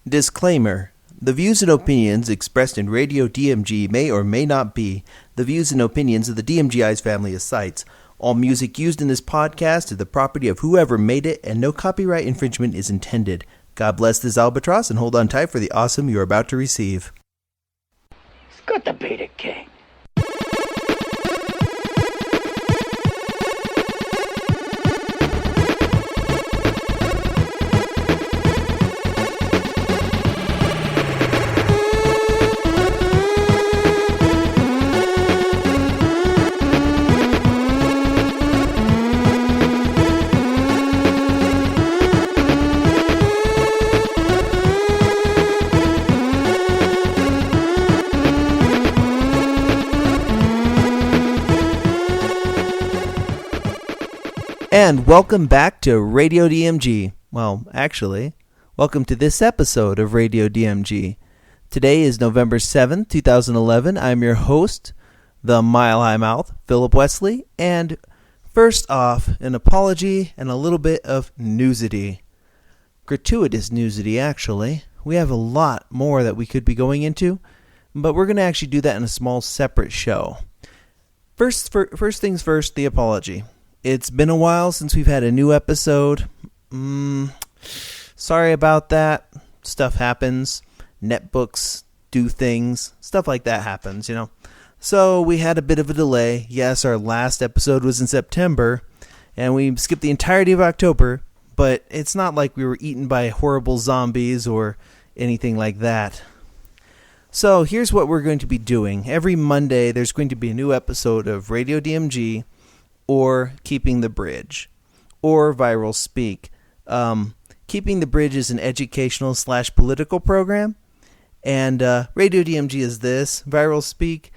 Disclaimer. The views and opinions expressed in Radio DMG may or may not be the views and opinions of the DMG Ice family of sites. All music used in this podcast is the property of whoever made it, and no copyright infringement is intended. God bless this albatross, and hold on tight for the awesome you're about to receive. Scott the Beta King. And welcome back to Radio DMG. Well, actually, welcome to this episode of Radio DMG. Today is November 7th, 2011. I'm your host, the Mile High Mouth, Philip Wesley. And first off, an apology and a little bit of newsity. Gratuitous newsity, actually. We have a lot more that we could be going into, but we're going to actually do that in a small separate show. First things first, the apology. It's been a while since we've had a new episode. Sorry about that. Stuff happens. Netbooks do things. Stuff like that happens, you know. So we had a bit of a delay. Yes, our last episode was in September, and we skipped the entirety of October, but it's not like we were eaten by horrible zombies or anything like that. So here's what we're going to be doing. Every Monday, there's going to be a new episode of Radio DMG, or Keeping the Bridge, or Viral Speak. Keeping the Bridge is an educational/political program, and Radio DMG is this. Viral Speak,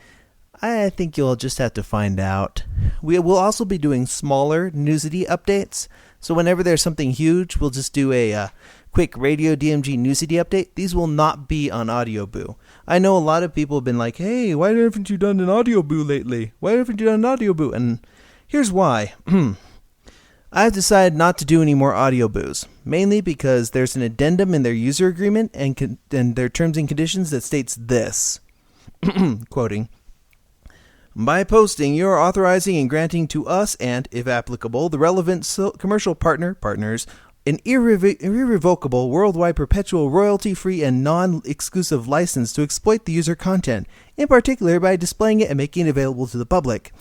I think you'll just have to find out. We will also be doing smaller newsity updates, so whenever there's something huge, we'll just do a quick Radio DMG newsity update. These will not be on Audio Boo. I know a lot of people have been like, hey, why haven't you done an Audio Boo lately? Why haven't you done an Audio Boo? And here's why. I've decided not to do any more audio boos, mainly because there's an addendum in their user agreement and their terms and conditions that states this, quoting, "By posting, you are authorizing and granting to us and, if applicable, the relevant commercial partners, an irrevocable, worldwide, perpetual, royalty-free, and non-exclusive license to exploit the user content, in particular by displaying it and making it available to the public.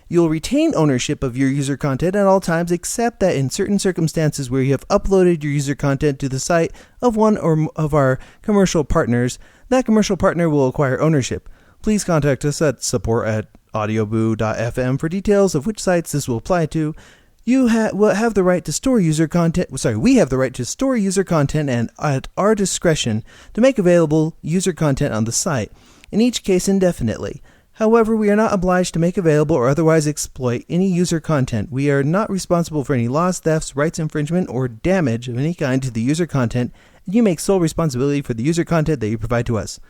You'll retain ownership of your user content at all times, except that in certain circumstances where you have uploaded your user content to the site of one or of our commercial partners, that commercial partner will acquire ownership. Please contact us at support@audioboo.fm for details of which sites this will apply to. You will have the right to store user content. We have the right to store user content and at our discretion to make available user content on the site, in each case indefinitely. However, we are not obliged to make available or otherwise exploit any user content. We are not responsible for any loss, thefts, rights infringement, or damage of any kind to the user content, and you make sole responsibility for the user content that you provide to us."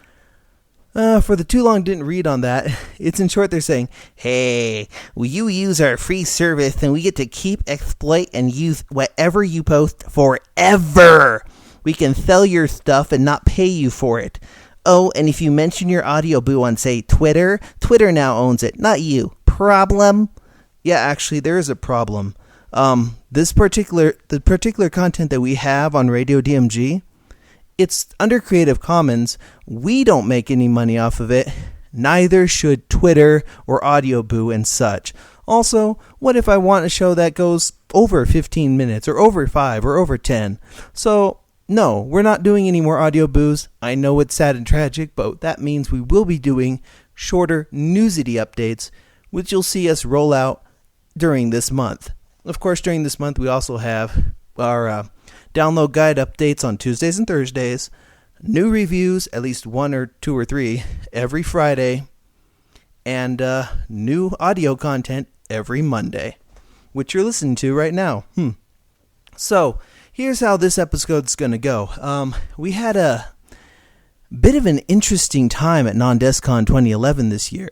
For the too long didn't read on that, it's in short they're saying, hey, will you use our free service and we get to keep, exploit, and use whatever you post forever. We can sell your stuff and not pay you for it. Oh, and if you mention your Audio Boo on, say, Twitter now owns it, not you. Problem? Yeah, actually, there is a problem. The particular content that we have on Radio DMG, it's under Creative Commons. We don't make any money off of it. Neither should Twitter or Audio Boo and such. Also, what if I want a show that goes over 15 minutes, or over 5, or over 10? So, no, we're not doing any more audio boos. I know it's sad and tragic, but that means we will be doing shorter newsity updates, which you'll see us roll out during this month. Of course, during this month, we also have our download guide updates on Tuesdays and Thursdays, new reviews, at least 1 or 2 or 3, every Friday, and new audio content every Monday, which you're listening to right now. So, here's how this episode's going to go. We had a bit of an interesting time at Non-DesCon 2011 this year.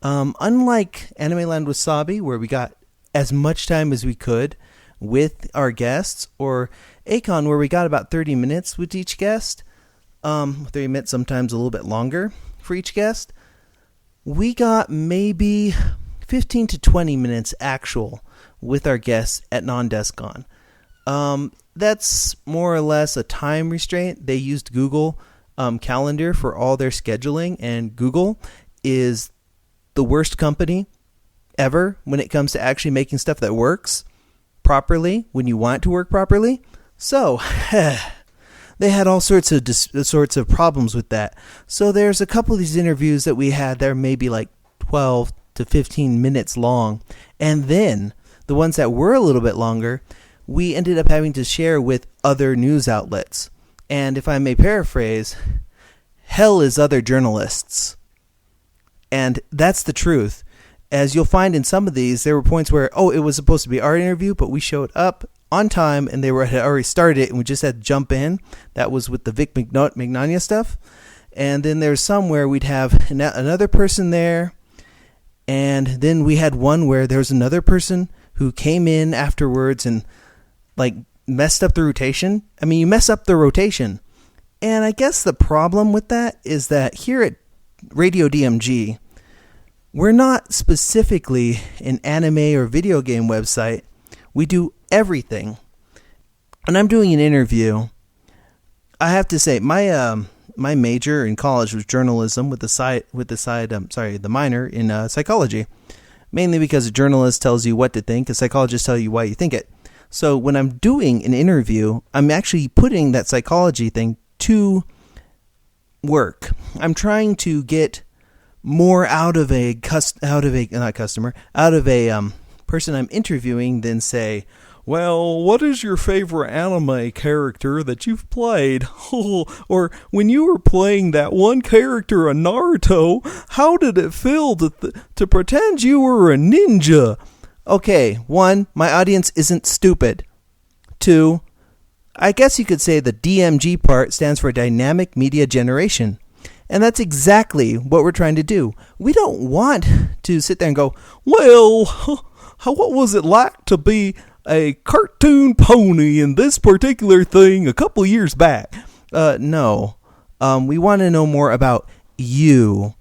Unlike Anime Land Wasabi, where we got as much time as we could with our guests, or A-Kon, where we got about 30 minutes with each guest, They admit sometimes a little bit longer for each guest. We got maybe 15 to 20 minutes actual with our guests at Non-DESCON. That's more or less a time restraint. They used Google Calendar for all their scheduling, and Google is the worst company ever when it comes to actually making stuff that works properly when you want it to work properly. So they had all sorts of problems with that. So there's a couple of these interviews that we had. They're maybe like 12 to 15 minutes long, and then the ones that were a little bit longer, we ended up having to share with other news outlets. And if I may paraphrase, hell is other journalists. And that's the truth. As you'll find in some of these, there were points where, it was supposed to be our interview, but we showed up on time and had already started it and we just had to jump in. That was with the Vic Mignogna stuff. And then there's some where we'd have another person there. And then we had one where there was another person who came in afterwards and messed up the rotation. I mean, you mess up the rotation. And I guess the problem with that is that here at Radio DMG, we're not specifically an anime or video game website. We do everything. And I'm doing an interview. I have to say, my major in college was journalism with the minor in psychology. Mainly because a journalist tells you what to think, a psychologist tells you why you think it. So when I'm doing an interview, I'm actually putting that psychology thing to work. I'm trying to get more out of a person I'm interviewing than say, well, what is your favorite anime character that you've played? Or when you were playing that one character on Naruto, how did it feel to pretend you were a ninja? Okay, 1, my audience isn't stupid. 2, I guess you could say the DMG part stands for Dynamic Media Generation. And that's exactly what we're trying to do. We don't want to sit there and go, well, what was it like to be a cartoon pony in this particular thing a couple years back? No. We want to know more about you.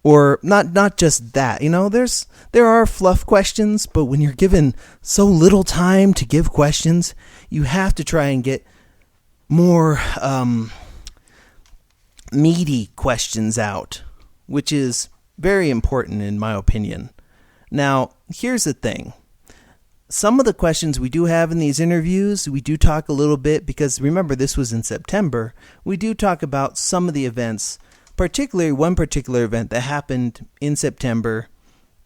Or not just that. You know, there are fluff questions, but when you're given so little time to give questions, you have to try and get more meaty questions out, which is very important in my opinion. Now, here's the thing. Some of the questions we do have in these interviews, we do talk a little bit, because remember, this was in September. We do talk about some of the events, particularly one particular event that happened in September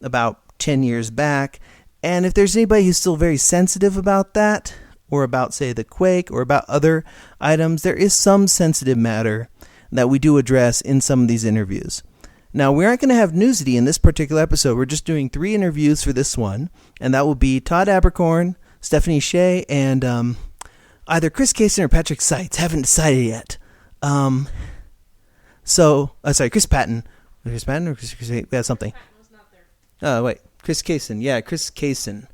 about 10 years back. And if there's anybody who's still very sensitive about that, or about, say, the quake, or about other items, there is some sensitive matter that we do address in some of these interviews. Now, we aren't going to have newsity in this particular episode. We're just doing 3 interviews for this one, and that will be Todd Abercorn, Stephanie Shea, and either Chris Kaysen or Patrick Seitz. Haven't decided yet. Chris Patton. Chris Patton or Chris Kaysen? Yeah, something. Patton was not there. Wait. Chris Kaysen. Yeah, Chris Kaysen.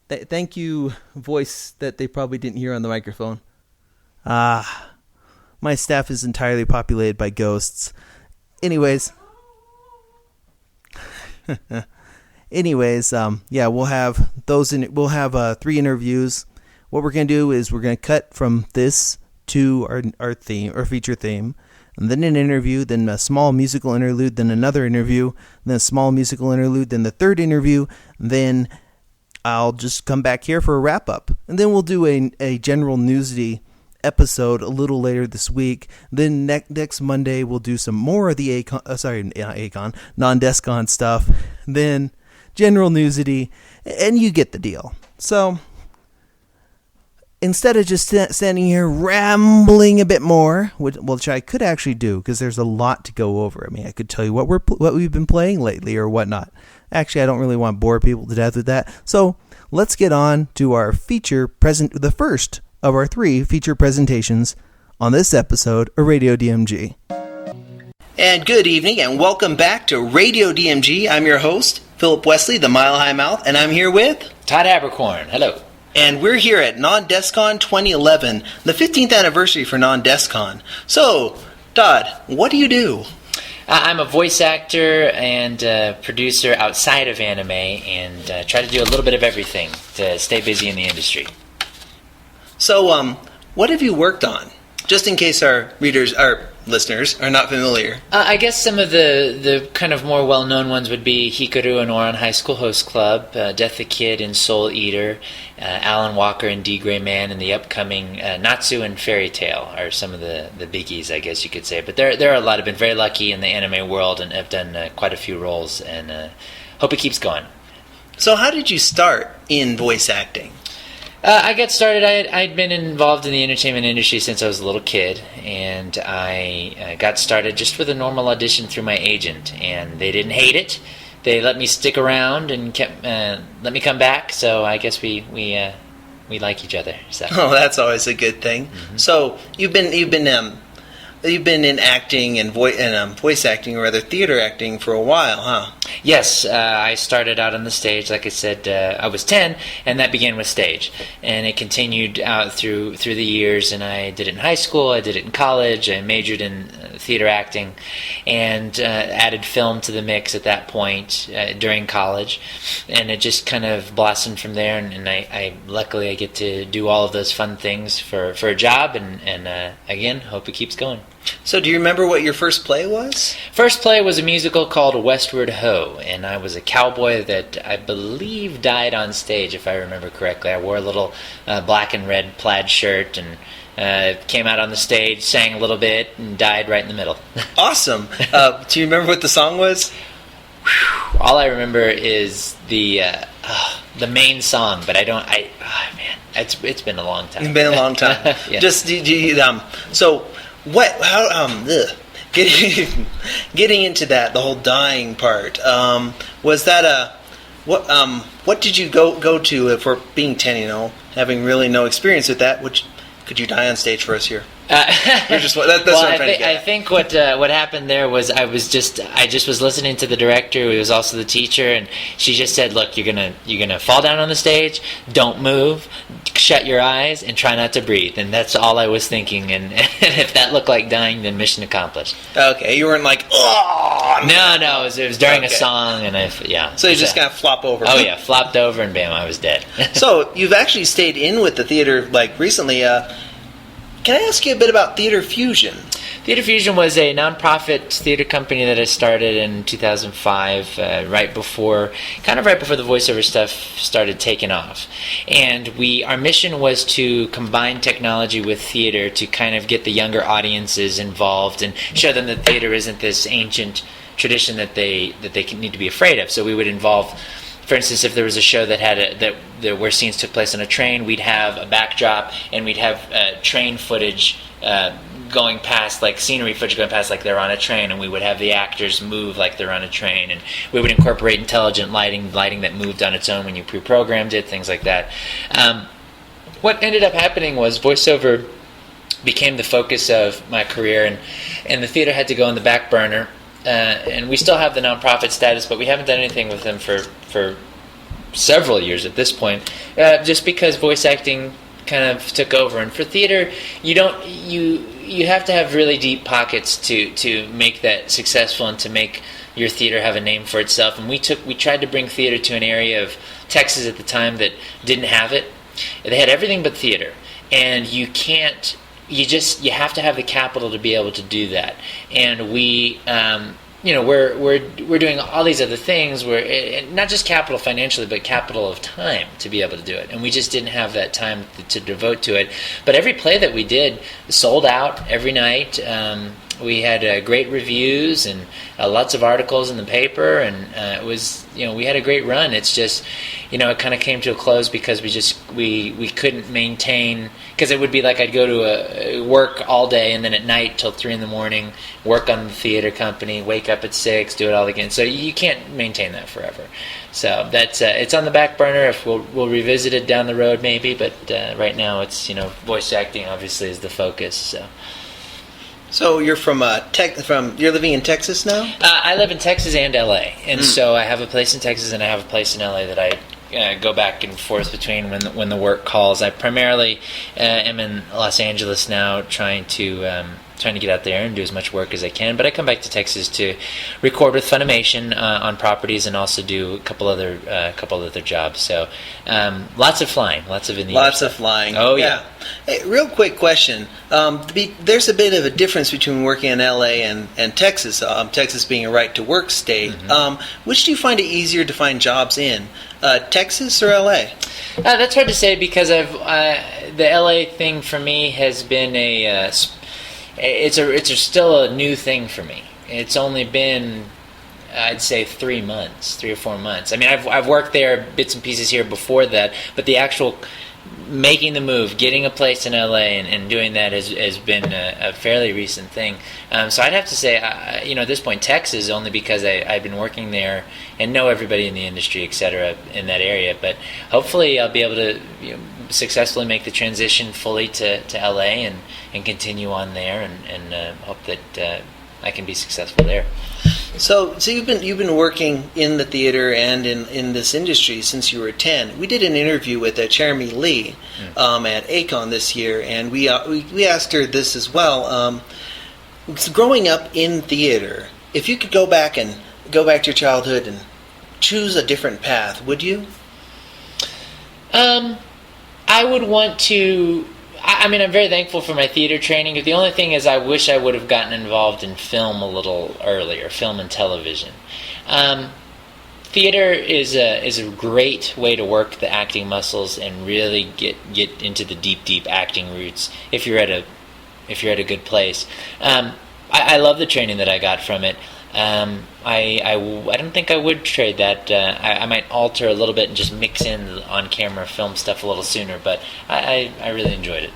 Thank you, voice that they probably didn't hear on the microphone. My staff is entirely populated by ghosts. Anyways, we'll have those. We'll have 3 interviews. What we're gonna do is we're gonna cut from this to our theme, our feature theme, and then an interview, then a small musical interlude, then another interview, then a small musical interlude, then the third interview. Then I'll just come back here for a wrap up, and then we'll do a general newsy episode a little later this week. Then next Monday we'll do some more of the Non-DESCON stuff. Then general newsity, and you get the deal. So instead of just standing here rambling a bit more, which I could actually do, because there's a lot to go over. I mean, I could tell you what we've been playing lately or whatnot. Actually, I don't really want to bore people to death with that. So let's get on to our the first of our 3 feature presentations on this episode of Radio DMG. And good evening, and welcome back to Radio DMG. I'm your host, Philip Wesley, the Mile High Mouth, and I'm here with Todd Abercorn. Hello. And we're here at Non-DESCON 2011, the 15th anniversary for Non-DESCON. So, Todd, what do you do? I'm a voice actor and producer outside of anime, and try to do a little bit of everything to stay busy in the industry. So, what have you worked on? Just in case our listeners are not familiar. I guess some of the kind of more well-known ones would be Hikaru and Oran High School Host Club, Death the Kid and Soul Eater, Alan Walker and D. Gray Man, and the upcoming Natsu and Fairy Tale are some of the biggies, I guess you could say. But there are a lot. I've been very lucky in the anime world and have done quite a few roles, and hope it keeps going. So how did you start in voice acting? I got started, I'd been involved in the entertainment industry since I was a little kid, and I got started just with a normal audition through my agent, and they didn't hate it. They let me stick around and kept let me come back, so I guess we like each other. So. Oh, that's always a good thing. Mm-hmm. So you've been in acting and voice acting, or rather theater acting, for a while, huh? Yes, I started out on the stage. Like I said, I was 10, and that began with stage, and it continued out through the years. And I did it in high school, I did it in college, I majored in theater acting, and added film to the mix at that point during college, and it just kind of blossomed from there. And I luckily I get to do all of those fun things for a job, and again, hope it keeps going. So do you remember what your first play was? First play was a musical called Westward Ho, and I was a cowboy that I believe died on stage, if I remember correctly. I wore a little black and red plaid shirt and came out on the stage, sang a little bit, and died right in the middle. Awesome. Do you remember what the song was? All I remember is the main song, but I don't. Man, it's been a long time. It's been a long time. Yeah. Just so. Getting into that, the whole dying part, was that what did you go to for being 10, having really no experience with that? Could you die on stage for us here? That's what I'm trying to get at. I think what happened there was I just was listening to the director, who was also the teacher, and she just said, "Look, you're gonna fall down on the stage. Don't move. Shut your eyes and try not to breathe." And that's all I was thinking. And if that looked like dying, then mission accomplished. Okay, you weren't like, oh. No, it was during a song, and So you just kind of flop over. Oh yeah, flopped over, and bam, I was dead. So you've actually stayed in with the theater recently. Can I ask you a bit about Theater Fusion? Theater Fusion was a nonprofit theater company that I started in 2005, right before the voiceover stuff started taking off. And our mission was to combine technology with theater to kind of get the younger audiences involved and show them that theater isn't this ancient tradition that they need to be afraid of. So we would involve, for instance, if there was a show that had where scenes took place on a train, we'd have a backdrop and we'd have train footage going past, like scenery footage going past like they're on a train, and we would have the actors move like they're on a train, and we would incorporate intelligent lighting that moved on its own when you pre-programmed it, things like that. What ended up happening was voiceover became the focus of my career, and the theater had to go on the back burner. And we still have the nonprofit status, but we haven't done anything with them for several years at this point, just because voice acting kind of took over. And for theater, you have to have really deep pockets to make that successful and to make your theater have a name for itself. And we tried to bring theater to an area of Texas at the time that didn't have it. They had everything but theater, and you have to have the capital to be able to do that. And we're doing all these other things, where not just capital financially, but capital of time to be able to do it. And we just didn't have that time to devote to it. But every play that we did sold out every night. We had great reviews and lots of articles in the paper, and it was, we had a great run. It's just, it kind of came to a close because we couldn't maintain, because it would be like I'd go to work all day, and then at night till 3 a.m, work on the theater company, wake up at 6, do it all again. So you can't maintain that forever. So that's it's on the back burner. If we'll revisit it down the road maybe, but right now it's voice acting obviously is the focus. So you're you're living in Texas now? I live in Texas and LA, and so I have a place in Texas and I have a place in LA that go back and forth between when the work calls. I primarily am in Los Angeles now, trying to get out there and do as much work as I can. But I come back to Texas to record with Funimation on properties, and also do a couple other jobs. So lots of flying, lots of in the air Lots of stuff. flying. Oh yeah. Hey, real quick question. There's a bit of a difference between working in LA and Texas. Texas being a right to work state. Which do you find it easier to find jobs in? Texas or LA? That's hard to say, because the LA thing for me has been it's still a new thing for me. It's only been, I'd say, 3 or 4 months. I mean, I've worked there bits and pieces here before that, but the actual making the move, getting a place in LA, and doing that has been a fairly recent thing. So I'd have to say, at this point, Texas, only because I've been working there and know everybody in the industry, etc., in that area. But hopefully I'll be able to successfully make the transition fully to LA and continue on there, and hope that I can be successful there. So you've been working in the theater and in this industry since you were 10. We did an interview with Jeremy Lee at ACON this year, and we asked her this as well. Growing up in theater, if you could go back to your childhood and choose a different path, would you? I would want to. I'm very thankful for my theater training. The only thing is, I wish I would have gotten involved in film a little earlier, film and television. Theater is a great way to work the acting muscles and really get into the deep acting roots if you're at a good place. I love the training that I got from it. I don't think I would trade that. I might alter a little bit and just mix in on-camera film stuff a little sooner, but I really enjoyed it.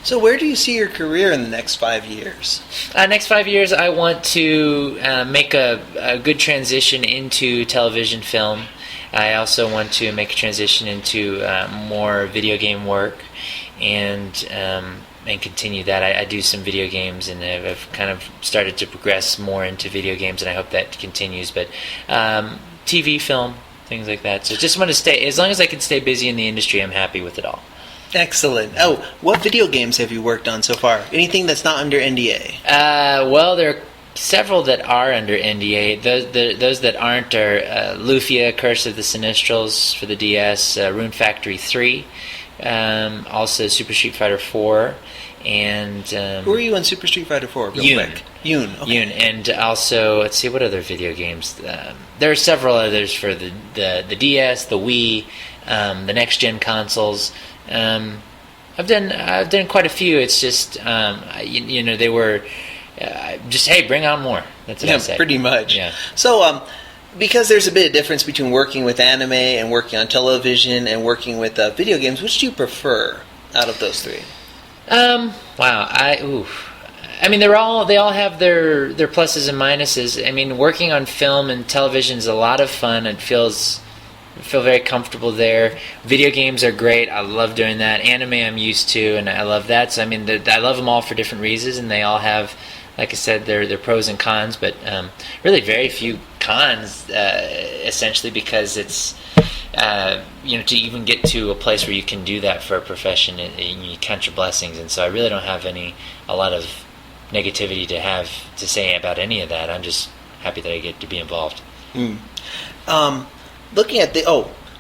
So where do you see your career in the next 5 years? Next 5 years, I want to make a good transition into television film. I also want to make a transition into more video game work, and continue that. I do some video games, and I've kind of started to progress more into video games, and I hope that continues. But TV, film, things like that. So just want to stay, as long as I can stay busy in the industry, I'm happy with it all. Excellent. Oh, what video games have you worked on so far? Anything that's not under NDA? Well, there are several that are under NDA. Those that aren't are Lufia, Curse of the Sinistrals for the DS, Rune Factory 3, also Super Street Fighter 4, and who are you in Super Street Fighter 4? Quick. Yoon. Okay. Yoon, and also, let's see, what other video games? There are several others for the DS, the Wii, the next gen consoles. I've done quite a few. It's just they were just, hey, bring on more. That's what I say. Pretty much. Yeah. So because there's a bit of difference between working with anime and working on television and working with video games, which do you prefer out of those three? Wow. They all have their pluses and minuses. I mean, working on film and television is a lot of fun. I feel very comfortable there. Video games are great. I love doing that. Anime I'm used to, and I love that. So I love them all for different reasons, and they all have, like I said, their pros and cons. But really, very few cons. Essentially, because it's to even get to a place where you can do that for a profession, you count your blessings. And so I really don't have a lot of negativity to say about any of that. I'm just happy that I get to be involved. Looking at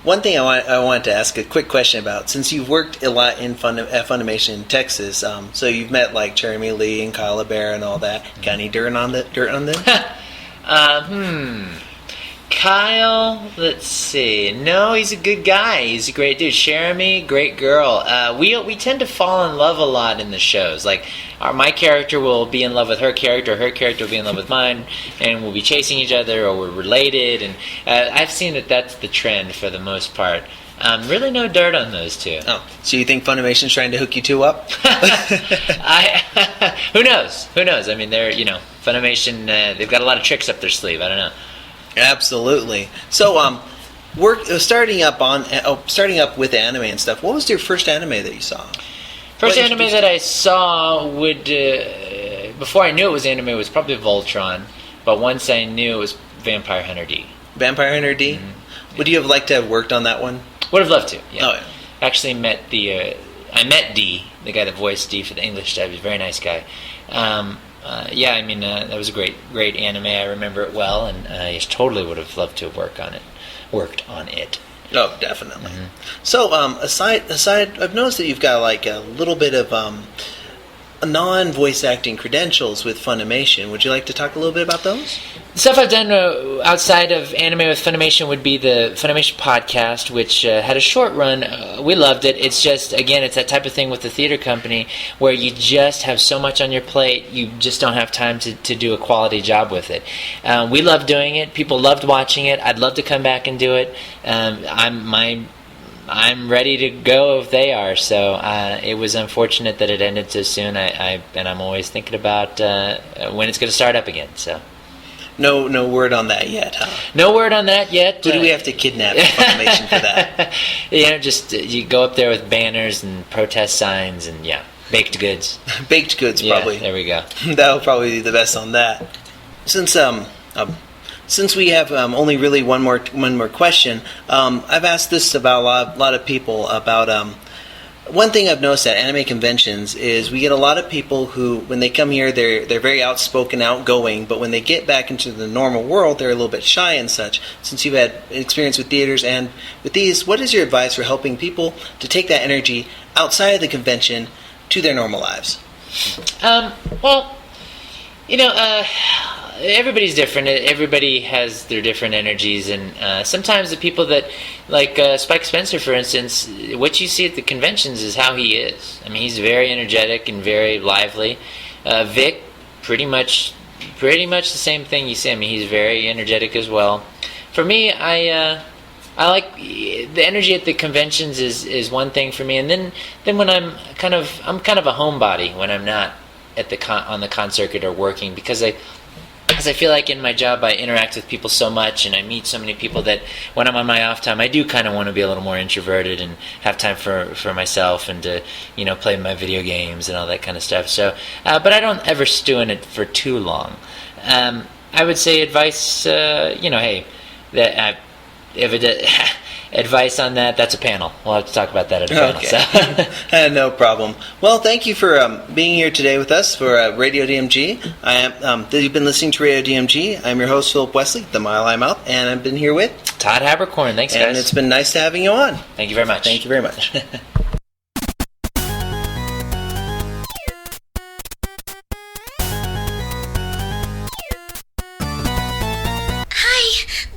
one thing I wanted to ask a quick question about, since you've worked a lot at Funimation in Texas, so you've met like Jeremy Lee and Kyle LeBear and all that. Got any dirt on them? Kyle, let's see. No, he's a good guy. He's a great dude. Jeremy, great girl. We tend to fall in love a lot in the shows. Like, my character will be in love with her character will be in love with mine, and we'll be chasing each other, or we're related. And I've seen that that's the trend for the most part. Really no dirt on those two. Oh, so you think Funimation's trying to hook you two up? Who knows? I mean, they're, Funimation, they've got a lot of tricks up their sleeve. I don't know. Absolutely. So, starting up with anime and stuff. What was your first anime that you saw? First anime that I saw before I knew it was anime, was probably Voltron. But once I knew, it was Vampire Hunter D. Vampire Hunter D? Mm-hmm. Would you have liked to have worked on that one? Would have loved to. Yeah. Oh, yeah. Actually met I met D, the guy that voiced D for the English dub. He's a very nice guy. That was a great anime. I remember it well, and I totally would have loved to have worked on it. Oh, definitely. So, aside, I've noticed that you've got like a little bit of non-voice acting credentials with Funimation. Would you like to talk a little bit about those? The stuff I've done outside of anime with Funimation would be the Funimation podcast, which had a short run. We loved it. It's just, again, it's that type of thing with the theater company where you just have so much on your plate, you just don't have time to do a quality job with it. We loved doing it. People loved watching it. I'd love to come back and do it. I'm ready to go if they are. So it was unfortunate that it ended so soon. I'm always thinking about when it's going to start up again. So. No word on that yet, huh? No word on that yet. Who do we have to kidnap Funimation for that? Just you go up there with banners and protest signs and baked goods. Baked goods, probably. Yeah, there we go. That'll probably be the best on that. Since we have only really one more question, I've asked this about a lot of people about. One thing I've noticed at anime conventions is we get a lot of people who, when they come here, they're very outspoken, outgoing, but when they get back into the normal world, they're a little bit shy and such. Since you've had experience with theaters and with these, what is your advice for helping people to take that energy outside of the convention to their normal lives? Everybody's different. Everybody has their different energies, and sometimes the people that, like Spike Spencer, for instance, what you see at the conventions is how he is. I mean, he's very energetic and very lively. Vic, pretty much the same thing you see. I mean, he's very energetic as well. For me, I like the energy at the conventions is one thing for me, and then when I'm kind of a homebody when I'm not at on the con circuit or working, because I feel like in my job I interact with people so much and I meet so many people that when I'm on my off time I do kind of want to be a little more introverted and have time for myself and to play my video games and all that kind of stuff. So, but I don't ever stew in it for too long. I would say advice, hey, that if it advice on that's a panel. We'll have to talk about that at a panel. Okay. So. No problem. Well, thank you for being here today with us for Radio DMG. You've been listening to Radio DMG. I'm your host, Philip Wesley, the Mile High Mouth, and I've been here with Todd Habercorn. Thanks, guys. And it's been nice having you on. Thank you very much. Thank you very much.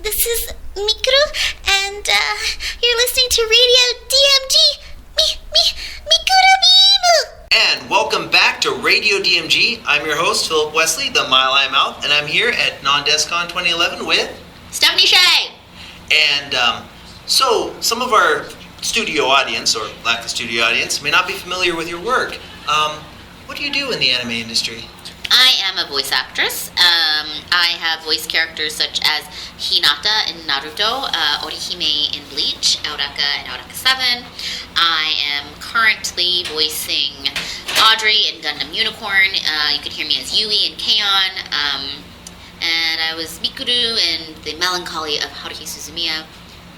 This is Mikuru, and you're listening to Radio DMG. Mikuru Bimu! And welcome back to Radio DMG. I'm your host, Philip Wesley, the Mile High Mouth, and I'm here at Non-DesCon 2011 with Stephanie Shea. And so some of our studio audience, or lack of studio audience, may not be familiar with your work. What do you do in the anime industry? I am a voice actress. I have voice characters such as Hinata in Naruto, Orihime in Bleach, Auraka in Auraka 7. I am currently voicing Audrey in Gundam Unicorn. You can hear me as Yui in K-On! And I was Mikuru in The Melancholy of Haruhi Suzumiya,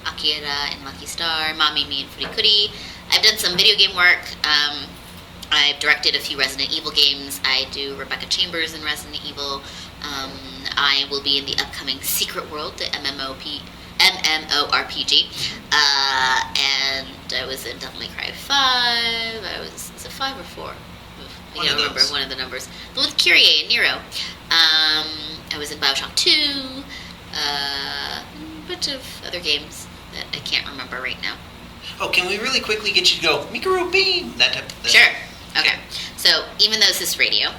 Akira in Lucky Star, Mamimi in Furikuri. I've done some video game work. I've directed a few Resident Evil games. I do Rebecca Chambers in Resident Evil. I will be in the upcoming Secret World, the MMORPG. And I was in Devil May Cry 5. Is it 5 or 4? I can't remember one of the numbers. The one with Kyrie and Nero. I was in Bioshock 2. A bunch of other games that I can't remember right now. Oh, can we really quickly get you to go, Mikuru Beam? That type of thing. Sure. Okay. So, even though this is radio,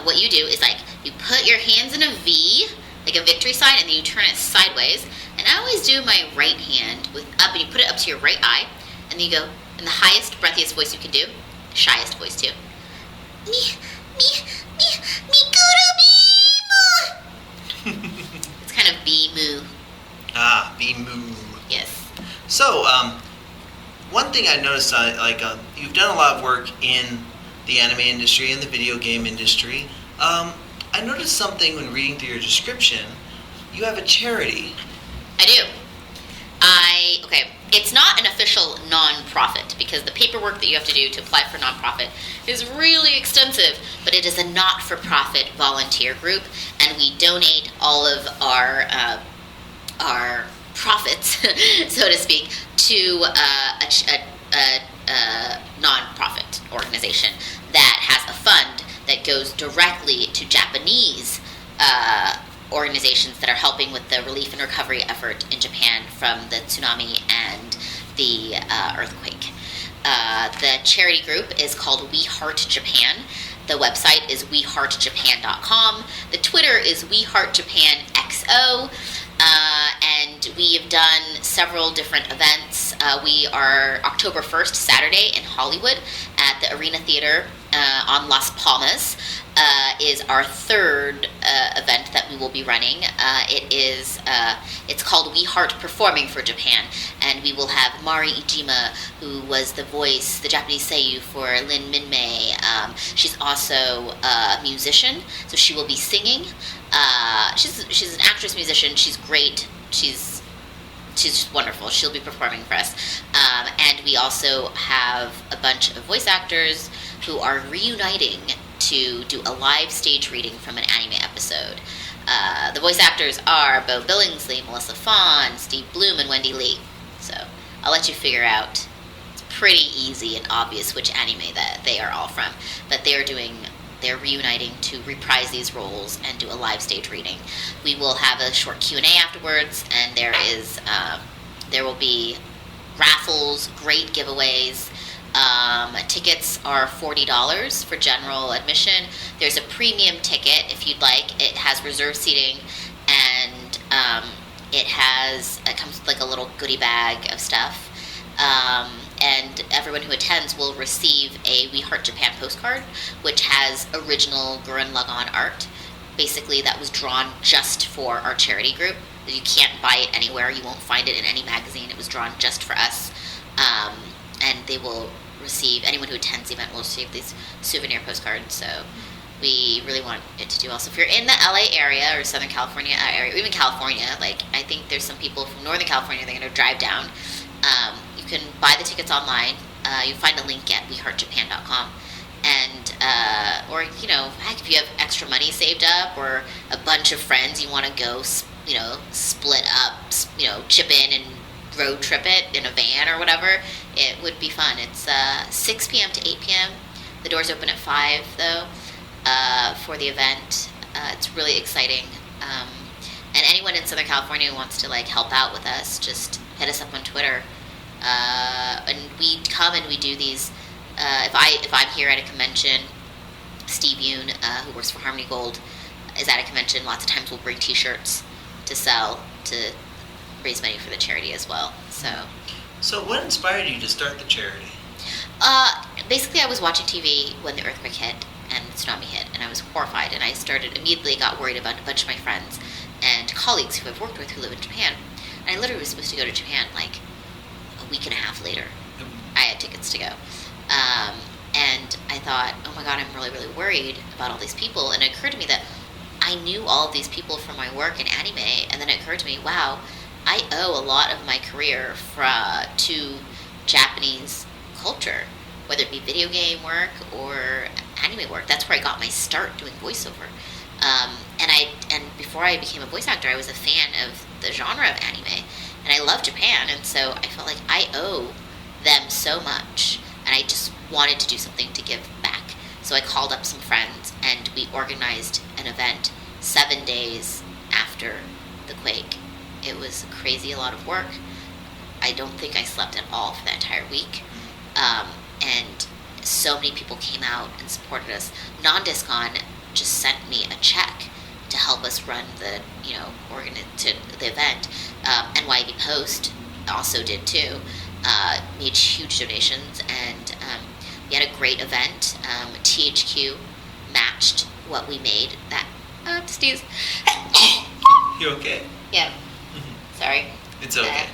what you do is, you put your hands in a V, like a victory sign, and then you turn it sideways. And I always do my right hand up, and you put it up to your right eye, and then you go in the highest, breathiest voice you can do, shyest voice too. Mikuru Beam! It's kind of B-moo. Ah, B-moo. Yes. So, one thing I noticed, you've done a lot of work in the anime industry and the video game industry. I noticed something when reading through your description. You have a charity. I do. It's not an official non-profit because the paperwork that you have to do to apply for non-profit is really extensive, but it is a not-for-profit volunteer group, and we donate all of our profits, so to speak, to a non-profit organization that has a fund that goes directly to Japanese organizations that are helping with the relief and recovery effort in Japan from the tsunami and the earthquake. The charity group is called We Heart Japan. The website is weheartjapan.com. The Twitter is weheartjapanxo. And we have done several different events. We are October 1st, Saturday, in Hollywood at the Arena Theater on Las Palmas. Is our third event that we will be running. It's called We Heart Performing for Japan, and we will have Mari Ijima, who was the voice, the Japanese seiyuu for Lin Minmay. She's also a musician, so she will be singing. She's an actress musician. She's great. She's just wonderful. She'll be performing for us. And we also have a bunch of voice actors who are reuniting to do a live stage reading from an anime episode. The voice actors are Bo Billingsley, Melissa Fawn, Steve Bloom, and Wendy Lee. So I'll let you figure out. It's pretty easy and obvious which anime that they are all from. But they're reuniting to reprise these roles and do a live stage reading. We will have a short Q&A afterwards, and there will be raffles, great giveaways. Tickets are $40 for general admission. There's a premium ticket if you'd like. It has reserved seating, and it comes with like a little goodie bag of stuff. And everyone who attends will receive a We Heart Japan postcard, which has original Gurren Lagann art. Basically, that was drawn just for our charity group. You can't buy it anywhere. You won't find it in any magazine. It was drawn just for us. And they will receive, anyone who attends the event will receive these souvenir postcards. So we really want it to do well. So if you're in the LA area or Southern California area, or even California, like I think there's some people from Northern California, they're going to drive down. You can buy the tickets online. You'll find a link at weheartjapan.com. And, or, heck, if you have extra money saved up or a bunch of friends you want to go, split up, chip in and road trip it in a van or whatever, it would be fun. It's 6 p.m. to 8 p.m. The doors open at 5, though, for the event. It's really exciting. And anyone in Southern California who wants to, help out with us, just hit us up on Twitter. And we come and we do these. If I'm here at a convention, Steve Yoon, who works for Harmony Gold, is at a convention. Lots of times we'll bring T-shirts to sell to raise money for the charity as well. So what inspired you to start the charity? Basically, I was watching TV when the earthquake hit and the tsunami hit, and I was horrified. And I immediately got worried about a bunch of my friends and colleagues who I've worked with who live in Japan. And I literally was supposed to go to Japan a week and a half later. I had tickets to go. And I thought, oh my God, I'm really, really worried about all these people. And it occurred to me that I knew all of these people from my work in anime. And then it occurred to me, wow, I owe a lot of my career to Japanese culture, whether it be video game work or anime work. That's where I got my start doing voiceover. And before I became a voice actor, I was a fan of the genre of anime. And I love Japan, and so I felt like I owe them so much. And I just wanted to do something to give back. So I called up some friends, and we organized an event 7 days after the quake. It was crazy, a lot of work. I don't think I slept at all for the entire week. And so many people came out and supported us. Non-Discon just sent me a check to help us run the, the event. NYB Post also did too. Made huge donations, and we had a great event. THQ matched what we made. Sneeze. You okay? Yeah. Mm-hmm. Sorry. It's okay.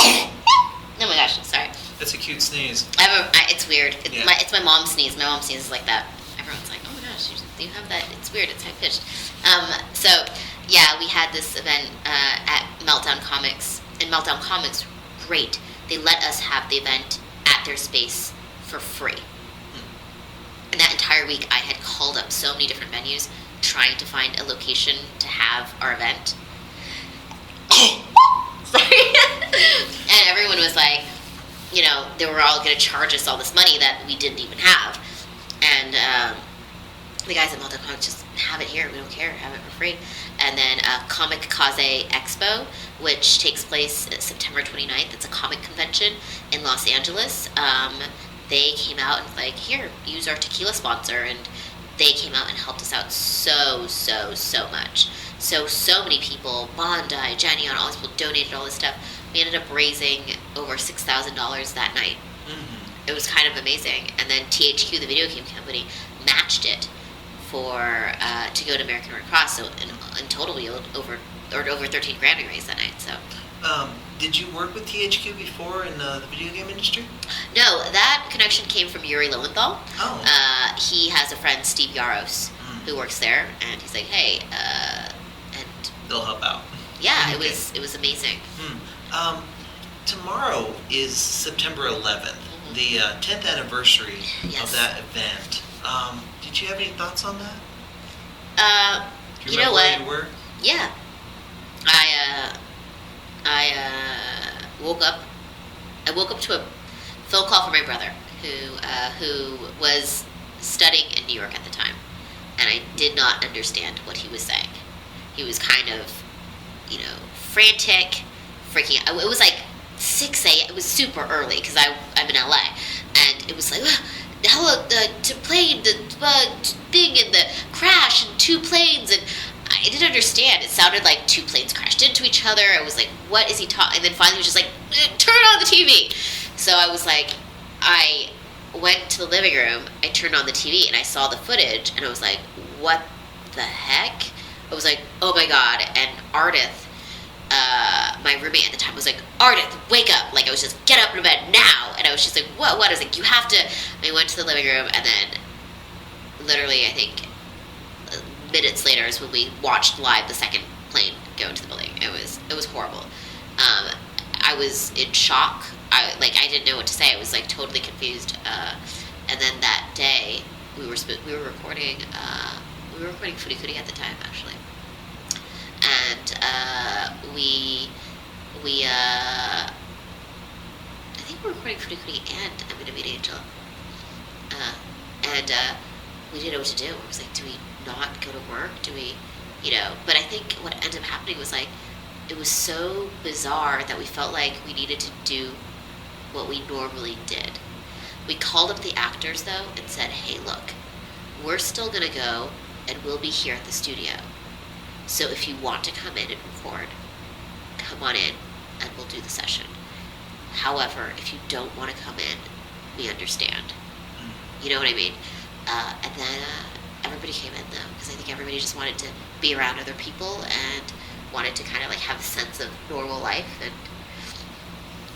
Oh my gosh, sorry. That's a cute sneeze. It's weird. It's my mom's sneeze. My mom sneezes like that. Everyone's like, oh my gosh, you have that. It's weird. It's high-pitched. So, yeah, we had this event at Meltdown Comics. And Meltdown Comics great. They let us have the event at their space for free. And that entire week, I had called up so many different venues trying to find a location to have our event. Sorry. And everyone was like, you know, they were all going to charge us all this money that we didn't even have. And the guys at Multicomic, just have it here. We don't care. Have it for free. And then Comic Kaze Expo, which takes place September 29th. It's a comic convention in Los Angeles. They came out and was like, here, use our tequila sponsor. And they came out and helped us out so much. So many people, Bondi, Jenny, all these people donated all this stuff. We ended up raising over $6,000 that night. Mm-hmm. It was kind of amazing. And then THQ, the video game company, matched it for to go to American Red Cross. So in total, we owed over $13,000 we raised that night. So. Did you work with THQ before in the video game industry? No, that connection came from Yuri Lowenthal. Oh. He has a friend, Steve Yaros, who works there, and he's like, hey, and they'll help out. Yeah, Okay. it was amazing. Tomorrow is September 11th, the 10th anniversary of that event. Did you have any thoughts on that? Do you know remember what? where you were? Yeah. I woke up to a phone call from my brother who was studying in New York at the time, and I did not understand what he was saying. He was kind of, frantic, freaking out. It was like 6 a.m. It was super early because I'm in LA, and it was like, hello, the plane, the thing, and the crash, and 2 planes, and I didn't understand. It sounded like 2 planes crashed into each other. I was like, what is he talking? And then finally he was just like, turn on the TV. So I was like, I went to the living room, I turned on the TV, and I saw the footage, and I was like, what the heck? I was like, oh my God. And Ardith, my roommate at the time, was like, Ardith, wake up. Like, I was just, get up in bed now. And I was just like, what? I was like, you have to. I went to the living room, and then literally, I think, minutes later is when we watched live the second plane go into the building. It was horrible. I was in shock. I didn't know what to say. I was like totally confused. And then that day we were recording Furikuri at the time, actually. And we I think we were recording Furikuri and I'm Gonna Meet Angel. And we didn't know what to do. I was like, do we not go to work? Do we, but I think what ended up happening was like, it was so bizarre that we felt like we needed to do what we normally did. We called up the actors though and said, hey, look, we're still gonna go and we'll be here at the studio. So if you want to come in and record, come on in and we'll do the session. However, if you don't want to come in, we understand. You know what I mean? And then everybody came in though, because I think everybody just wanted to be around other people and wanted to kind of like have a sense of normal life. And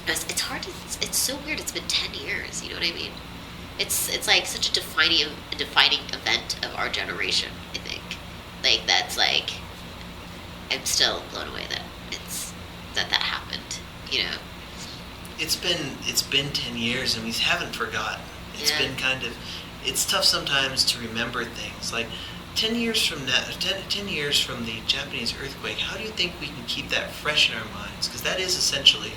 it's hard to, it's so weird. It's been 10 years. You know what I mean? It's like such a defining event of our generation. I think like that's like I'm still blown away that that happened. It's been 10 years and we haven't forgotten. It's been kind of, it's tough sometimes to remember things. Like 10 years from now, 10 years from the Japanese earthquake, how do you think we can keep that fresh in our minds? Because that is essentially,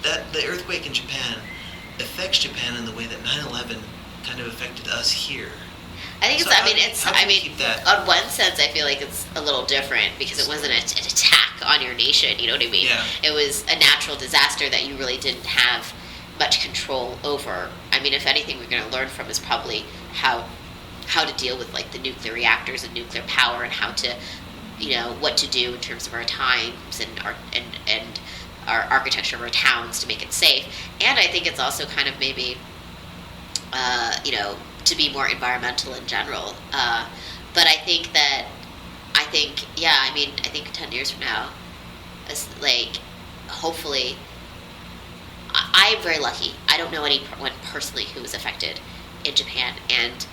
that the earthquake in Japan affects Japan in the way that 9/11 kind of affected us here. I think So keep that? On one sense, I feel like it's a little different because it wasn't an attack on your nation. You know what I mean? Yeah. It was a natural disaster that you really didn't have much control over. I mean, if anything, we're going to learn from is probably how to deal with like the nuclear reactors and nuclear power and how to, what to do in terms of our times and our architecture of our towns to make it safe. And I think it's also kind of maybe, to be more environmental in general. But I think 10 years from now, like, hopefully, I'm very lucky. I don't know anyone personally who was affected in Japan, and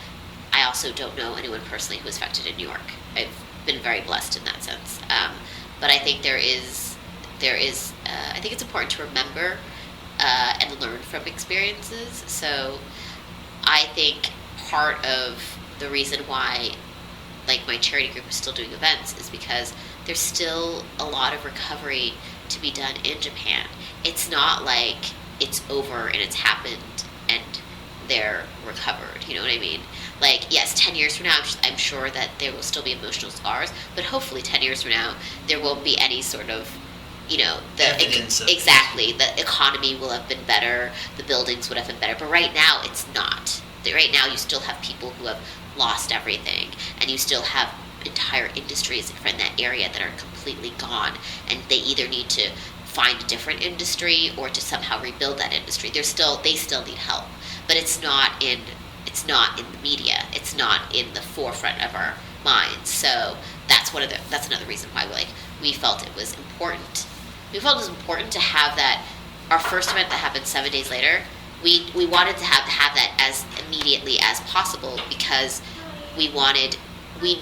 I also don't know anyone personally who was affected in New York. I've been very blessed in that sense. But I think there is there is, I think it's important to remember and learn from experiences. So I think part of the reason why, like, my charity group is still doing events is because there's still a lot of recovery to be done in Japan. It's not like it's over and it's happened and they're recovered, you know what I mean? Like, yes, 10 years from now, I'm sure that there will still be emotional scars, but hopefully 10 years from now, there won't be any sort of, you know, exactly, the economy will have been better, the buildings would have been better, but right now, it's not. Right now, you still have people who have lost everything, and you still have entire industries in that area that are completely gone, and they either need to find a different industry or to somehow rebuild that industry. They still need help, but it's not in the media. It's not in the forefront of our minds. So that's another reason why we felt it was important. We felt it was important to have that. Our first event that happened 7 days later, we wanted to have that as immediately as possible because we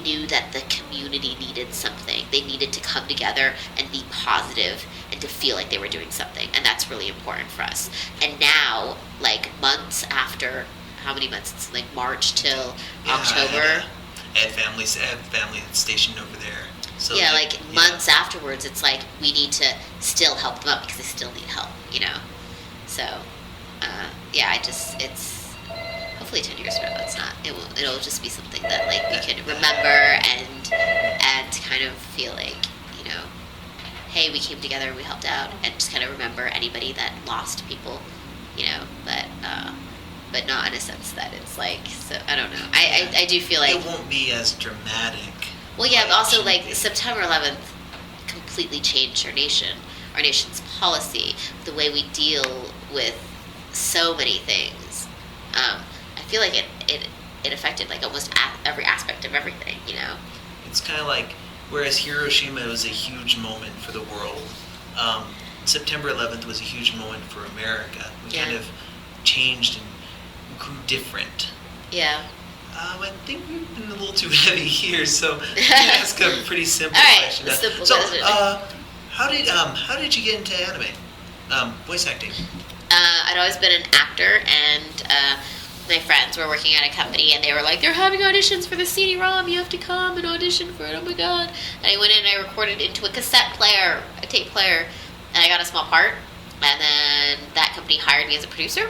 knew that the community needed something. They needed to come together and be positive and to feel like they were doing something, and that's really important for us. And now, like, months after, how many months? It's like March till October. I had family stationed over there. So yeah, months afterwards, it's like we need to still help them up because they still need help, you know? So, it's hopefully 10 years from now, it'll just be something that, like, we can remember and kind of feel like, you know, hey, we came together and we helped out, and just kind of remember anybody that lost people, you know, but not in a sense that it's like, so I don't know. I do feel like it won't be as dramatic. Well, yeah, but also, like, September 11th completely changed our nation's policy, the way we deal with so many things. I feel like it affected, like, almost every aspect of everything, you know? It's kind of like, whereas Hiroshima was a huge moment for the world, September 11th was a huge moment for America. We kind of changed and grew different. Yeah. I think we've been a little too heavy here, so I'm gonna ask a pretty simple question. Simple question. How did you get into anime, voice acting? I'd always been an actor, and my friends were working at a company, and they were like, they're having auditions for the CD-ROM, you have to come and audition for it, oh my god. And I went in and I recorded into a cassette player, a tape player, and I got a small part, and then that company hired me as a producer,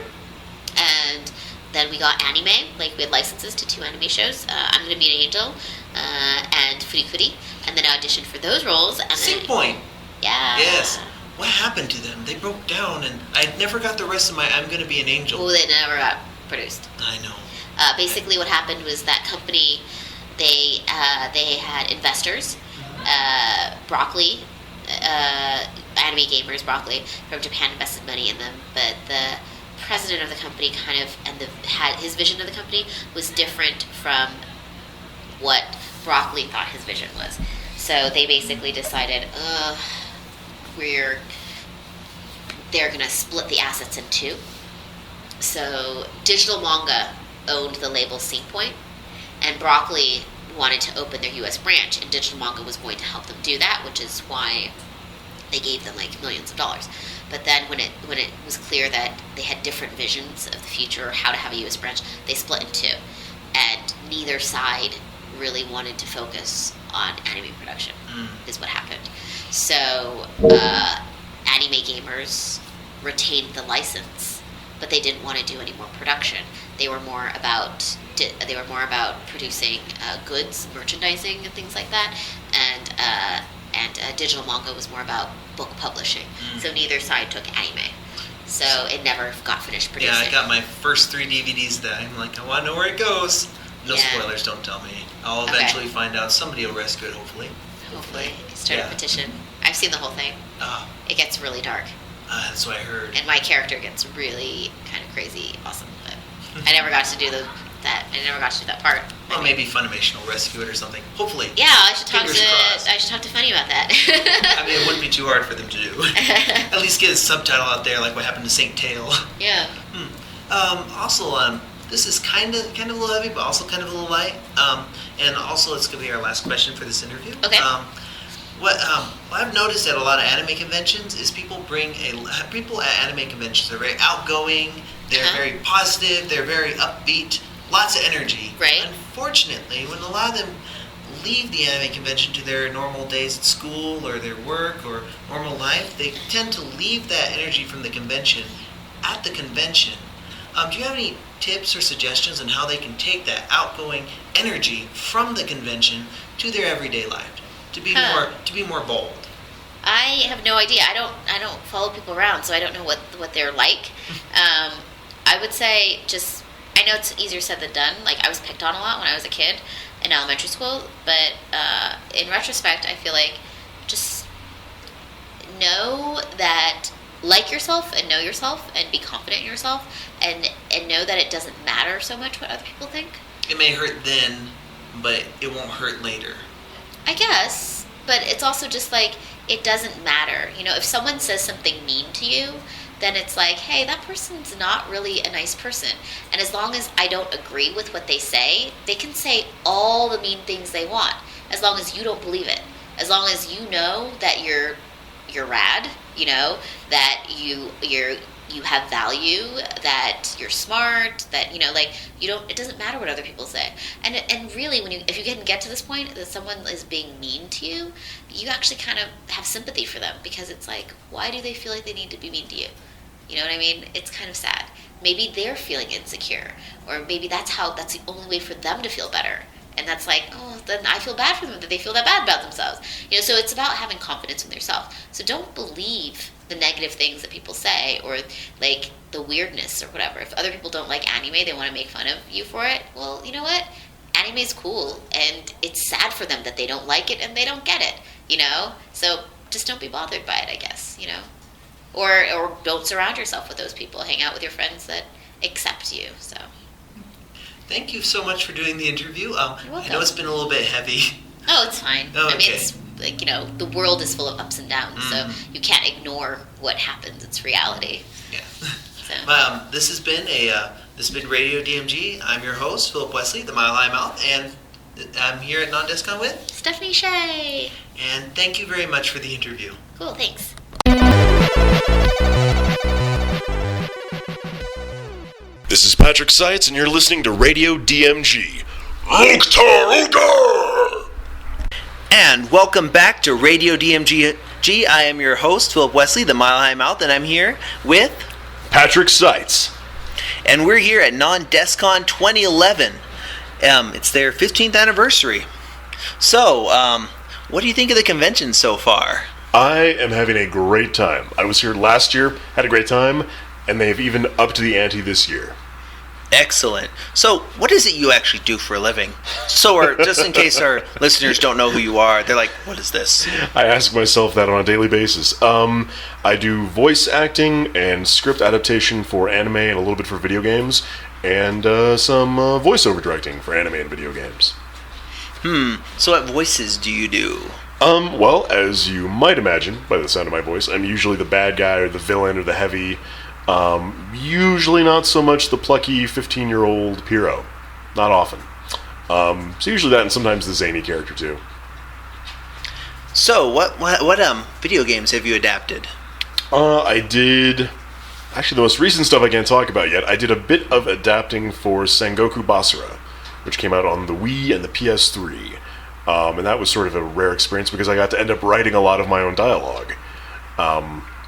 and then we got anime, like, we had licenses to 2 anime shows, I'm Gonna Be an Angel, and Furikuri, and then I auditioned for those roles. And Sync Point! Yeah. Yes. What happened to them? They broke down, and I never got the rest of my I'm Gonna Be an Angel. Oh, they never got produced. I know. Basically what happened was that company, they had investors, Broccoli, anime gamers, Broccoli, from Japan invested money in them, but the president of the company his vision of the company was different from what Broccoli thought his vision was. So they basically decided, they're going to split the assets in 2. So Digital Manga owned the label Sync Point, and Broccoli wanted to open their U.S. branch, and Digital Manga was going to help them do that, which is why they gave them, like, millions of dollars. But then when it was clear that they had different visions of the future, how to have a U.S. branch, they split in 2. And neither side really wanted to focus on anime production, is what happened. So anime gamers retained the license, but they didn't want to do any more production. They were more about producing goods, merchandising, and things like that. And Digital Manga was more about book publishing. So neither side took anime. So it never got finished producing. Yeah, I got my first 3 DVDs that I'm like, I want to know where it goes. No spoilers, don't tell me. I'll eventually find out. Somebody will rescue it, hopefully. Hopefully. Start a petition. I've seen the whole thing. It gets really dark. That's what I heard. And my character gets really kind of crazy awesome. But I never got to do that. I never got to do that part. Well, maybe Funimation will rescue it or something. Hopefully. Yeah, I should talk to Funny about that. I mean, it wouldn't be too hard for them to do. At least get a subtitle out there, like what happened to Saint Tail. Yeah. Also, this is kind of a little heavy, but also kind of a little light. And also, it's going to be our last question for this interview. Okay. What I've noticed at a lot of anime conventions is people at anime conventions are very outgoing. They're very positive. They're very upbeat. Lots of energy. Right. Unfortunately, when a lot of them leave the anime convention to their normal days at school or their work or normal life, they tend to leave that energy from the convention at the convention. Do you have any tips or suggestions on how they can take that outgoing energy from the convention to their everyday life to be more bold? I have no idea. I don't follow people around, so I don't know what they're like. I would say I know it's easier said than done. Like, I was picked on a lot when I was a kid in elementary school, but in retrospect, I feel like just know that, like yourself and know yourself and be confident in yourself and know that it doesn't matter so much what other people think. It may hurt then, but it won't hurt later. I guess, but it's also just like, it doesn't matter. You know, if someone says something mean to you, then it's like, hey, that person's not really a nice person. And as long as I don't agree with what they say, they can say all the mean things they want, as long as you don't believe it. As long as you know that you're rad, you know, that you have value, that you're smart, that, you know, like, it doesn't matter what other people say. And really, if you can get to this point that someone is being mean to you, you actually kind of have sympathy for them, because it's like, why do they feel like they need to be mean to you? You know what I mean? It's kind of sad. Maybe they're feeling insecure, or maybe that's the only way for them to feel better. And that's like, oh, then I feel bad for them that they feel that bad about themselves. You know, so it's about having confidence in yourself. So don't believe the negative things that people say, or like the weirdness or whatever. If other people don't like anime, they want to make fun of you for it. Well, you know what? Anime is cool, and it's sad for them that they don't like it and they don't get it, you know? So just don't be bothered by it, I guess, you know? Or don't surround yourself with those people. Hang out with your friends that accept you, so. Thank you so much for doing the interview. You're welcome. I know it's been a little bit heavy. Oh, it's fine. Oh, okay. I mean, it's like, you know, the world is full of ups and downs, so you can't ignore what happens. It's reality. Yeah. So. This has been Radio DMG. I'm your host, Philip Wesley, the Mile High Mouth, and I'm here at Non-Descon with Stephanie Shea. And thank you very much for the interview. Cool, thanks. This is Patrick Seitz, and you're listening to Radio DMG. Oktar! And welcome back to Radio DMG. I am your host, Philip Wesley, the Mile High Mouth, and I'm here with Patrick Seitz. And we're here at Non-Descon 2011. It's their 15th anniversary. So, what do you think of the convention so far? I am having a great time. I was here last year, had a great time, and they have even upped the ante this year. Excellent. So, what is it you actually do for a living? So, just in case our listeners don't know who you are, they're like, what is this? I ask myself that on a daily basis. I do voice acting and script adaptation for anime and a little bit for video games, and some voiceover directing for anime and video games. So what voices do you do? Well, as you might imagine by the sound of my voice, I'm usually the bad guy or the villain or the heavy. Usually not so much the plucky 15-year-old hero. Not often. So usually that, and sometimes the zany character too. So, what video games have you adapted? I did... Actually, the most recent stuff I can't talk about yet. I did a bit of adapting for Sengoku Basara, which came out on the Wii and the PS3. And that was sort of a rare experience because I got to end up writing a lot of my own dialogue.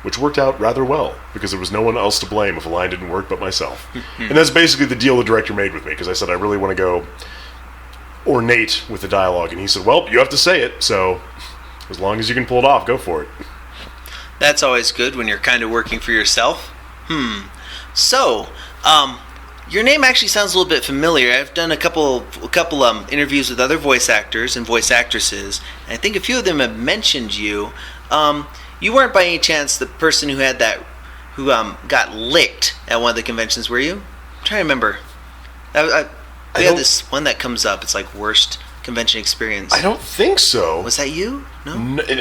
Which worked out rather well, because there was no one else to blame if a line didn't work but myself. And that's basically the deal the director made with me, because I said I really want to go ornate with the dialogue, and he said, well, you have to say it, so as long as you can pull it off, go for it. That's always good when you're kind of working for yourself. So, your name actually sounds a little bit familiar. I've done a couple interviews with other voice actors and voice actresses, and I think a few of them have mentioned you. You weren't by any chance the person who got licked at one of the conventions, were you? I'm trying to remember. We have this one that comes up. It's like worst convention experience. I don't think so. Was that you? No?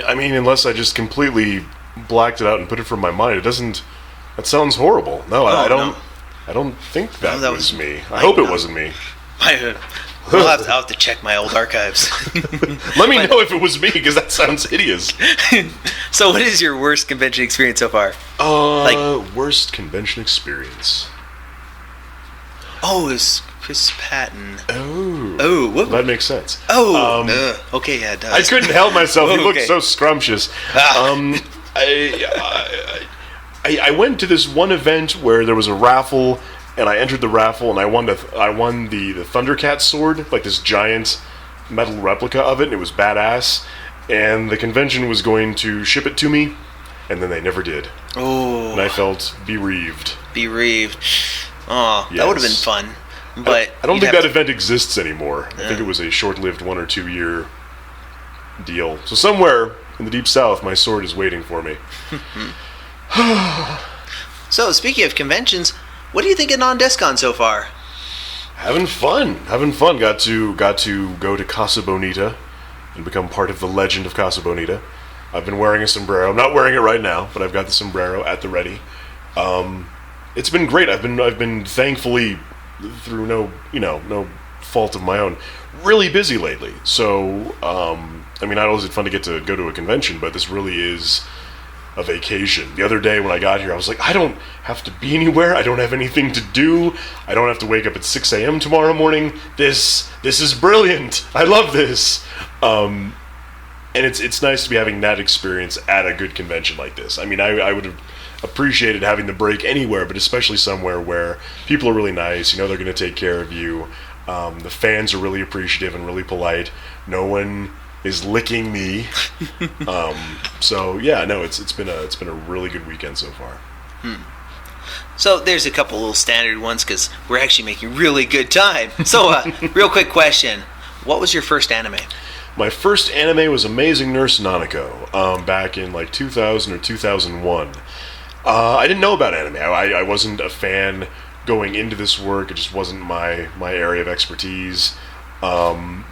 I mean, unless I just completely blacked it out and put it from my mind. It doesn't... That sounds horrible. No, I don't think that was me. I hope it wasn't me. I'll have to check my old archives. Let me know if it was me, because that sounds hideous. So what is your worst convention experience so far? Worst convention experience. Oh, it was Chris Patton. Oh, what? That makes sense. Okay, yeah, it does. I couldn't help myself. He looked Okay. so scrumptious. I went to this one event where there was a raffle, and I entered the raffle, and I won the Thundercat sword, like this giant metal replica of it, and it was badass. And the convention was going to ship it to me, and then they never did. Oh. And I felt bereaved. Oh, Yes. that would have been fun. But I don't you'd think have that event exists anymore. I think it was a short-lived 1 or 2 year deal. So somewhere in the deep south, my sword is waiting for me. So, speaking of conventions, what do you think of Non-Descon so far? Having fun. Got to go to Casa Bonita and become part of the legend of Casa Bonita. I've been wearing a sombrero. I'm not wearing it right now, but I've got the sombrero at the ready. It's been great. I've been thankfully, through no fault of my own, really busy lately. So, not only is it fun to get to go to a convention, but this really is a vacation. The other day when I got here, I was like, I don't have to be anywhere. I don't have anything to do. I don't have to wake up at 6 a.m. tomorrow morning. This is brilliant. I love this. And it's nice to be having that experience at a good convention like this. I would have appreciated having the break anywhere, but especially somewhere where people are really nice. They're going to take care of you. The fans are really appreciative and really polite. No one is licking me. So yeah, no, it's been a really good weekend so far. So there's a couple little standard ones because we're actually making really good time. So real quick question: what was your first anime? My first anime was Amazing Nurse Nanako, back in like 2000 or 2001. I didn't know about anime. I wasn't a fan going into this work. It just wasn't my area of expertise. And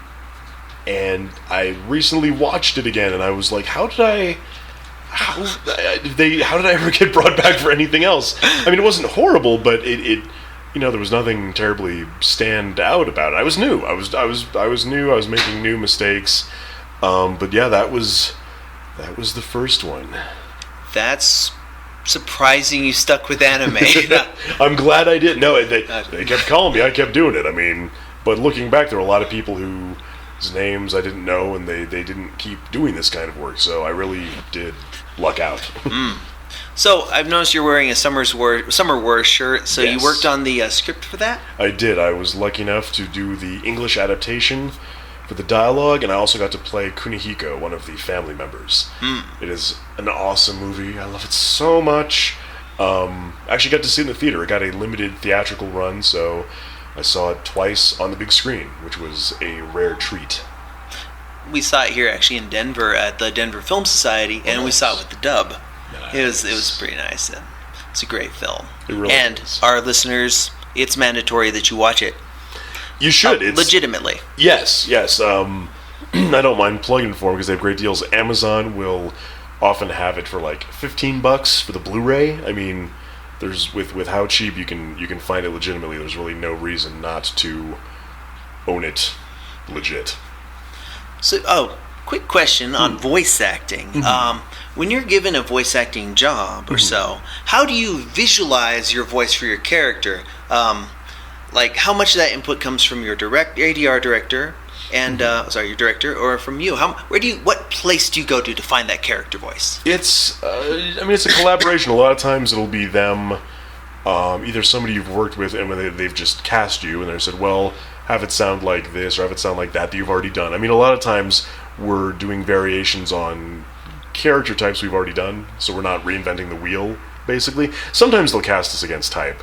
I recently watched it again, and I was like, how did I ever get brought back for anything else? It wasn't horrible, but it there was nothing terribly stand out about it. I was new. I was new. I was making new mistakes. But yeah, that was the first one. That's surprising you stuck with anime. I'm glad I did. No, they kept calling me. I kept doing it. But looking back, there were a lot of people whose names I didn't know, and they didn't keep doing this kind of work. So I really did luck out. So I've noticed you're wearing a Summer War shirt. So Yes. you worked on the script for that? I did. I was lucky enough to do the English adaptation for the dialogue, and I also got to play Kunihiko, one of the family members. It is an awesome movie. I love it so much. I actually got to see it in the theater. It got a limited theatrical run, so I saw it twice on the big screen, which was a rare treat. We saw it here actually in Denver at the Denver Film Society, and we saw it with the dub. Nice. It was pretty nice. And it's a great film. It really and is. Our listeners, it's mandatory that you watch it. You should. It's Legitimately. Yes. I don't mind plugging for them because they have great deals. Amazon will often have it for like $15 for the Blu-ray. There's with how cheap you can find it legitimately. There's really no reason not to own it legit. So, quick question on voice acting. When you're given a voice acting job or so, how do you visualize your voice for your character? Like, how much of that input comes from your ADR director, and your director, or from you? What place do you go to find that character voice? It's it's a collaboration. A lot of times it'll be them, either somebody you've worked with and they've just cast you and they said, well, have it sound like this or have it sound like that you've already done. A lot of times we're doing variations on character types we've already done, so we're not reinventing the wheel, basically. Sometimes they'll cast us against type.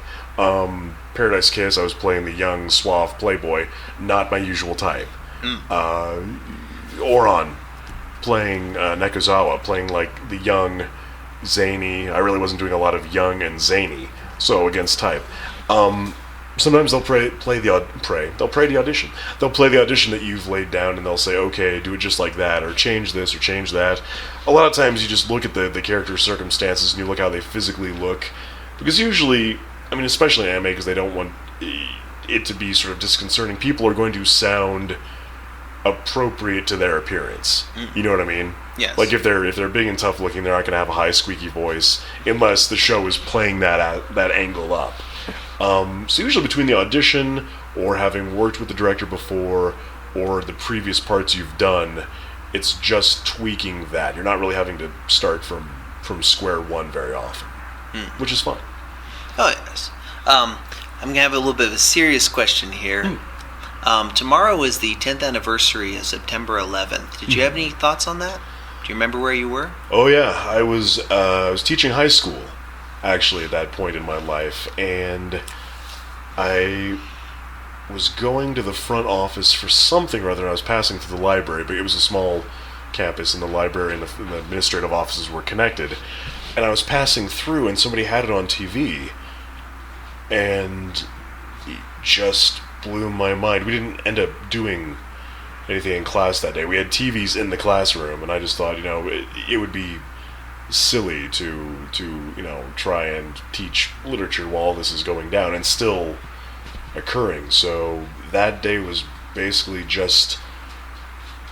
Paradise Kiss, I was playing the young, suave playboy, not my usual type. Oron, playing Nekozawa, playing like the young, zany. I really wasn't doing a lot of young and zany, so against type. Sometimes they'll play the audition. They'll play the audition that you've laid down, and they'll say, okay, do it just like that, or change this, or change that. A lot of times you just look at the character's circumstances, and you look how they physically look. Because usually, especially in anime, because they don't want... it to be sort of disconcerting. People are going to sound appropriate to their appearance. You know what I mean? Yes. Like if they're big and tough looking, they're not going to have a high squeaky voice unless the show is playing that angle up. So usually between the audition or having worked with the director before or the previous parts you've done, it's just tweaking that. You're not really having to start from square one very often, which is fun. Oh, yes. I'm going to have a little bit of a serious question here. Tomorrow is the 10th anniversary of September 11th. Did you have any thoughts on that? Do you remember where you were? Oh yeah, I was teaching high school, actually, at that point in my life, and I was going to the front office for something or other. I was passing through the library, but it was a small campus, and the library and the administrative offices were connected. And I was passing through, and somebody had it on TV, and it just blew my mind. We didn't end up doing anything in class that day. We had TVs in the classroom, and I just thought, it would be silly to try and teach literature while this is going down and still occurring. So that day was basically just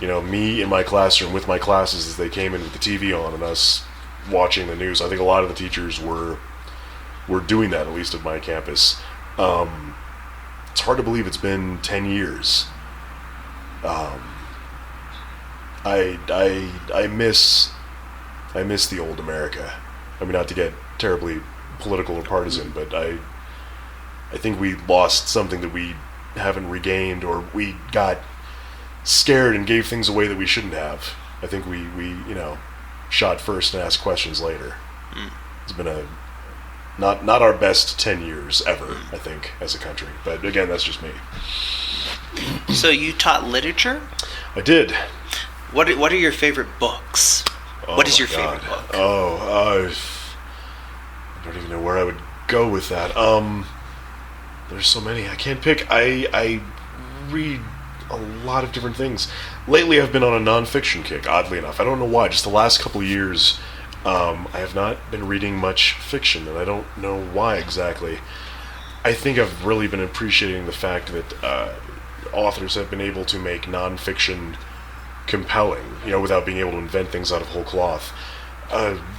me in my classroom with my classes as they came in with the TV on and us watching the news. I think a lot of the teachers were doing that, at least at my campus. It's hard to believe it's been 10 years. I miss the old America. I mean, not to get terribly political or partisan, but I think we lost something that we haven't regained, or we got scared and gave things away that we shouldn't have. I think we shot first and asked questions later. It's been not our best 10 years ever, I think, as a country. But again, that's just me. So you taught literature? I did. What are your favorite books? What is your favorite book? I don't even know where I would go with that. There's so many. I can't pick. I read a lot of different things. Lately, I've been on a nonfiction kick, oddly enough. I don't know why. Just the last couple of years, I have not been reading much fiction, and I don't know why exactly. I think I've really been appreciating the fact that authors have been able to make nonfiction compelling, without being able to invent things out of whole cloth.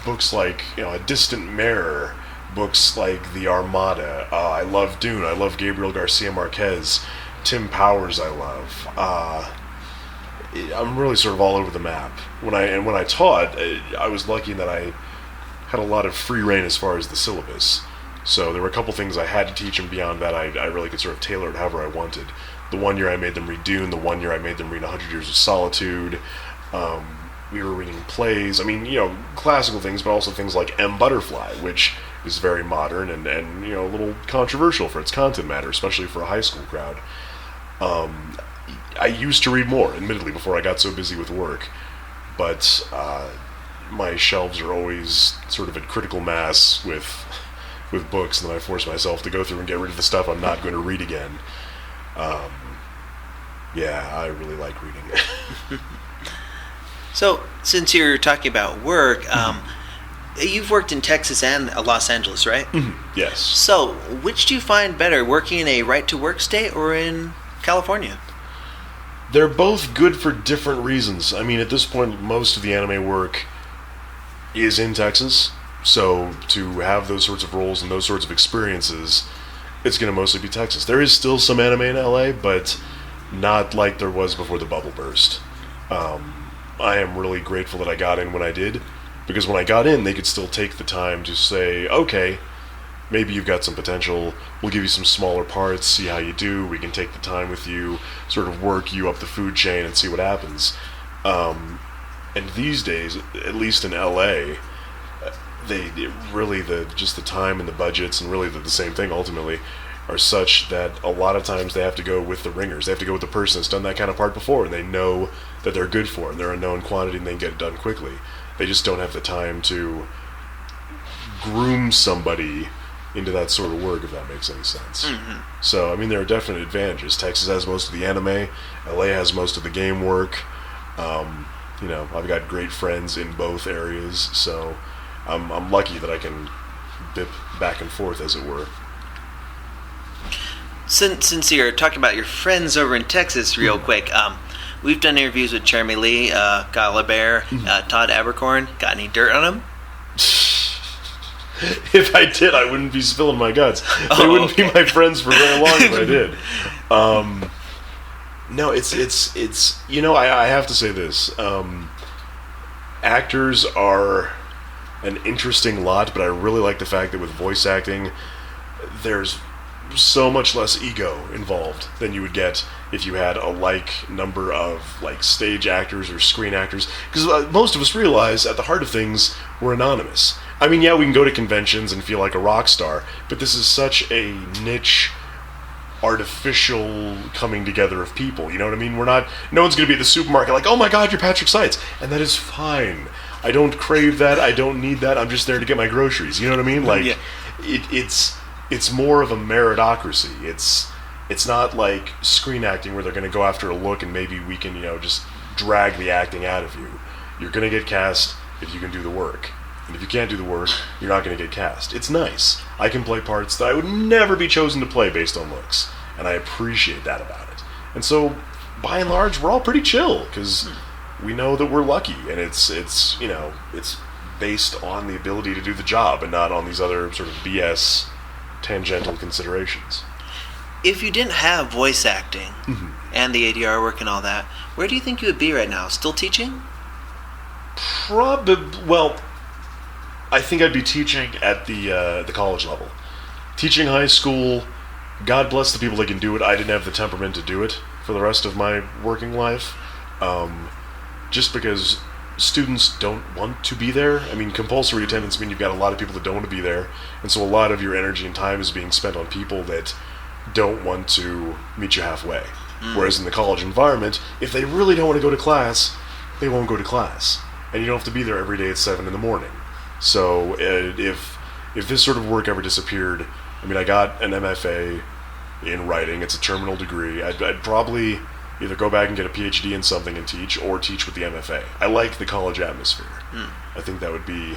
Books like, A Distant Mirror, books like The Armada. I love Dune. I love Gabriel Garcia Marquez. Tim Powers I love. I'm really sort of all over the map. When I taught, I was lucky in that I had a lot of free reign as far as the syllabus. So there were a couple things I had to teach, and beyond that, I really could sort of tailor it however I wanted. The one year I made them read Dune. The one year I made them read 100 Years of Solitude. We were reading plays. I mean, classical things, but also things like M. Butterfly, which is very modern and a little controversial for its content matter, especially for a high school crowd. I used to read more, admittedly, before I got so busy with work, but my shelves are always sort of at critical mass with books, and then I force myself to go through and get rid of the stuff I'm not going to read again. I really like reading. So, since you're talking about work, you've worked in Texas and Los Angeles, right? Mm-hmm. Yes. So, which do you find better, working in a right-to-work state or in California? They're both good for different reasons. I mean, at this point, most of the anime work is in Texas, so to have those sorts of roles and those sorts of experiences, it's going to mostly be Texas. There is still some anime in LA, but not like there was before the bubble burst. I am really grateful that I got in when I did, because when I got in, they could still take the time to say, okay, maybe you've got some potential, we'll give you some smaller parts, see how you do, we can take the time with you, sort of work you up the food chain and see what happens. And these days, at least in LA, the time and the budgets, and really the same thing ultimately, are such that a lot of times they have to go with the ringers. They have to go with the person that's done that kind of part before, and they know that they're good for it, and they're a known quantity, and they can get it done quickly. They just don't have the time to groom somebody into that sort of work, if that makes any sense. Mm-hmm. So, I mean, there are definite advantages. Texas has most of the anime. LA has most of the game work. I've got great friends in both areas, so I'm lucky that I can dip back and forth, as it were. Since you're talking about your friends over in Texas real quick, we've done interviews with Jeremy Lee, Kyle LeBear, Todd Abercorn. Got any dirt on him? If I did, I wouldn't be spilling my guts. They wouldn't be my friends for very long if I did. No, it's you know, I have to say this. Actors are an interesting lot, but I really like the fact that with voice acting, there's so much less ego involved than you would get if you had a like number of like stage actors or screen actors, because most of us realize at the heart of things we're anonymous. I mean, yeah, we can go to conventions and feel like a rock star, but this is such a niche, artificial coming together of people, you know what I mean? No one's going to be at the supermarket like, oh my god, you're Patrick Seitz, and that is fine. I don't crave that, I don't need that, I'm just there to get my groceries, you know what I mean? Like, yeah. It's more of a meritocracy. It's not like screen acting where they're going to go after a look and maybe we can, just drag the acting out of you. You're going to get cast if you can do the work. And if you can't do the work, you're not going to get cast. It's nice. I can play parts that I would never be chosen to play based on looks. And I appreciate that about it. And so, by and large, we're all pretty chill, because we know that we're lucky, and it's based on the ability to do the job and not on these other sort of BS tangential considerations. If you didn't have voice acting and the ADR work and all that, where do you think you would be right now? Still teaching? Well, I think I'd be teaching at the college level. Teaching high school, God bless the people that can do it. I didn't have the temperament to do it for the rest of my working life. Just because students don't want to be there. I mean, compulsory attendance means you've got a lot of people that don't want to be there, and so a lot of your energy and time is being spent on people that don't want to meet you halfway. Whereas in the college environment, if they really don't want to go to class, they won't go to class, and you don't have to be there every day at 7 in the morning. So if this sort of work ever disappeared, I mean, I got an MFA in writing. It's a terminal degree. I'd probably either go back and get a PhD in something and teach, or teach with the MFA. I like the college atmosphere. I think that would be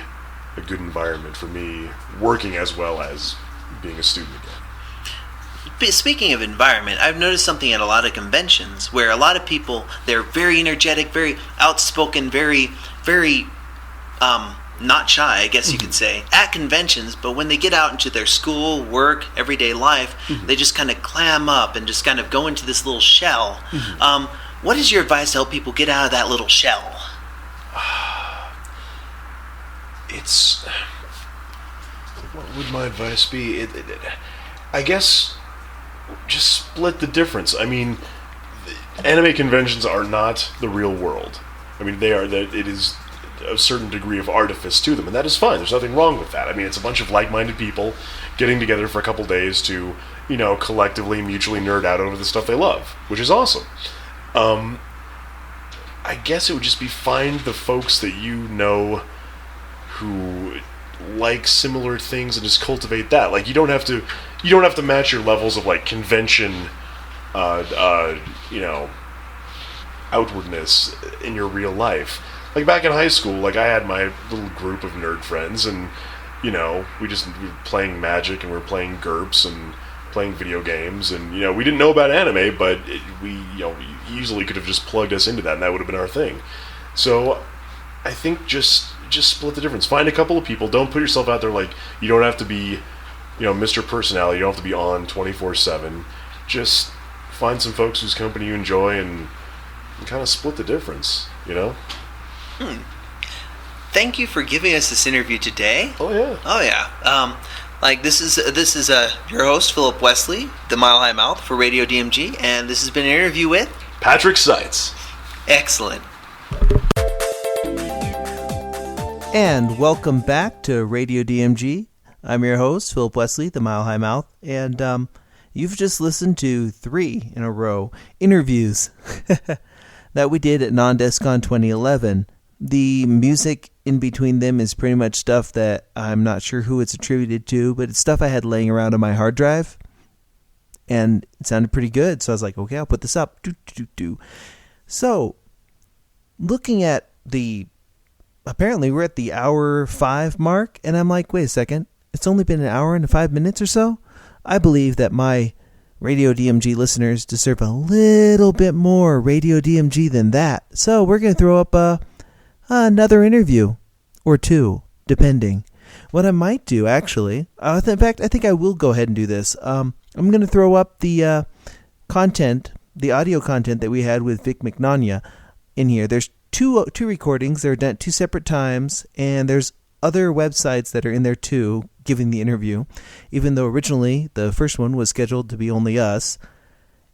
a good environment for me, working as well as being a student again. Speaking of environment, I've noticed something at a lot of conventions where a lot of people, they're very energetic, very outspoken, very, very not shy, I guess you could say, at conventions, but when they get out into their school, work, everyday life, they just kind of clam up and just kind of go into this little shell. What is your advice to help people get out of that little shell? What would my advice be? I guess just split the difference. I mean, anime conventions are not the real world. I mean, it is a certain degree of artifice to them, and that is fine. There's nothing wrong with that. I mean, it's a bunch of like-minded people getting together for a couple days to, collectively, mutually nerd out over the stuff they love, which is awesome. I guess it would just be find the folks that you know who like similar things and just cultivate that. Like, you don't have to match your levels of like convention, outwardness in your real life. Like back in high school, like I had my little group of nerd friends, and we were playing Magic and we were playing GURPS and playing video games, and we didn't know about anime, but we easily could have just plugged us into that, and that would have been our thing. So I think just split the difference. Find a couple of people. Don't put yourself out there like you don't have to be Mr. Personality. You don't have to be on 24/7. Just find some folks whose company you enjoy and kind of split the difference. Thank you for giving us this interview today. Oh yeah. This is your host Philip Wesley, the Mile High Mouth for Radio DMG, and this has been an interview with Patrick Seitz. Excellent. And welcome back to Radio DMG. I'm your host Philip Wesley, the Mile High Mouth, and you've just listened to 3 in a row interviews that we did at Non-DesCon 2011. The music in between them is pretty much stuff that I'm not sure who it's attributed to, but it's stuff I had laying around on my hard drive, and it sounded pretty good, so I was like, okay, I'll put this up. So, looking at apparently we're at the hour 5 mark, and I'm like, wait a second, it's only been an hour and 5 minutes or so? I believe that my Radio DMG listeners deserve a little bit more Radio DMG than that. So we're going to throw up another interview or two, depending. What I might do, actually, in fact, I think I will go ahead and do this. I'm going to throw up the content, the audio content that we had with Vic McNania in here. There's two recordings. They're done at two separate times, and there's other websites that are in there too, giving the interview, even though originally the first one was scheduled to be only us.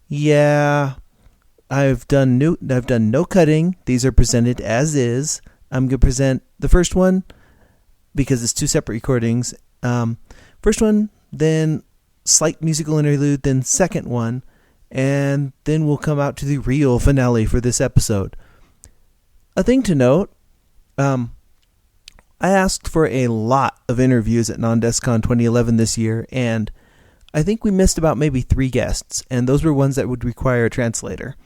Yeah, I've done no cutting. These are presented as is. I'm going to present the first one because it's two separate recordings. First one, then slight musical interlude, then second one, and then we'll come out to the real finale for this episode. A thing to note, I asked for a lot of interviews at Non-DeskCon 2011 this year, and I think we missed about maybe 3 guests, and those were ones that would require a translator.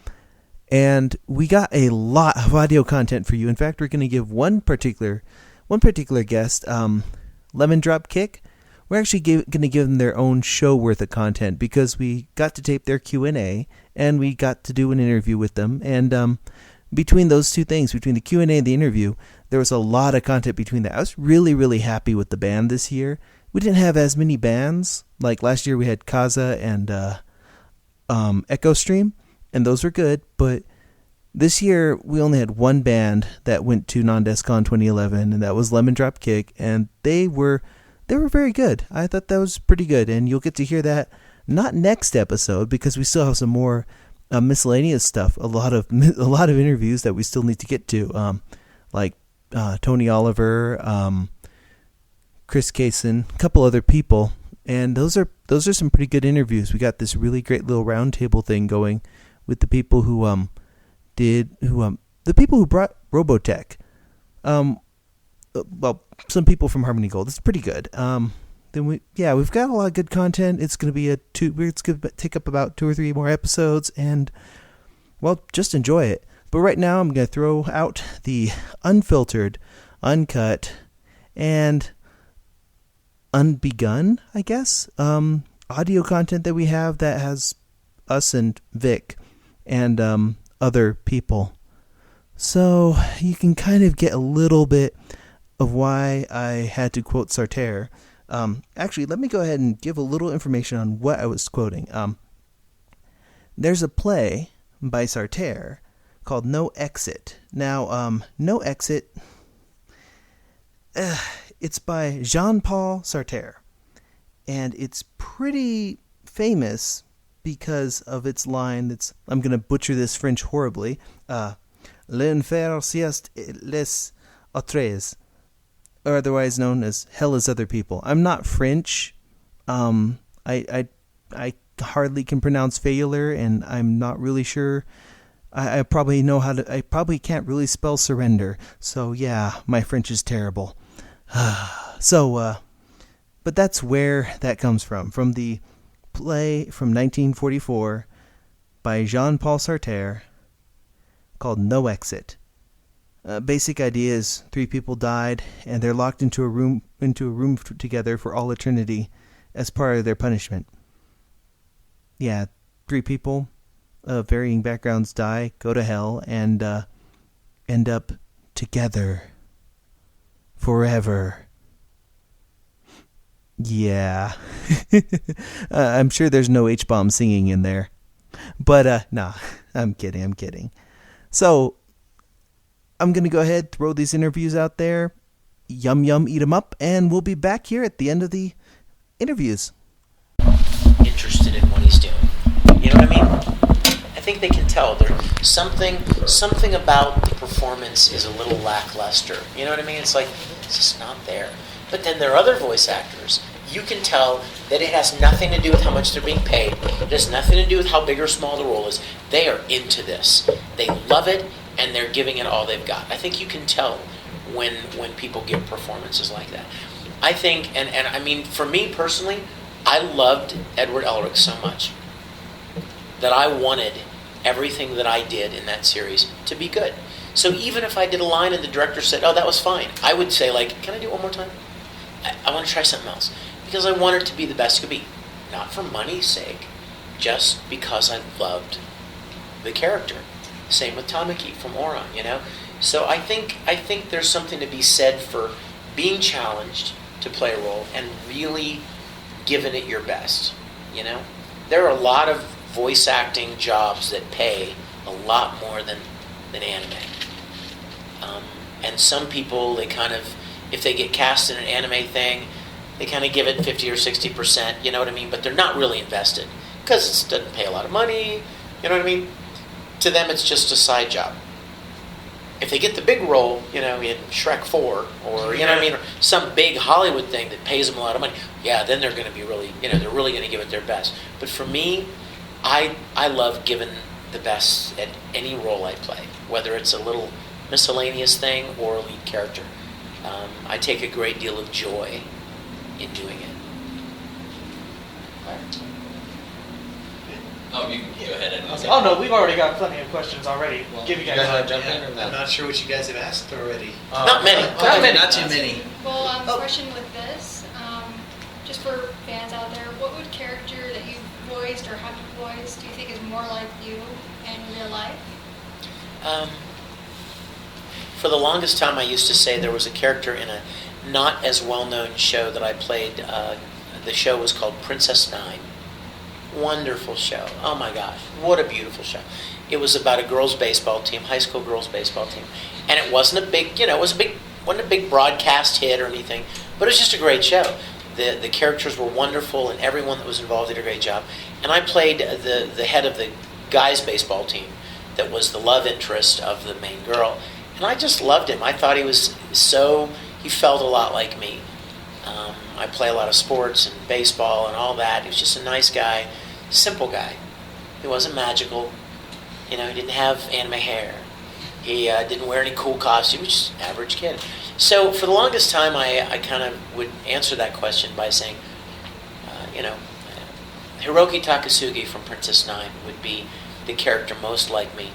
And we got a lot of audio content for you. In fact, we're going to give one particular guest, Lemon Drop Kick. We're actually going to give them their own show worth of content because we got to tape their Q&A, and we got to do an interview with them. And between those two things, between the Q&A and the interview, there was a lot of content between that. I was really, really happy with the band this year. We didn't have as many bands. Like last year we had Kaza and Echo Stream, and those were good. But this year we only had one band that went to Non-DeskCon 2011, and that was Lemon Drop Kick, and they were very good. I thought that was pretty good, and you'll get to hear that not next episode because we still have some more miscellaneous stuff. A lot of interviews that we still need to get to, like Tony Oliver, Chris Kaysen, a couple other people, and those are some pretty good interviews. We got this really great little roundtable thing going with the people who brought Robotech. Well, some people from Harmony Gold. It's pretty good. Then we've got a lot of good content. It's going to take up about 2 or 3 more episodes, and well, just enjoy it. But right now, I'm going to throw out the unfiltered, uncut, and unbegun, I guess, audio content that we have that has us and Vic and other people. So you can kind of get a little bit of why I had to quote Sartre. Actually, let me go ahead and give a little information on what I was quoting. There's a play by Sartre called No Exit. Now, No Exit, it's by Jean-Paul Sartre, and it's pretty famous because of its line that's, I'm going to butcher this French horribly, L'enfer c'est les autres, or otherwise known as Hell is Other People. I'm not French. I hardly can pronounce failure, and I'm not really sure. I probably know how to. I probably can't really spell surrender. So yeah, my French is terrible. But that's where that comes from the play from 1944 by Jean-Paul Sartre called No Exit. Basic idea is 3 people died, and they're locked into a room together for all eternity as part of their punishment. Yeah, 3 people of varying backgrounds die, go to hell, and end up together forever. Yeah. I'm sure there's no H-bomb singing in there. But, nah, I'm kidding. So, I'm going to go ahead, throw these interviews out there, yum, eat them up, and we'll be back here at the end of the interviews. Interested in what he's doing. You know what I mean? I think they can tell. There's something about the performance is a little lackluster. You know what I mean? It's like, it's just not there. But then there are other voice actors. You can tell that it has nothing to do with how much they're being paid. It has nothing to do with how big or small the role is. They are into this. They love it, and they're giving it all they've got. I think you can tell when people give performances like that. I think, and I mean, for me personally, I loved Edward Elric so much that I wanted everything that I did in that series to be good. So even if I did a line and the director said, oh, that was fine, I would say, like, can I do it one more time? I want to try something else. Because I want it to be the best it could be. Not for money's sake, just because I loved the character. Same with Tamaki from Oran, you know. So I think there's something to be said for being challenged to play a role and really giving it your best, you know. There are a lot of voice acting jobs that pay a lot more than anime. And some people, they kind of, if they get cast in an anime thing, they kind of give it 50 or 60%, you know what I mean? But they're not really invested because it doesn't pay a lot of money, you know what I mean? To them, it's just a side job. If they get the big role, you know, in Shrek 4, or, you know what I mean, or some big Hollywood thing that pays them a lot of money, yeah, then they're going to be really, you know, they're really going to give it their best. But for me, I love giving the best at any role I play, whether it's a little miscellaneous thing or a lead character. I take a great deal of joy in doing it. Oh, you can go ahead and. Oh no, we've already got plenty of questions already. Well, Give you you guys guys time. wanna jump in or I'm not sure what you guys have asked already. Not many. Not too many. Well, question with this, just for fans out there, what would character that you've voiced or have you voiced do you think is more like you in real life? For the longest time, I used to say there was a character in a not as well-known show that I played. The show was called Princess Nine. Wonderful show. Oh my gosh, what a beautiful show. It was about a girls' baseball team, high school girls' baseball team. And it wasn't a big, wasn't a big broadcast hit or anything, but it was just a great show. The characters were wonderful, and everyone that was involved did a great job. And I played the head of the guys' baseball team that was the love interest of the main girl. And I just loved him. I thought he felt a lot like me. I play a lot of sports and baseball and all that. He was just a nice guy, simple guy. He wasn't magical. You know, he didn't have anime hair. He didn't wear any cool costumes. He was just an average kid. So for the longest time, I kind of would answer that question by saying, Hiroki Takasugi from Princess Nine would be the character most like me.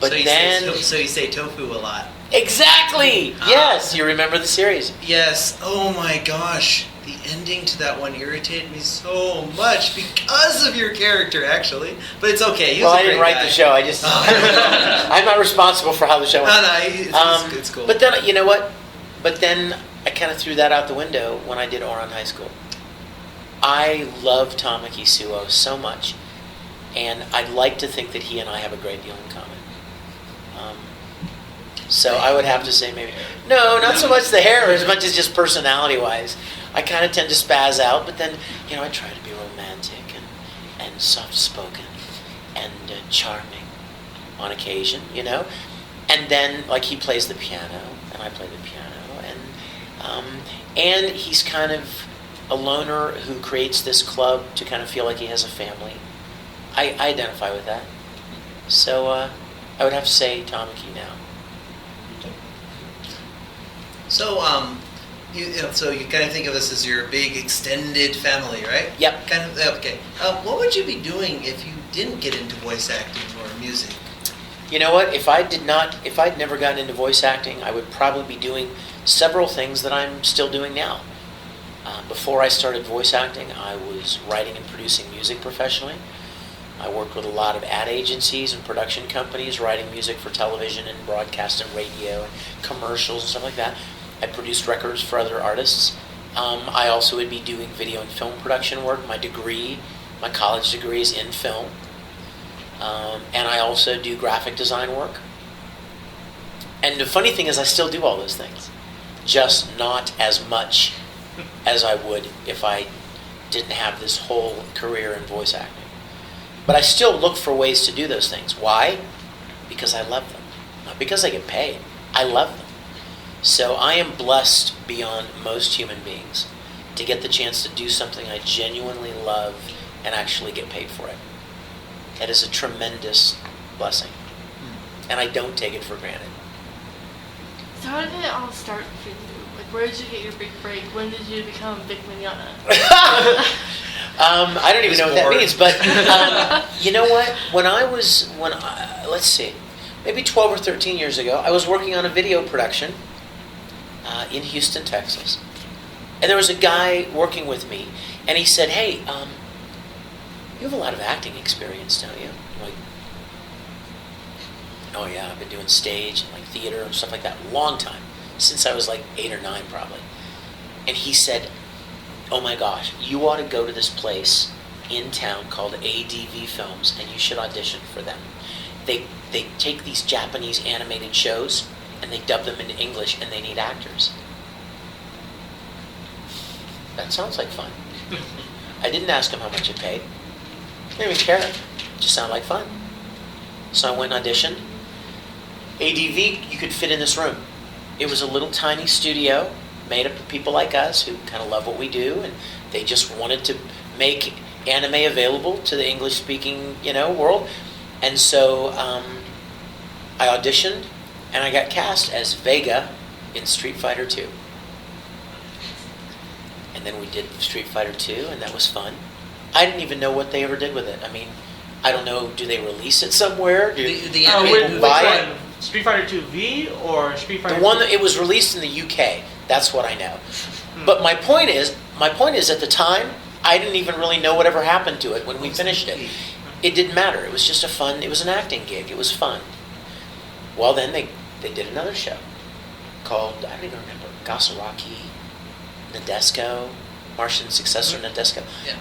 But So you say tofu a lot. Exactly! Yes, you remember the series. Yes. Oh my gosh. The ending to that one irritated me so much because of your character, actually. But it's okay. He was Well, a I didn't great write guy. the show. I just I'm not responsible for how the show went. No, it's cool. But then, you know what? But then I kind of threw that out the window when I did Oran High School. I love Tamaki Suo so much, and I'd like to think that he and I have a great deal in common. So I would have to say maybe no, not so much the hair as much as just personality-wise. I kind of tend to spaz out, but then I try to be romantic and soft-spoken and charming on occasion, And then like he plays the piano and I play the piano, and he's kind of a loner who creates this club to kind of feel like he has a family. I identify with that. So I would have to say Tamaki now. So, so you kind of think of us as your big extended family, right? Yep. Kind of. Okay. What would you be doing if you didn't get into voice acting or music? You know what? If I'd never gotten into voice acting, I would probably be doing several things that I'm still doing now. Before I started voice acting, I was writing and producing music professionally. I worked with a lot of ad agencies and production companies, writing music for television and broadcast and radio and commercials and stuff like that. I produced records for other artists. I also would be doing video and film production work. My college degree is in film. And I also do graphic design work. And the funny thing is I still do all those things, just not as much as I would if I didn't have this whole career in voice acting. But I still look for ways to do those things. Why? Because I love them. Not because I get paid. I love them. So I am blessed beyond most human beings to get the chance to do something I genuinely love and actually get paid for it. That is a tremendous blessing. And I don't take it for granted. So how did it all start for you? Like, where did you get your big break? When did you become Big Manana? I don't even know what that means, but you know what? Let's see, maybe 12 or 13 years ago, I was working on a video production in Houston, Texas. And there was a guy working with me, and he said, hey, you have a lot of acting experience, don't you? I'm like, oh yeah, I've been doing stage and like theater and stuff like that a long time, since I was like 8 or 9 probably. And he said, oh my gosh, you ought to go to this place in town called ADV Films, and you should audition for them. They take these Japanese animated shows and they dub them into English, and they need actors. That sounds like fun. I didn't ask him how much it paid. I didn't even care. It just sounded like fun. So I went and auditioned. ADV, you could fit in this room. It was a little tiny studio made up of people like us who kind of love what we do, and they just wanted to make anime available to the English-speaking, world. And so I auditioned, and I got cast as Vega in Street Fighter 2. And then we did Street Fighter 2, and that was fun. I didn't even know what they ever did with it. I mean, I don't know, do they release it somewhere? Do people buy it? Street Fighter 2 V or Street Fighter The one 2? that it was released in the UK. That's what I know. But my point is at the time, I didn't even really know whatever happened to it when we finished it. It didn't matter. It was just it was an acting gig. It was fun. Well, then they did another show called, I don't even remember, Gasaraki, Nadesco, Martian successor Nadesco. Yeah.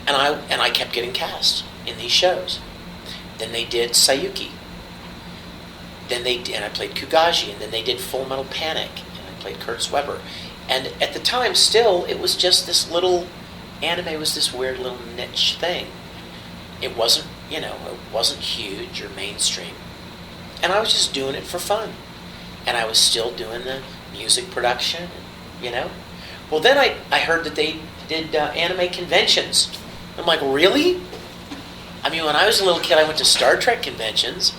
And I kept getting cast in these shows. Then they did Sayuki. And I played Kugaji, and then they did Full Metal Panic, and I played Kurtz Weber. And at the time, still, it was just this little, anime was this weird little niche thing. It wasn't, it wasn't huge or mainstream. And I was just doing it for fun. And I was still doing the music production, Well, then I heard that they did anime conventions. I'm like, really? I mean, when I was a little kid, I went to Star Trek conventions.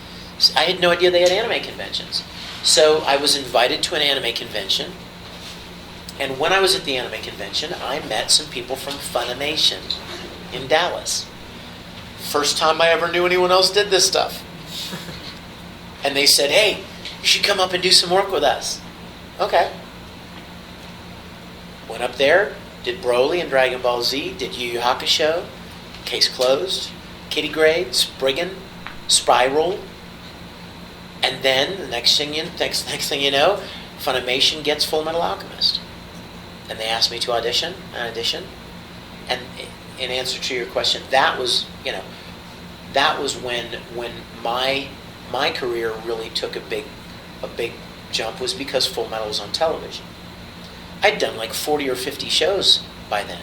I had no idea they had anime conventions. So I was invited to an anime convention. And when I was at the anime convention, I met some people from Funimation in Dallas. First time I ever knew anyone else did this stuff. And they said, hey, you should come up and do some work with us. Okay. Went up there, did Broly and Dragon Ball Z, did Yu Yu Hakusho, Case Closed, Kitty Grade, Spriggan, Spiral. And then the next thing you know, Funimation gets Full Metal Alchemist. And they asked me to audition. I auditioned. And in answer to your question, that was when my career really took a big jump, was because Full Metal was on television. I'd done like 40 or 50 shows by then,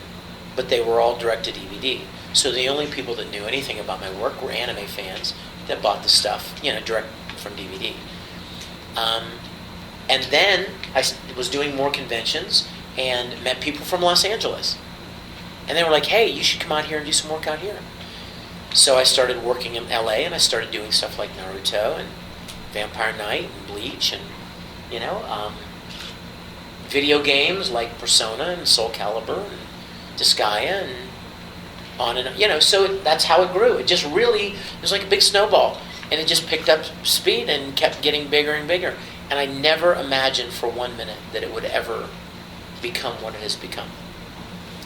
but they were all direct to DVD. So the only people that knew anything about my work were anime fans that bought the stuff, direct from DVD. And then I was doing more conventions and met people from Los Angeles. And they were like, hey, you should come out here and do some work out here. So I started working in LA, and I started doing stuff like Naruto and Vampire Knight and Bleach and, video games like Persona and Soul Calibur and Disgaea and on and on. So that's how it grew. It just really, it was like a big snowball. And it just picked up speed and kept getting bigger and bigger. And I never imagined for 1 minute that it would ever become what it has become.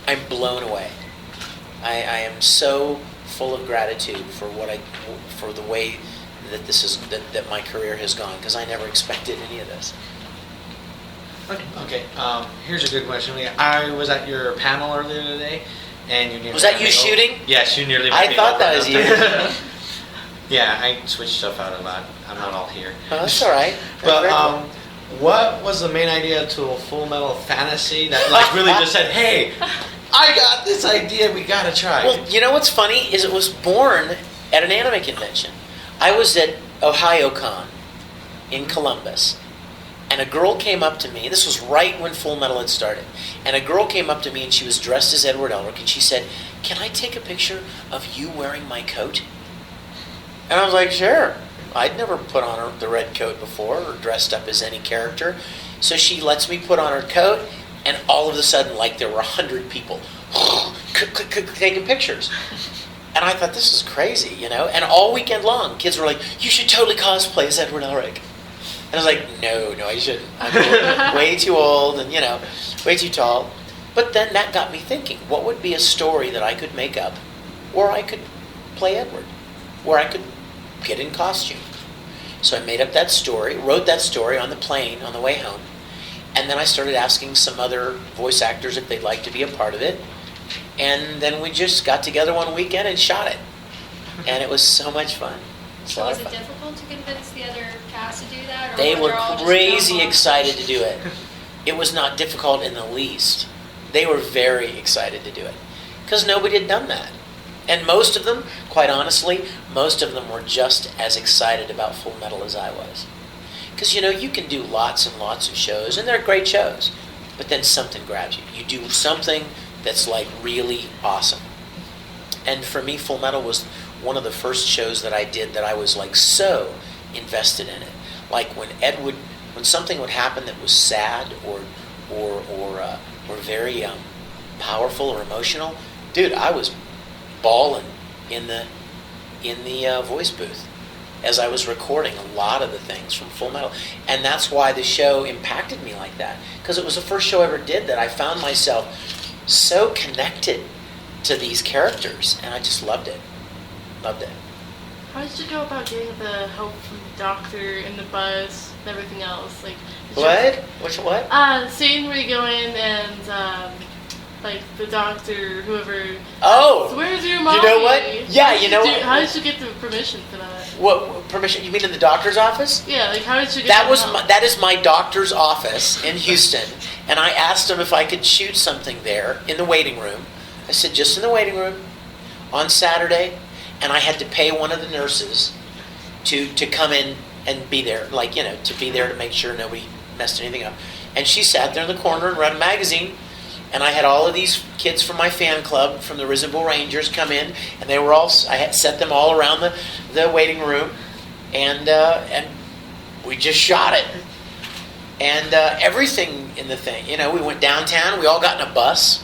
I'm blown away. I am so full of gratitude for the way that that my career has gone, because I never expected any of this. Okay. Here's a good question. I was at your panel earlier today, and you nearly was that you shooting? Yes, you nearly. I thought that was you. Yeah, I switched stuff out a lot. I'm not all here. Oh, that's all right. But what was the main idea to a Full Metal Fantasy that really just said, hey, I got this idea, we gotta try? Well, what's funny is it was born at an anime convention. I was at OhioCon in Columbus, and a girl came up to me. This was right when Full Metal had started. And a girl came up to me, and she was dressed as Edward Elric, and she said, can I take a picture of you wearing my coat? And I was like, sure. I'd never put on the red coat before or dressed up as any character. So she lets me put on her coat, and all of a sudden, like there were 100 people taking pictures. And I thought, this is crazy, And all weekend long, kids were like, you should totally cosplay as Edward Elric. And I was like, no, I shouldn't. I'm way too old and, way too tall. But then that got me thinking, what would be a story that I could make up, or I could play Edward, where I could get in costume. So I made up that story, wrote that story on the plane on the way home, and then I started asking some other voice actors if they'd like to be a part of it. And then we just got together one weekend and shot it. And it was so much fun. So was it difficult to convince the other cast to do that? Or They were all just crazy jump on? excited to do it. It was not difficult in the least. They were very excited to do it. Because nobody had done that. And most of them, quite honestly, most of them were just as excited about Full Metal as I was. Because, you can do lots and lots of shows, and they're great shows. But then something grabs you. You do something that's like really awesome. And for me, Full Metal was one of the first shows that I did that I was like so invested in it. Like when something would happen that was sad or very powerful or emotional, dude, I was bawling in the voice booth as I was recording a lot of the things from Full Metal. And that's why the show impacted me like that, because it was the first show I ever did that I found myself so connected to these characters, and I just loved it. Loved it. How did you go about getting the help from the doctor and the bus and everything else? Like What? What? Scene where you go in and like the doctor, whoever. Oh. Where's your mommy? You know what? Yeah, you know what? How did you get the permission for that? What permission? You mean in the doctor's office? Yeah, like how did you get That is my doctor's office in Houston, and I asked him if I could shoot something there in the waiting room. I said, just in the waiting room on Saturday, and I had to pay one of the nurses to come in and be there, to be there to make sure nobody messed anything up. And she sat there in the corner and read a magazine, and I had all of these kids from my fan club, from the Risen Bull Rangers, come in, and I had set them all around the waiting room, and we just shot it. And everything in the thing, we went downtown, we all got in a bus,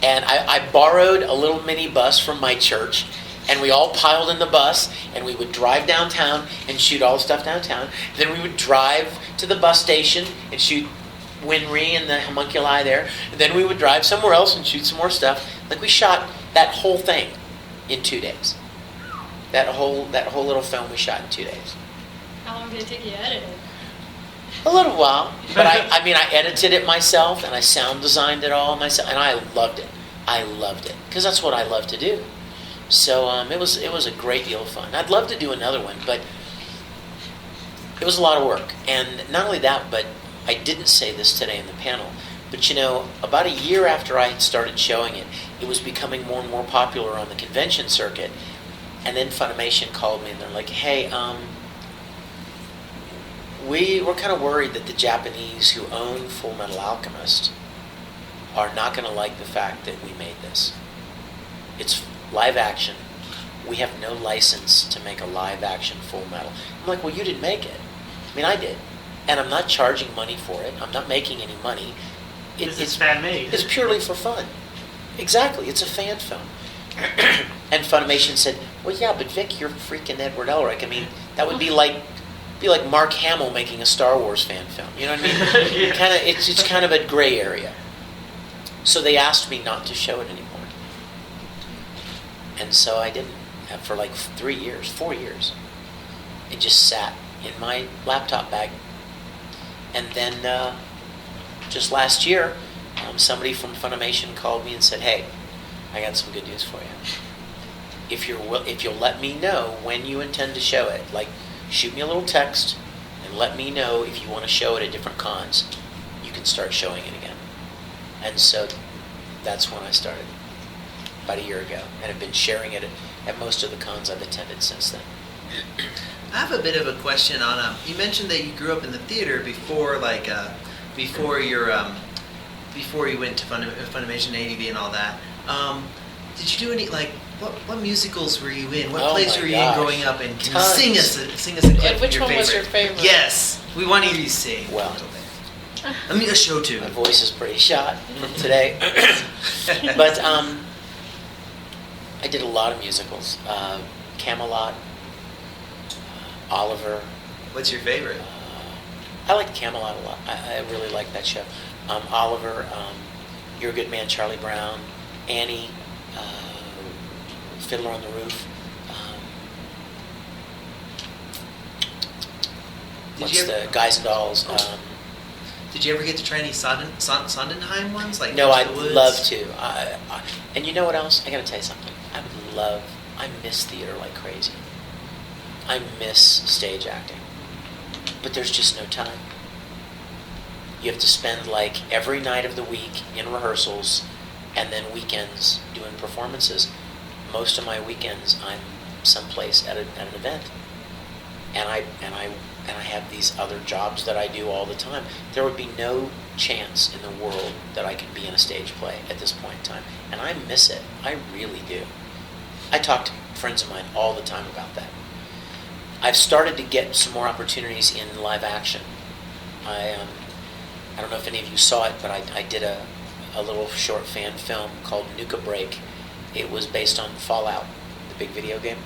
and I borrowed a little mini bus from my church, and we all piled in the bus, and we would drive downtown and shoot all the stuff downtown. Then we would drive to the bus station and shoot Winry and the homunculi there. And then we would drive somewhere else and shoot some more stuff. Like, we shot that whole thing in 2 days. That whole little film we shot in 2 days. How long did it take you to edit it? A little while, but I edited it myself, and I sound designed it all myself, and I loved it. I loved it because that's what I love to do. So it was a great deal of fun. I'd love to do another one, but it was a lot of work. And not only that, but I didn't say this today in the panel, but about a year after I had started showing it, it was becoming more and more popular on the convention circuit. And then Funimation called me, and they're like, "Hey, we're kind of worried that the Japanese who own Full Metal Alchemist are not going to like the fact that we made this. It's live action. We have no license to make a live action Full Metal." I'm like, "Well, you didn't make it." I mean, I did. And I'm not charging money for it. I'm not making any money. It's fan-made. It's purely for fun. Exactly. It's a fan film. And Funimation said, "Well, yeah, but Vic, you're freaking Edward Elric. I mean, that would be like Mark Hamill making a Star Wars fan film. You know what I mean? Yeah. It's kind of a gray area." So they asked me not to show it anymore. And so I didn't. For like 4 years. It just sat in my laptop bag. And then just last year, somebody from Funimation called me and said, "Hey, I got some good news for you. If you'll let me know when you intend to show it, like shoot me a little text and let me know if you want to show it at different cons, you can start showing it again." And so that's when I started, about a year ago, and have been sharing it at most of the cons I've attended since then. I have a bit of a question on. You mentioned that you grew up in the theater before you went to Funimation, ADV, and all that. Did you do any what musicals were you in? What plays were you in growing up? And can you sing us a clip? And which of your one favorite? was your favorite? Yes, we want to hear you sing. Well, I mean, a show too. My voice is pretty shot from today, but I did a lot of musicals. Camelot, Oliver. What's your favorite? I like Camelot a lot. I really like that show. Oliver, You're a Good Man, Charlie Brown, Annie, Fiddler on the Roof. what's the Guys and Dolls? Did you ever get to try any Sondheim ones? Like No, I'd Into the Woods? love to. And you know what else? I got to tell you something. I miss theater like crazy. I miss stage acting. But there's just no time. You have to spend like every night of the week in rehearsals and then weekends doing performances. Most of my weekends I'm someplace at an event. And I have these other jobs that I do all the time. There would be no chance in the world that I could be in a stage play at this point in time. And I miss it. I really do. I talk to friends of mine all the time about that. I've started to get some more opportunities in live action. I don't know if any of you saw it, but I did a little short fan film called Nuka Break. It was based on Fallout, the big video game.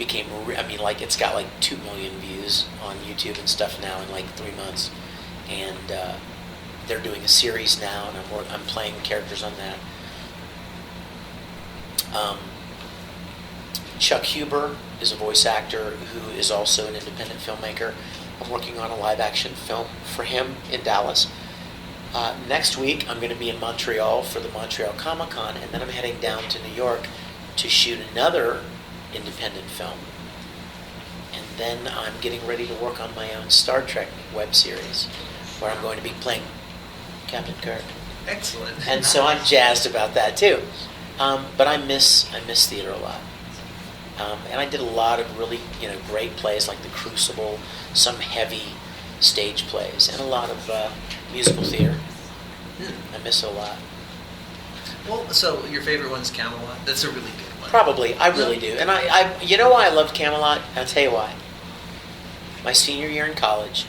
It's got like 2 million views on YouTube and stuff now in like 3 months, and they're doing a series now, and I'm playing characters on that. Chuck Huber is a voice actor who is also an independent filmmaker. I'm working on a live action film for him in Dallas. Next week I'm going to be in Montreal for the Montreal Comic-Con, and then I'm heading down to New York to shoot another independent film. And then I'm getting ready to work on my own Star Trek web series where I'm going to be playing Captain Kirk. Excellent. And so I'm jazzed about that too. But I miss theater a lot. And I did a lot of really great plays like The Crucible, some heavy stage plays, and a lot of musical theater. I miss it a lot. Well, so your favorite one's Camelot? That's a really good one. Probably, I really do. And I you know why I loved Camelot? I'll tell you why. My senior year in college,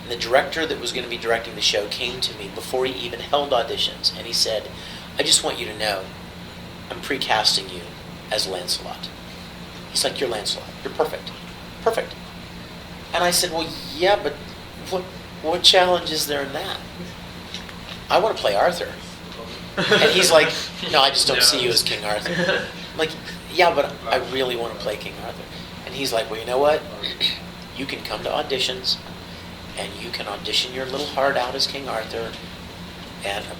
the director that was going to be directing the show came to me before he even held auditions, and he said, I just want you to know, I'm pre-casting you as Lancelot. He's like, you're Lancelot. You're perfect. Perfect. And I said, well, yeah, but what challenge is there in that? I want to play Arthur. And he's like, no, I just don't see you as King Arthur. I'm like, yeah, but I really want to play King Arthur. And he's like, well, you know what? You can come to auditions, and you can audition your little heart out as King Arthur,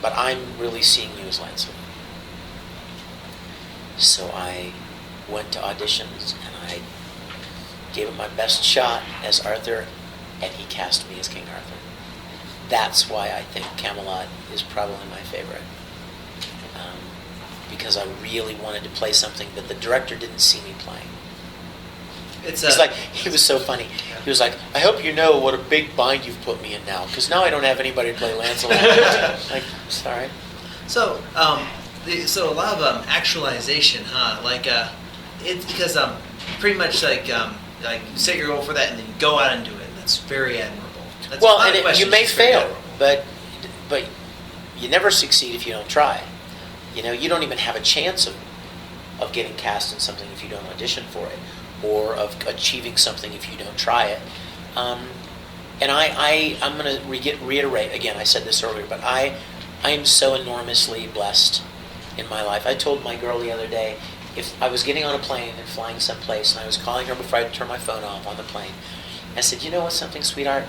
but I'm really seeing you as Lancelot. So I went to auditions, and I gave him my best shot as Arthur, and he cast me as King Arthur. That's why I think Camelot is probably my favorite. Because I really wanted to play something that the director didn't see me playing. He was so funny. He was like, I hope you know what a big bind you've put me in now, because now I don't have anybody to play Lancelot. Like, sorry. So, so a lot of actualization, huh? Like, it's because pretty much like you set your goal for that and then you go out and do it. That's very admirable. That's you may fail, but you never succeed if you don't try. You don't even have a chance of getting cast in something if you don't audition for it, or of achieving something if you don't try it. And I'm going to reiterate again. I said this earlier, but I am so enormously blessed in my life. I told my girl the other day, if I was getting on a plane and flying someplace, and I was calling her before I turned my phone off on the plane, I said, you know what, something, sweetheart?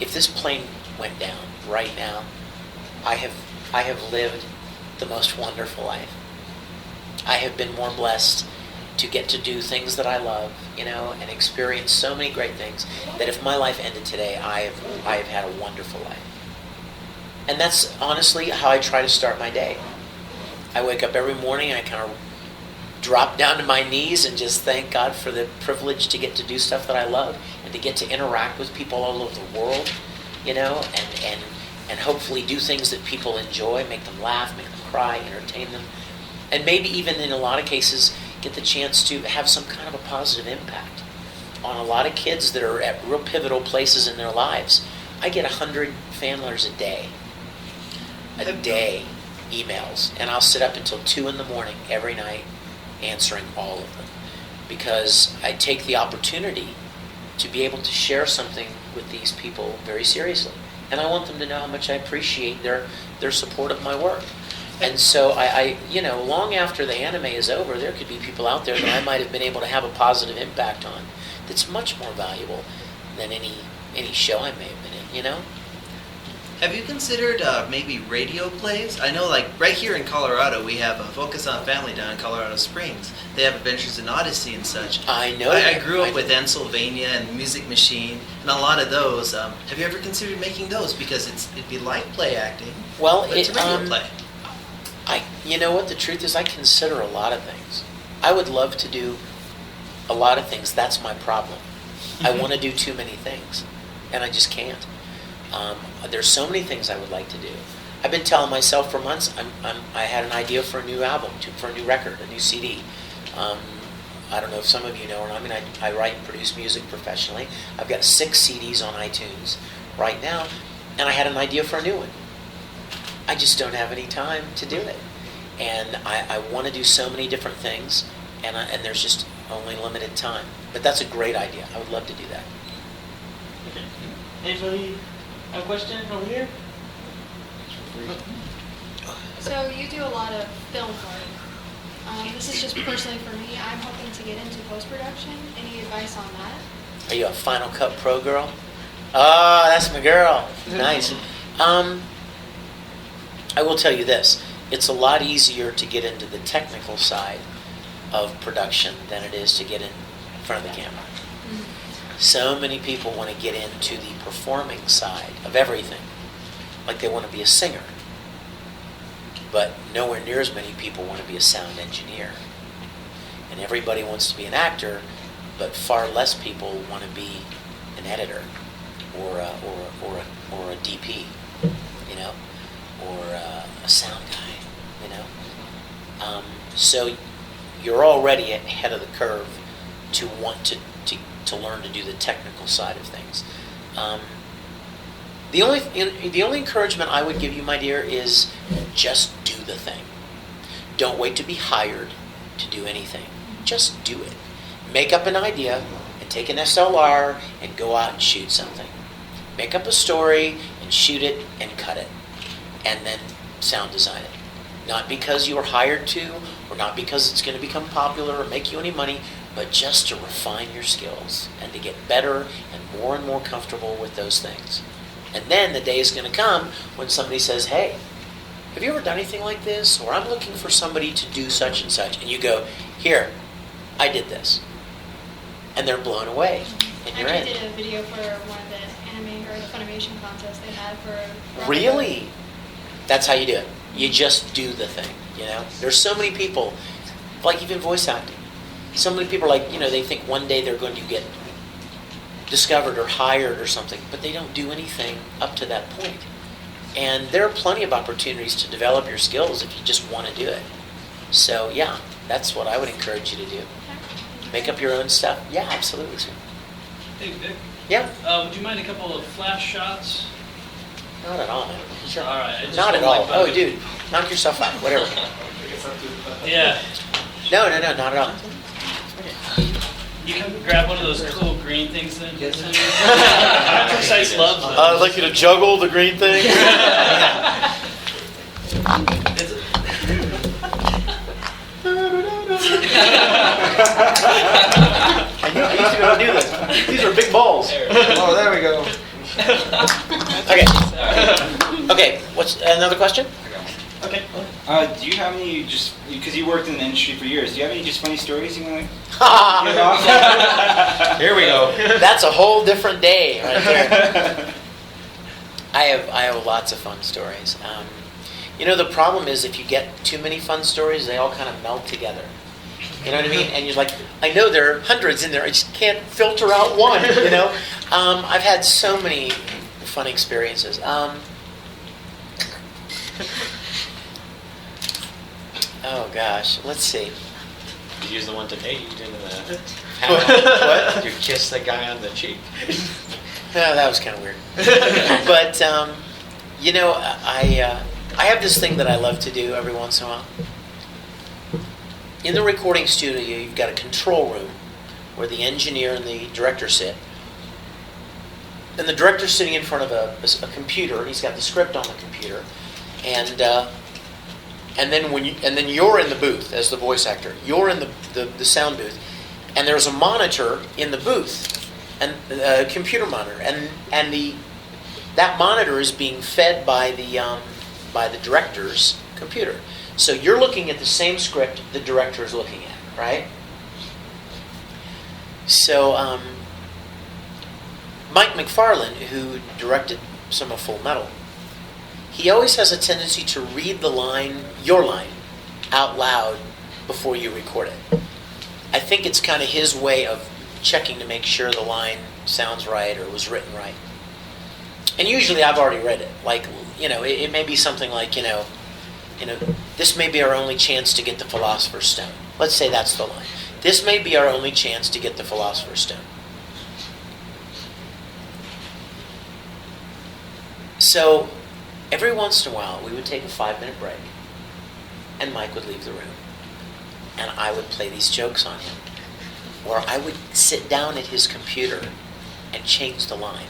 If this plane went down right now, I have lived the most wonderful life. I have been more blessed to get to do things that I love, and experience so many great things, that if my life ended today, I have had a wonderful life. And that's honestly how I try to start my day. I wake up every morning and I kind of drop down to my knees and just thank God for the privilege to get to do stuff that I love and to get to interact with people all over the world, and hopefully do things that people enjoy, make them laugh, make them cry, entertain them, and maybe even in a lot of cases get the chance to have some kind of a positive impact on a lot of kids that are at real pivotal places in their lives. I get 100 fan letters a day, emails, and I'll sit up until 2 in the morning every night answering all of them, because I take the opportunity to be able to share something with these people very seriously, and I want them to know how much I appreciate their support of my work. And so I long after the anime is over, there could be people out there that I might have been able to have a positive impact on, that's much more valuable than any show I may have been in, you know? Have you considered maybe radio plays? I know, like, right here in Colorado, we have a Focus on Family down in Colorado Springs. They have Adventures in Odyssey and such. I know. I grew up with Pennsylvania and Music Machine, and a lot of those. Have you ever considered making those? Because it'd be like play acting. Well, but it's a radio play. You know what? The truth is, I consider a lot of things. I would love to do a lot of things. That's my problem. I want to do too many things, and I just can't. There's so many things I would like to do. I've been telling myself for months. I had an idea for a new album, for a new record, a new CD. I don't know if some of you know, or not. I mean, I write and produce music professionally. I've got 6 CDs on iTunes right now, and I had an idea for a new one. I just don't have any time to do it, and I want to do so many different things, and there's just only limited time. But that's a great idea. I would love to do that. Okay. Anybody have a question over here? So you do a lot of film work. This is just personally for me. I'm hoping to get into post-production. Any advice on that? Are you a Final Cut Pro girl? Oh, that's my girl. Nice. I will tell you this. It's a lot easier to get into the technical side of production than it is to get in front of the camera. So many people want to get into the performing side of everything. Like they want to be a singer. But nowhere near as many people want to be a sound engineer. And everybody wants to be an actor, but far less people want to be an editor or a DP, you know, or a sound guy, you know. So you're already ahead of the curve to want to learn to do the technical side of things. The only encouragement I would give you, my dear, is just do the thing. Don't wait to be hired to do anything. Just do it. Make up an idea and take an SLR and go out and shoot something. Make up a story and shoot it and cut it. And then sound design it. Not because you were hired to, or not because it's going to become popular or make you any money, but just to refine your skills and to get better and more comfortable with those things. And then the day is going to come when somebody says, hey, have you ever done anything like this? Or I'm looking for somebody to do such and such. And you go, here, I did this. And they're blown away. And you're in. I did a video for one of the anime or the Funimation contests they had for... Really? That's how you do it. You just do the thing, you know? There's so many people, like even voice acting. So many people are like, you know, they think one day they're going to get discovered or hired or something, but they don't do anything up to that point. And there are plenty of opportunities to develop your skills if you just want to do it. So yeah, that's what I would encourage you to do. Make up your own stuff. Yeah, absolutely. Hey, Vic. Yeah. Would you mind a couple of flash shots? Not at all, man. Sure. All right. Not at all. Oh, dude, knock yourself out. Whatever. Yeah. No, not at all. You can grab one of those cool green things then. Precise love. I'd like you to juggle the green thing. I used to be able to do this. These are big balls. Oh, there we go. Okay. What's another question? Okay. Do you have any, just because you worked in the industry for years, do you have any just funny stories you want to get off? Here we go. That's a whole different day right there. I have lots of fun stories. You know, the problem is if you get too many fun stories, they all kind of melt together. You know what I mean? And you're like, I know there are hundreds in there. I just can't filter out one, you know? I've had so many fun experiences. Oh gosh, let's see. You use the one today. You did in the What? You kissed the guy on the cheek. No, that was kind of weird. But you know, I have this thing that I love to do every once in a while. In the recording studio, you've got a control room where the engineer and the director sit. And the director's sitting in front of a computer, and he's got the script on the computer. And then you're in the booth as the voice actor. You're in the sound booth, and there's a monitor in the booth, and a computer monitor, and that monitor is being fed by the director's computer. So you're looking at the same script the director is looking at, right? So Mike McFarlane, who directed some of Full Metal, he always has a tendency to read your line, out loud before you record it. I think it's kind of his way of checking to make sure the line sounds right or was written right. And usually I've already read it. Like, it may be something like, this may be our only chance to get the Philosopher's Stone. Let's say that's the line. This may be our only chance to get the Philosopher's Stone. So every once in a while, we would take a 5-minute break, and Mike would leave the room, and I would play these jokes on him, or I would sit down at his computer and change the line.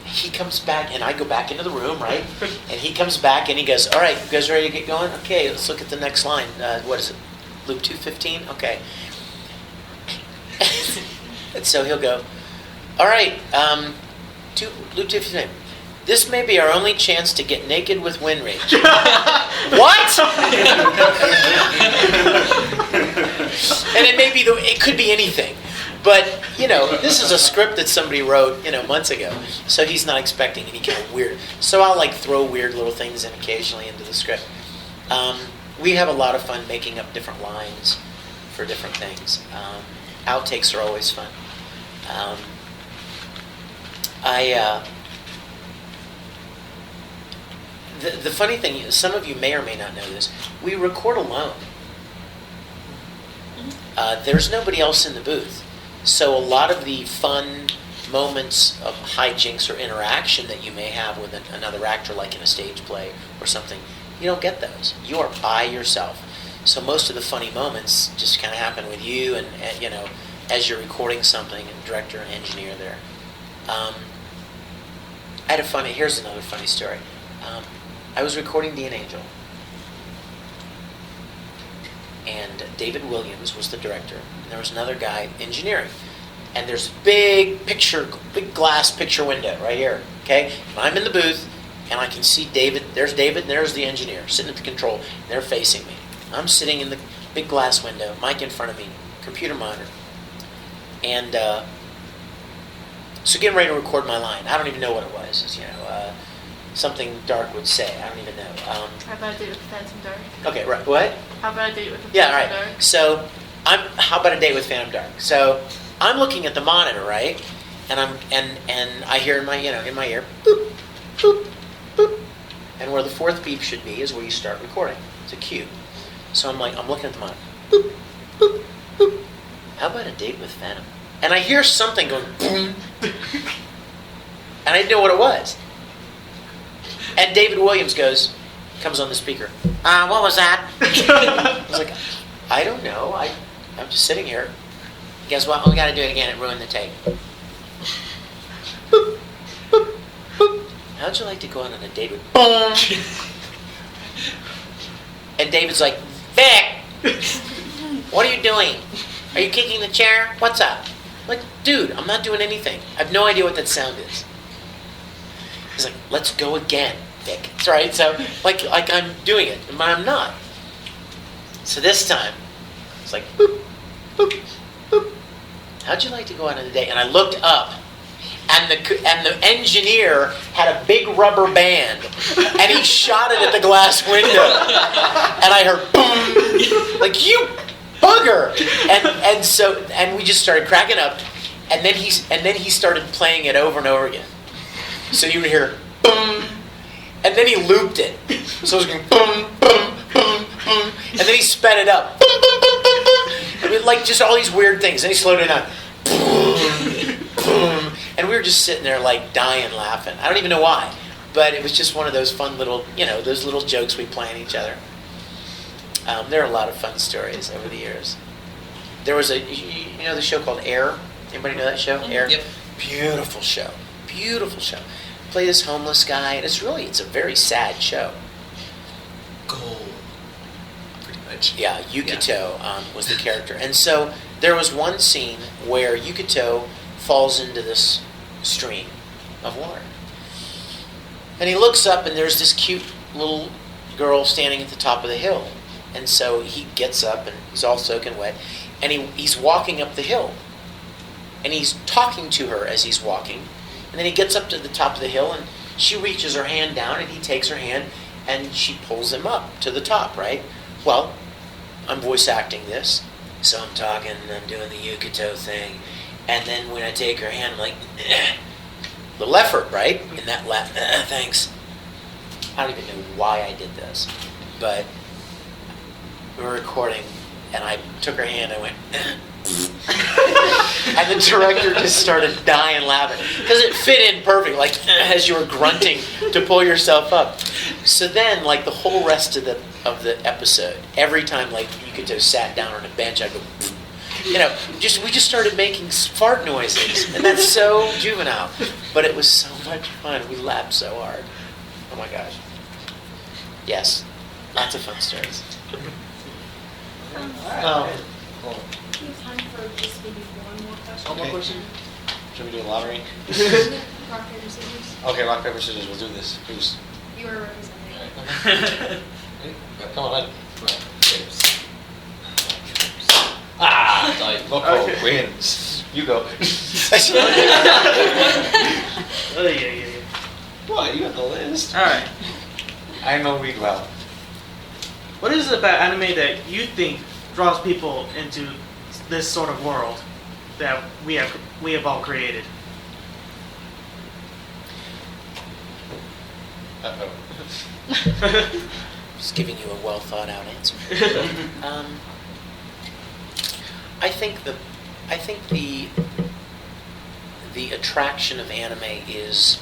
He comes back, and I go back into the room, right? And he comes back, and he goes, all right, you guys ready to get going? Okay, let's look at the next line. What is it? Loop 215? Okay. And so he'll go, all right, Loop 215. This may be our only chance to get naked with wind rage. What? And it could be anything. But, this is a script that somebody wrote, months ago. So he's not expecting any kind of weird. So I'll throw weird little things in occasionally into the script. We have a lot of fun making up different lines for different things. Outtakes are always fun. The funny thing is, some of you may or may not know this, we record alone. There's nobody else in the booth. So a lot of the fun moments of hijinks or interaction that you may have with another actor, like in a stage play or something, you don't get those. You are by yourself. So most of the funny moments just kind of happen with you and as you're recording something, and director and engineer there. Here's another funny story. I was recording Dean Angel, and David Williams was the director, and there was another guy engineering. And there's a big glass picture window right here, okay? And I'm in the booth, and I can see David, there's David, and there's the engineer, sitting at the control, and they're facing me. I'm sitting in the big glass window, mic in front of me, computer monitor. And so getting ready to record my line. I don't even know what it was. It's, something Dark would say. I don't even know. How about a date with Phantom Dark? Okay, right. What? How about a date with Phantom Dark? Dark? So, how about a date with Phantom Dark? So, I'm looking at the monitor, right? And I hear in my ear, boop, boop, boop. And where the fourth beep should be is where you start recording. It's a cue. So I'm looking at the monitor. Boop, boop, boop. How about a date with Phantom? And I hear something going boom. And I didn't know what it was. And David Williams comes on the speaker. What was that? I was like, I don't know. I'm just sitting here. Guess what? We got to do it again. It ruined the take. Boop, boop, boop. How'd you like to go on a date with boom? And David's like, Vic, what are you doing? Are you kicking the chair? What's up? I'm like, dude, I'm not doing anything. I have no idea what that sound is. He's like, let's go again, Vic. That's right. So, like I'm doing it, but I'm not. So this time, it's like, boop, boop, boop. How'd you like to go out on a date? And I looked up, and the engineer had a big rubber band, and he shot it at the glass window, and I heard boom, like, you bugger, and we just started cracking up, and then he started playing it over and over again. So you would hear boom, and then he looped it. So it was going boom, boom, boom, boom, and then he sped it up. Boom, boom, boom, boom, boom. And it, like just all these weird things. Then he slowed it down. Boom, boom, and we were just sitting there like dying laughing. I don't even know why, but it was just one of those fun little, those little jokes we play on each other. There are a lot of fun stories over the years. There was the show called Air. Anybody know that show? Air. Yep. Beautiful show. Beautiful show. Play this homeless guy, and it's a very sad show. Gold. Pretty much. Yeah, Yukito was the character. And so there was one scene where Yukito falls into this stream of water. And he looks up and there's this cute little girl standing at the top of the hill. And so he gets up and he's all soaking wet. And he's walking up the hill. And he's talking to her as he's walking. And then he gets up to the top of the hill and she reaches her hand down and he takes her hand and she pulls him up to the top, right? Well, I'm voice acting this. So I'm talking and I'm doing the Yukito thing. And then when I take her hand, I'm like, little effort, right? And that laugh, thanks. I don't even know why I did this. But we were recording and I took her hand and I went, and the director just started dying laughing because it fit in perfect, like as you were grunting to pull yourself up. So then, like the whole rest of the episode, every time like Yukito sat down on a bench, I'd go, we just started making fart noises, and that's so juvenile, but it was so much fun. We laughed so hard. Oh my gosh. Yes, lots of fun stories. We have time for just maybe one more question. One more question? Should we do a lottery? Rock, paper, scissors. Okay, rock, paper, scissors. We'll do this. Who's? You are representing. Come on, let Loco wins. You go. Oh, yeah. What? You got the list? Alright. I know read well. What is it about anime that you think draws people into this sort of world that we have all created? Uh-oh. Just giving you a well thought out answer. I think the attraction of anime is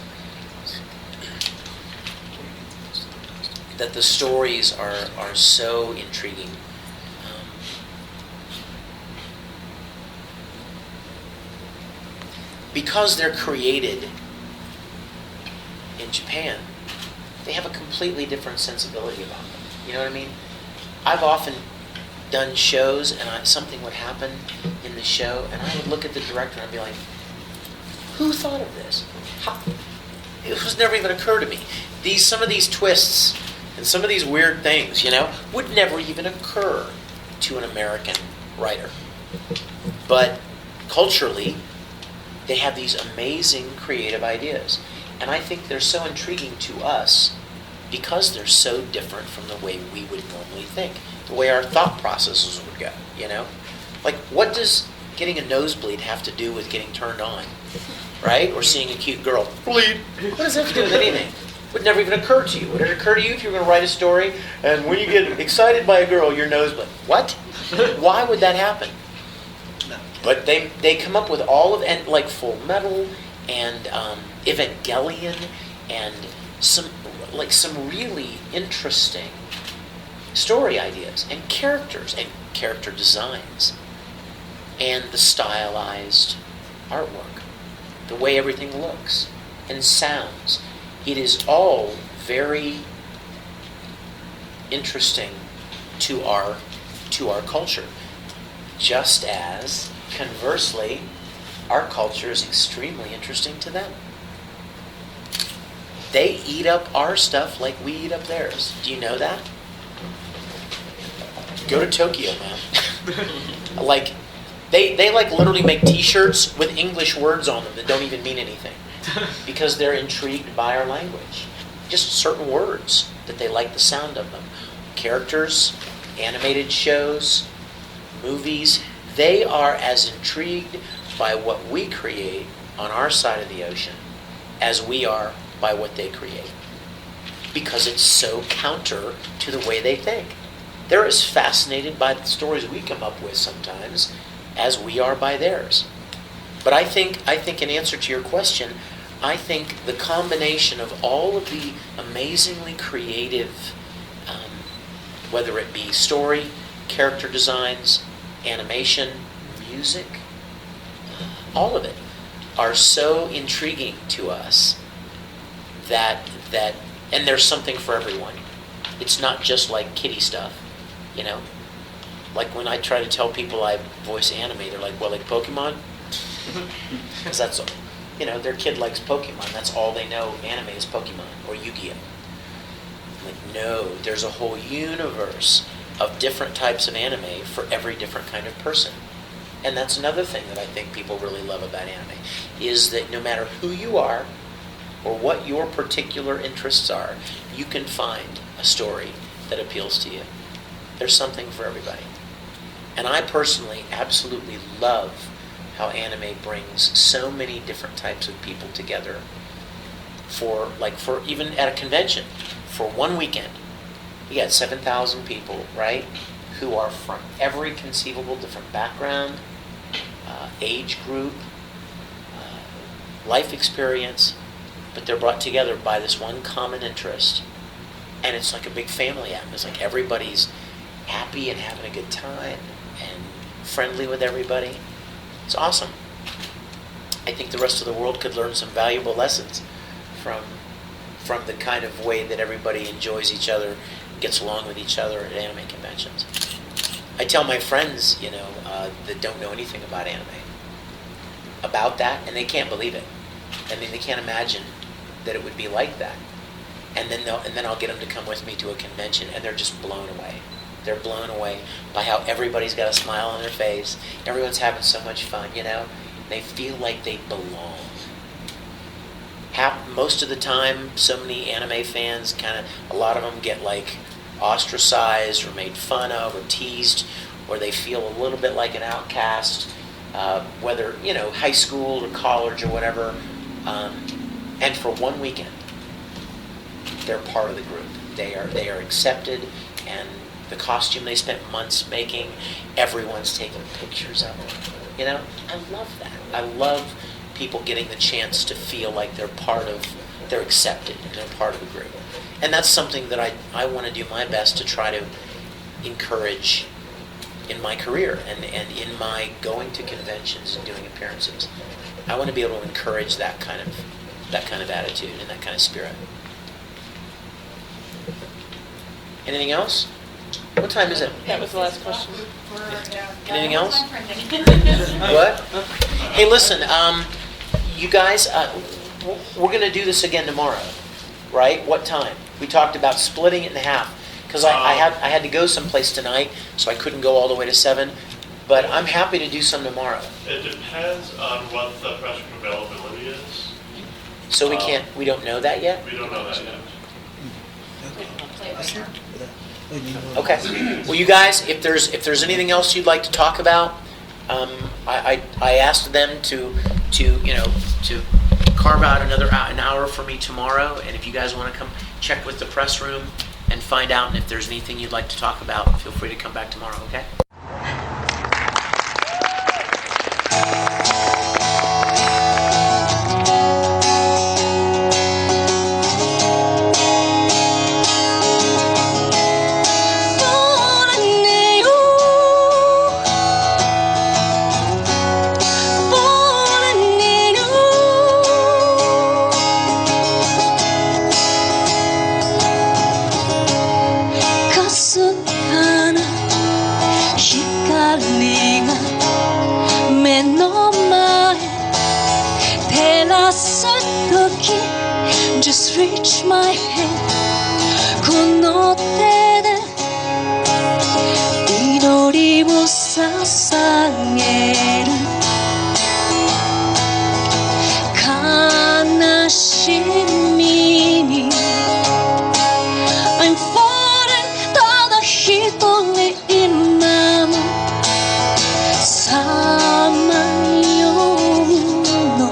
that the stories are so intriguing. Because they're created in Japan, they have a completely different sensibility about them. You know what I mean? I've often done shows and something would happen in the show and I would look at the director and I'd be like, who thought of this? It was never even occurred to me. Some of these twists and some of these weird things, would never even occur to an American writer. But culturally, they have these amazing creative ideas. And I think they're so intriguing to us because they're so different from the way we would normally think, the way our thought processes would go, Like, what does getting a nosebleed have to do with getting turned on, right? Or seeing a cute girl bleed? What does that have to do with anything? Would never even occur to you. Would it occur to you if you were going to write a story and when you get excited by a girl, your nosebleed? What? Why would that happen? But they come up with all of, and like Full Metal and Evangelion and some really interesting story ideas and characters and character designs and the stylized artwork, the way everything looks and sounds. It is all very interesting to our culture, just as conversely, our culture is extremely interesting to them. They eat up our stuff like we eat up theirs. Do you know that? Go to Tokyo, man. Like, they like literally make T-shirts with English words on them that don't even mean anything because they're intrigued by our language. Just certain words that they like the sound of them. Characters, animated shows, movies, they are as intrigued by what we create on our side of the ocean as we are by what they create. Because it's so counter to the way they think. They're as fascinated by the stories we come up with sometimes as we are by theirs. But I think in answer to your question, I think the combination of all of the amazingly creative, whether it be story, character designs, animation, music, all of it, are so intriguing to us that and there's something for everyone. It's not just like kiddie stuff, like when I try to tell people I voice anime, they're like, well, like Pokemon? Because that's, you know, their kid likes Pokemon. That's all they know. Anime is Pokemon or Yu-Gi-Oh. Like, no, there's a whole universe of different types of anime for every different kind of person. And that's another thing that I think people really love about anime, is that no matter who you are or what your particular interests are, you can find a story that appeals to you. There's something for everybody. And I personally absolutely love how anime brings so many different types of people together for even at a convention, for one weekend. You got 7,000 people, right, who are from every conceivable different background, age group, life experience, but they're brought together by this one common interest. And it's like a big family atmosphere. It's like everybody's happy and having a good time and friendly with everybody. It's awesome. I think the rest of the world could learn some valuable lessons from the kind of way that everybody enjoys each other, gets along with each other at anime conventions. I tell my friends, you know, that don't know anything about anime, about that, and they can't believe it. I mean, they can't imagine that it would be like that. And then I'll get them to come with me to a convention, and they're just blown away. They're blown away by how everybody's got a smile on their face. Everyone's having so much fun, you know. They feel like they belong. Most of the time, so many anime fans a lot of them get like ostracized or made fun of or teased, or they feel a little bit like an outcast, whether, you know, high school or college or whatever. And for one weekend, they're part of the group. They are accepted, and the costume they spent months making, everyone's taking pictures of it. You know, I love that. I love people getting the chance to feel like they're accepted and they're part of the group. And that's something that I want to do my best to try to encourage in my career and in my going to conventions and doing appearances. I want to be able to encourage that kind of attitude and that kind of spirit. Anything else? What time is it? That was the last question. Anything else? What? Hey, listen, you guys, we're going to do this again tomorrow, right? What time? We talked about splitting it in half, because I had to go someplace tonight, so I couldn't go all the way to 7. But I'm happy to do some tomorrow. It depends on what the press room availability is. So we don't know that yet? We don't know that yet. Okay. Well, you guys, if there's anything else you'd like to talk about, I asked them to carve out an hour for me tomorrow, and if you guys want to come check with the press room and find out, and if there's anything you'd like to talk about, feel free to come back tomorrow. Okay. Just reach my hand この手で祈りを捧げる悲しみに I'm falling ただ一人今もさまようの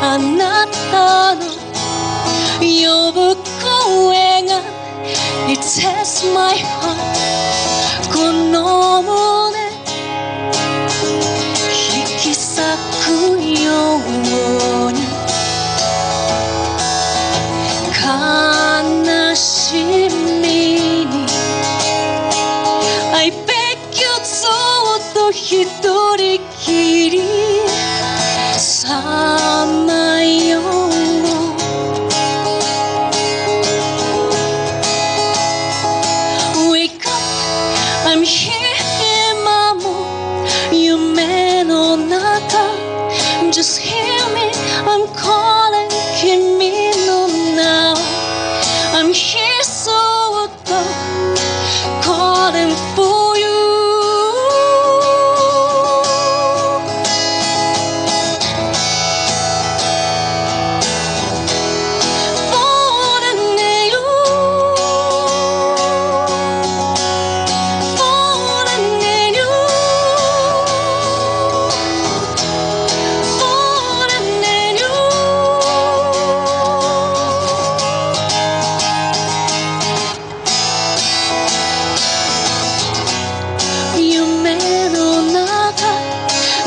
あなたの呼ぶ声が It says my heart この胸引き裂くように悲しみに I beg you ずっと一人きり here so calling for you.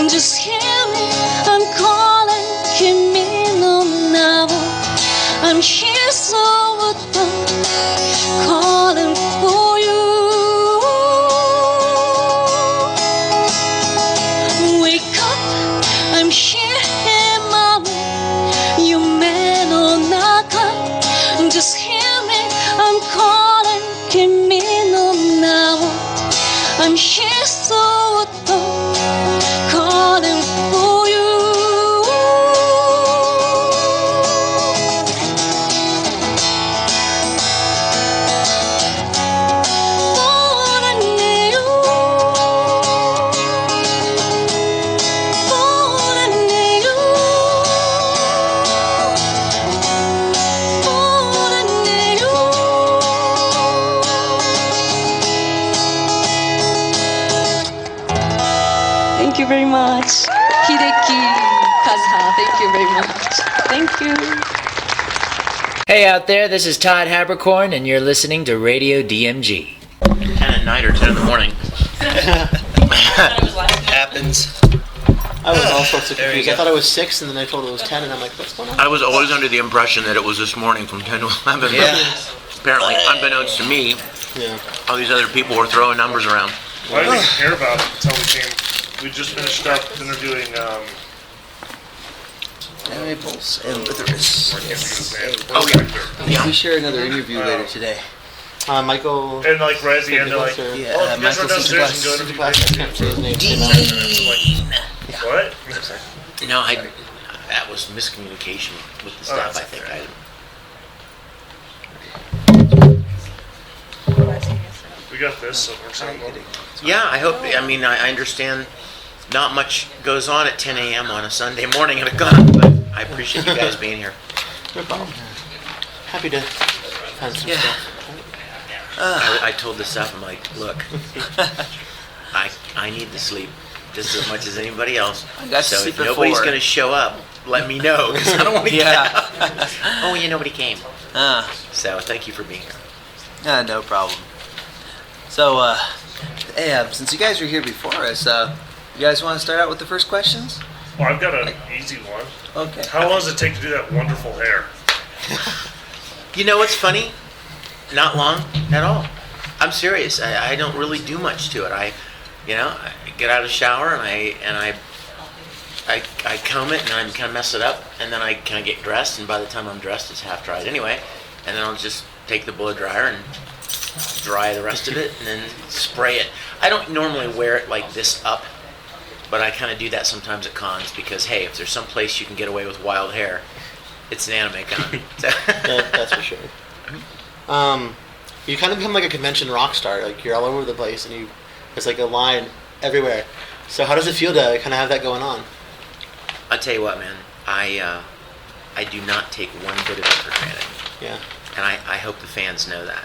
Just hear me, I'm calling, 君の名を I'm here so calling for you. Wake up, I'm here, Mama. 夢の中 Just hear me, I'm calling, 君の名を I'm here so calling for you. Falling in you. Falling in you. Falling in you. Thank you very much. Hideki Kazuha, thank you very much. Thank you. Hey out there, this is Todd Habercorn, and you're listening to Radio DMG. 10 at night or 10 in the morning. Happens. I was all sorts of confused. I thought it was 6, and then I told it was 10, and I'm like, what's going on? I was always under the impression that it was this morning from 10 to 11. Yeah. Apparently, unbeknownst to me, all these other people were throwing numbers around. Well, I didn't even hear about it until we came. We just finished up interviewing. Naples and Litherus. Oh, yeah. We share another interview later today. Michael. And like right at the end, they're like, Yeah, "Oh, you guys Michael run downstairs and go I interview." can't say his name. Like, what? No, that was miscommunication with the staff, that's I think. okay. We got this, so we're saying. Yeah, I hope. I mean, I understand not much goes on at 10 a.m. on a Sunday morning at a gun, but I appreciate you guys being here. No problem. Happy to find some stuff. I told the staff, I'm like, look, I need to sleep just as much as anybody else. I got to so sleep if at nobody's 4. going to show up, let me know, because I don't want to get out. Oh, yeah, nobody came. So thank you for being here. No problem. So, hey, since you guys were here before us, you guys want to start out with the first questions? Well, I've got an easy one. Okay. How long does it take to do that wonderful hair? You know what's funny? Not long at all. I'm serious. I don't really do much to it. I get out of the shower and I comb it and I kind of mess it up, and then I kind of get dressed, and by the time I'm dressed, it's half dried anyway. And then I'll just take the blow dryer and dry the rest of it, and then spray it. I don't normally wear it like this up, but I kind of do that sometimes at cons because, hey, if there's some place you can get away with wild hair, it's an anime con. Yeah, that's for sure. You kind of become like a convention rock star. Like, you're all over the place, and there's like a line everywhere. So how does it feel to kind of have that going on? I'll tell you what, man. I do not take one bit of it for granted. Yeah. And I hope the fans know that.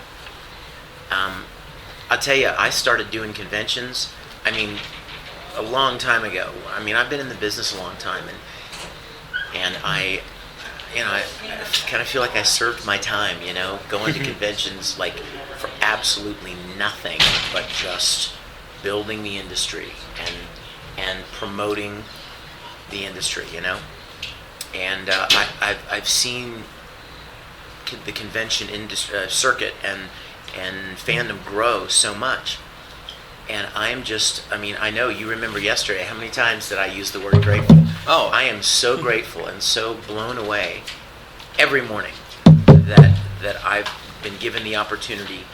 I'll tell you, I started doing conventions, a long time ago. I've been in the business a long time, and I kind of feel like I served my time, going to conventions like for absolutely nothing but just building the industry and promoting the industry, And I've seen the convention circuit and fandom grow so much. And I'm just, I know you remember yesterday, how many times did I use the word grateful? Oh. I am so grateful and so blown away every morning that I've been given the opportunity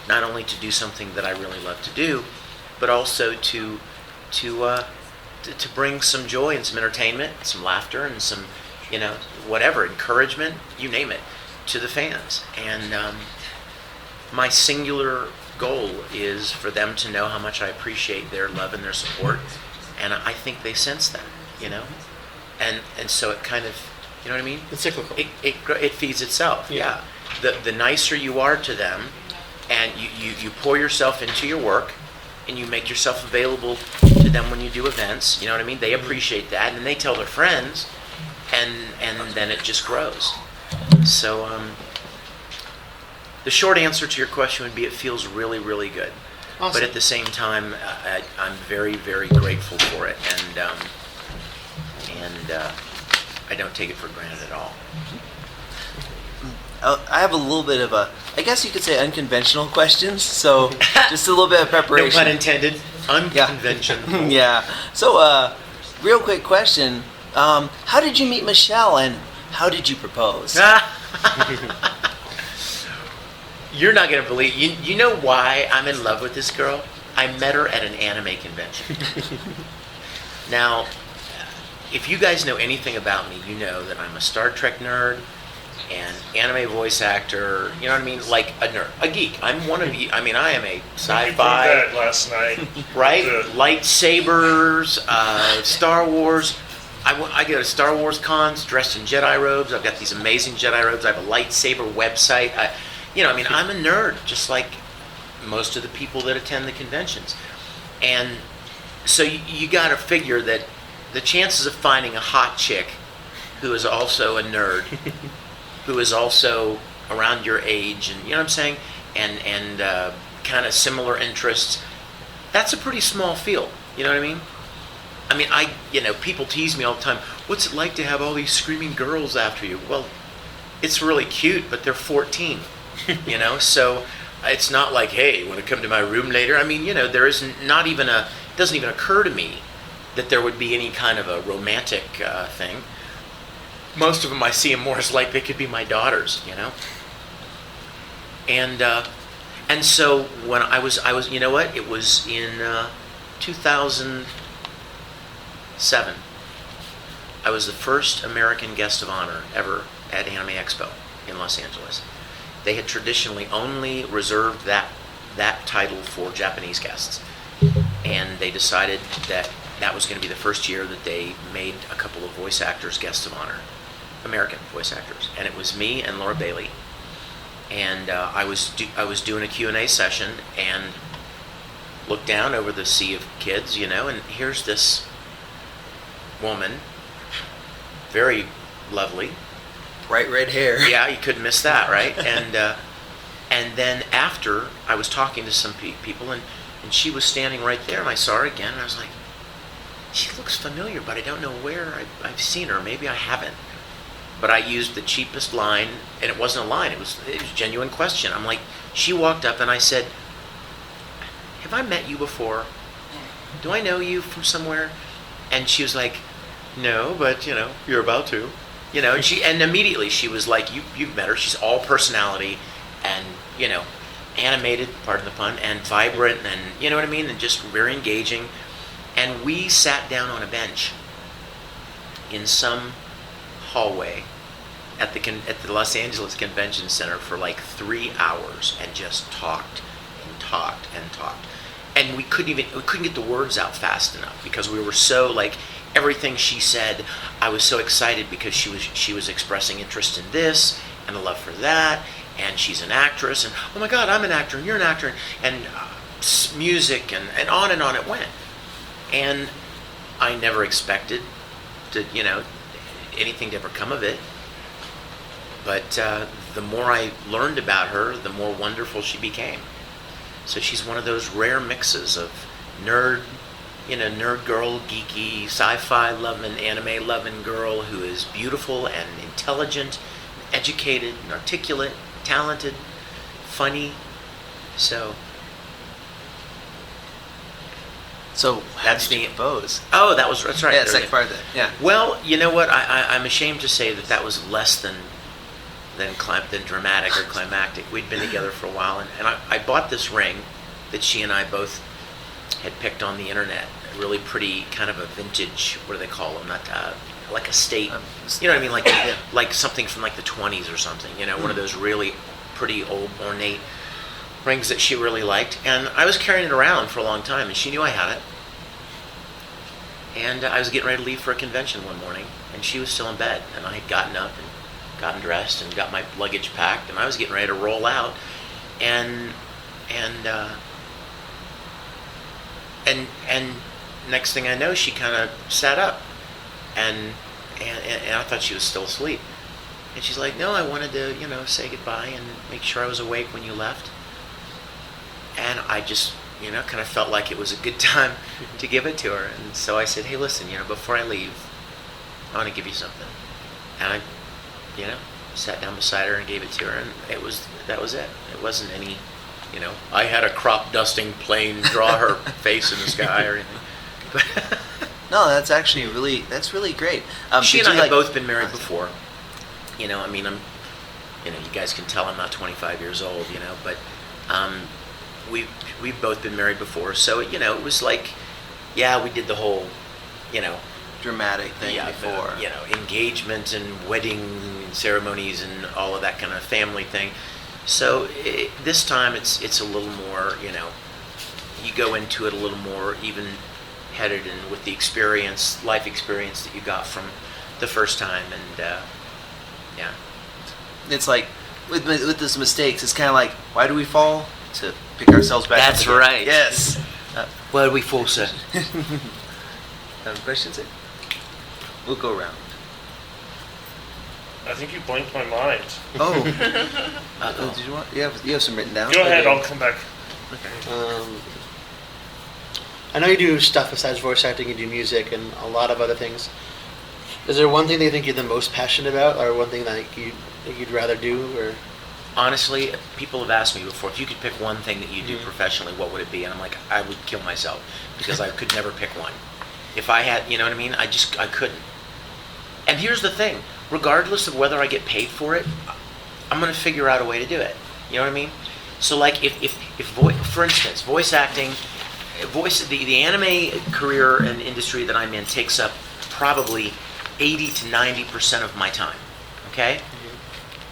not only to do something that I really love to do, but also to bring some joy and some entertainment, some laughter, and some, whatever, encouragement, you name it, to the fans. And my singular goal is for them to know how much I appreciate their love and their support, and I think they sense that, and so it kind of, you know what I mean? It's cyclical. It feeds itself. Yeah. The nicer you are to them, and you pour yourself into your work, and you make yourself available to them when you do events. You know what I mean? They appreciate that, and then they tell their friends, and then it just grows. So the short answer to your question would be it feels really, really good. Awesome. But at the same time, I'm very, very grateful for it, and I don't take it for granted at all. I have a little bit of I guess you could say unconventional questions, so just a little bit of preparation. No pun intended. Unconventional. Yeah. So, real quick question. How did you meet Michelle, and how did you propose? You're not going to believe... You know why I'm in love with this girl? I met her at an anime convention. Now, if you guys know anything about me, you know that I'm a Star Trek nerd and anime voice actor, you know what I mean? Like a nerd, a geek. I'm one of you. I mean, I am a sci-fi... You proved that last night. Right? Lightsabers, Star Wars. I go to Star Wars cons dressed in Jedi robes. I've got these amazing Jedi robes. I have a lightsaber website. I'm a nerd, just like most of the people that attend the conventions. And so you got to figure that the chances of finding a hot chick who is also a nerd, who is also around your age, and you know what I'm saying, and kind of similar interests, that's a pretty small field. You know what I mean? I mean, people tease me all the time. What's it like to have all these screaming girls after you? Well, it's really cute, but they're 14. So it's not like, hey, want to come to my room later? I mean, there is not even it doesn't even occur to me that there would be any kind of a romantic thing. Most of them I see them more as like they could be my daughters, And so when I was, you know what? It was in 2007. I was the first American guest of honor ever at Anime Expo in Los Angeles. They had traditionally only reserved that title for Japanese guests, and they decided that was going to be the first year that they made a couple of voice actors guests of honor, American voice actors, and it was me and Laura Bailey, and I was doing a Q&A session and looked down over the sea of kids, and here's this woman, very lovely. Bright red hair. Yeah, you couldn't miss that, right? And then after, I was talking to some people, and she was standing right there, and I saw her again, and I was like, she looks familiar, but I don't know where I've seen her. Maybe I haven't. But I used the cheapest line, and it wasn't a line. It was a genuine question. I'm like, she walked up, and I said, have I met you before? Do I know you from somewhere? And she was like, no, but, you're about to. And immediately she was like, you've met her. She's all personality and, animated, pardon the pun, and vibrant, and you know what I mean? And just very engaging. And we sat down on a bench in some hallway at the Los Angeles Convention Center for like 3 hours and just talked and talked and talked. And we couldn't get the words out fast enough because we were so like, everything she said, I was so excited because she was expressing interest in this and a love for that, and she's an actress, and oh my God, I'm an actor, and you're an actor, and music, and on it went. And I never expected to, anything to ever come of it. But the more I learned about her, the more wonderful she became. So she's one of those rare mixes of nerd girl, geeky, sci-fi loving, anime loving girl who is beautiful and intelligent, educated, and articulate, talented, funny. So that's the propose. Oh, that's right. Yeah, it's like part of that. Yeah. Well, you know what? I'm ashamed to say that was less than dramatic or climactic. We'd been together for a while, and I bought this ring that she and I both had picked on the internet. A really pretty kind of a vintage, what do they call them? Not like a state, you know what I mean? Like something from like the 20s or something. One of those really pretty old ornate rings that she really liked, and I was carrying it around for a long time, and she knew I had it. And I was getting ready to leave for a convention one morning, and she was still in bed, and I had gotten up and gotten dressed and got my luggage packed, and I was getting ready to roll out, and next thing I know, she kind of sat up, and I thought she was still asleep, and she's like, "No, I wanted to, say goodbye and make sure I was awake when you left," and I just, kind of felt like it was a good time to give it to her, and so I said, "Hey, listen, before I leave, I want to give you something," and I, sat down beside her and gave it to her, and that was it. It wasn't any, I had a crop dusting plane draw her face in the sky or anything. No, that's actually really great. She and I have both been married before. I'm, you guys can tell I'm not 25 years old, but we've both been married before, so it was like, yeah, we did the whole, dramatic thing before, engagement and wedding ceremonies and all of that kind of family thing. So this time it's a little more, you go into it a little more even-headed and with the life experience that you got from the first time, and yeah. It's like with these mistakes, it's kind of like, why do we fall? To pick ourselves back up. That's right. Yes. Why do we fall, sir? Questions? We'll go around. I think you blanked my mind. Oh. Did you want? You have some written down? Go ahead. I'll come back. Okay. I know you do stuff besides voice acting. You do music and a lot of other things. Is there one thing that you think you're the most passionate about, or one thing that you'd rather do, or? Honestly, people have asked me before, if you could pick one thing that you do professionally, what would it be? And I'm like, I would kill myself, because I could never pick one. If I had, you know what I mean? I couldn't. And here's the thing, regardless of whether I get paid for it, I'm going to figure out a way to do it. You know what I mean? So like, for instance, voice acting, the anime career and industry that I'm in takes up probably 80 to 90% of my time, okay?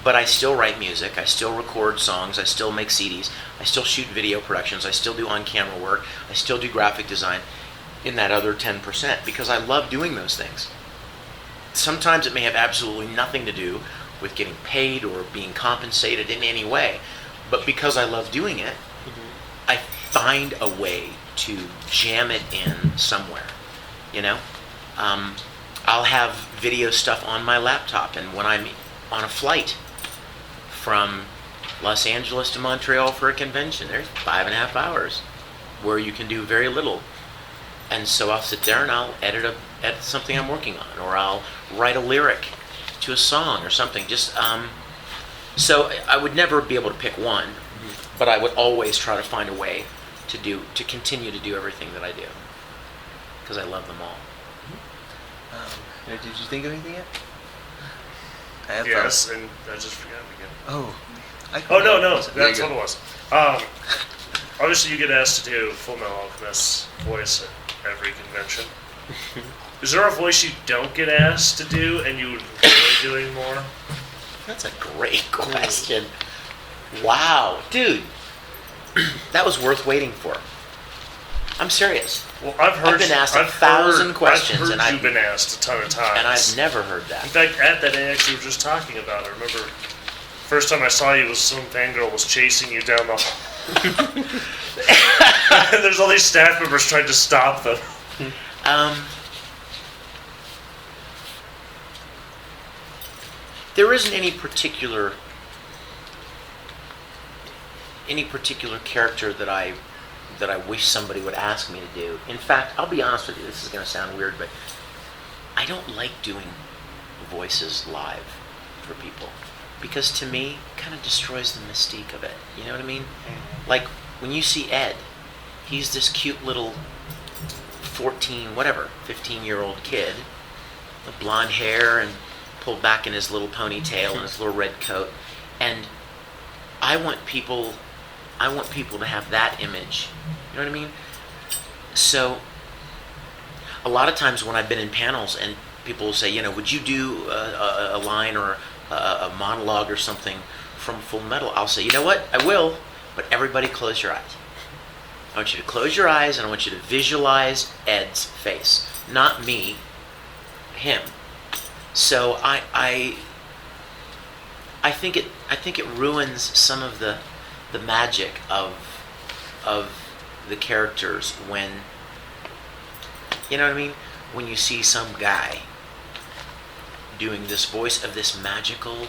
But I still write music, I still record songs, I still make CDs, I still shoot video productions, I still do on-camera work, I still do graphic design in that other 10% because I love doing those things. Sometimes it may have absolutely nothing to do with getting paid or being compensated in any way, but because I love doing it, I find a way to jam it in somewhere, I'll have video stuff on my laptop, and when I'm on a flight from Los Angeles to Montreal for a convention, there's 5.5 hours where you can do very little. And so I'll sit there and I'll edit something I'm working on, or I'll write a lyric to a song or something. So I would never be able to pick one, but I would always try to find a way to continue to do everything that I do, because I love them all. Did you think of anything yet? I have yes, and I just forgot again. Oh. No, that's what it was. Obviously, you get asked to do Full Metal Alchemist's voice at every convention. Is there a voice you don't get asked to do and you would enjoy doing more? That's a great question. Wow, dude, that was worth waiting for. I'm serious. Well, I've been asked 1,000 questions, and I've been asked a ton of times, and I've never heard that. In fact, at that AX you were just talking about, I remember first time I saw you was some fangirl was chasing you down the hall. And there's all these staff members trying to stop them. There isn't any particular character that I wish somebody would ask me to do. In fact, I'll be honest with you, this is going to sound weird, but I don't like doing voices live for people, because to me, it kind of destroys the mystique of it. You know what I mean? Like, when you see Ed, he's this cute little 15-year-old kid with blonde hair and pulled back in his little ponytail and his little red coat, and I want people to have that image. You know what I mean? So, a lot of times when I've been in panels and people will say, would you do a line or a monologue or something from Full Metal? I'll say, you know what? I will, but everybody close your eyes. I want you to close your eyes, and I want you to visualize Ed's face, not me, him. So I think it ruins some of the magic of the characters when, you know what I mean, when you see some guy doing this voice of this magical,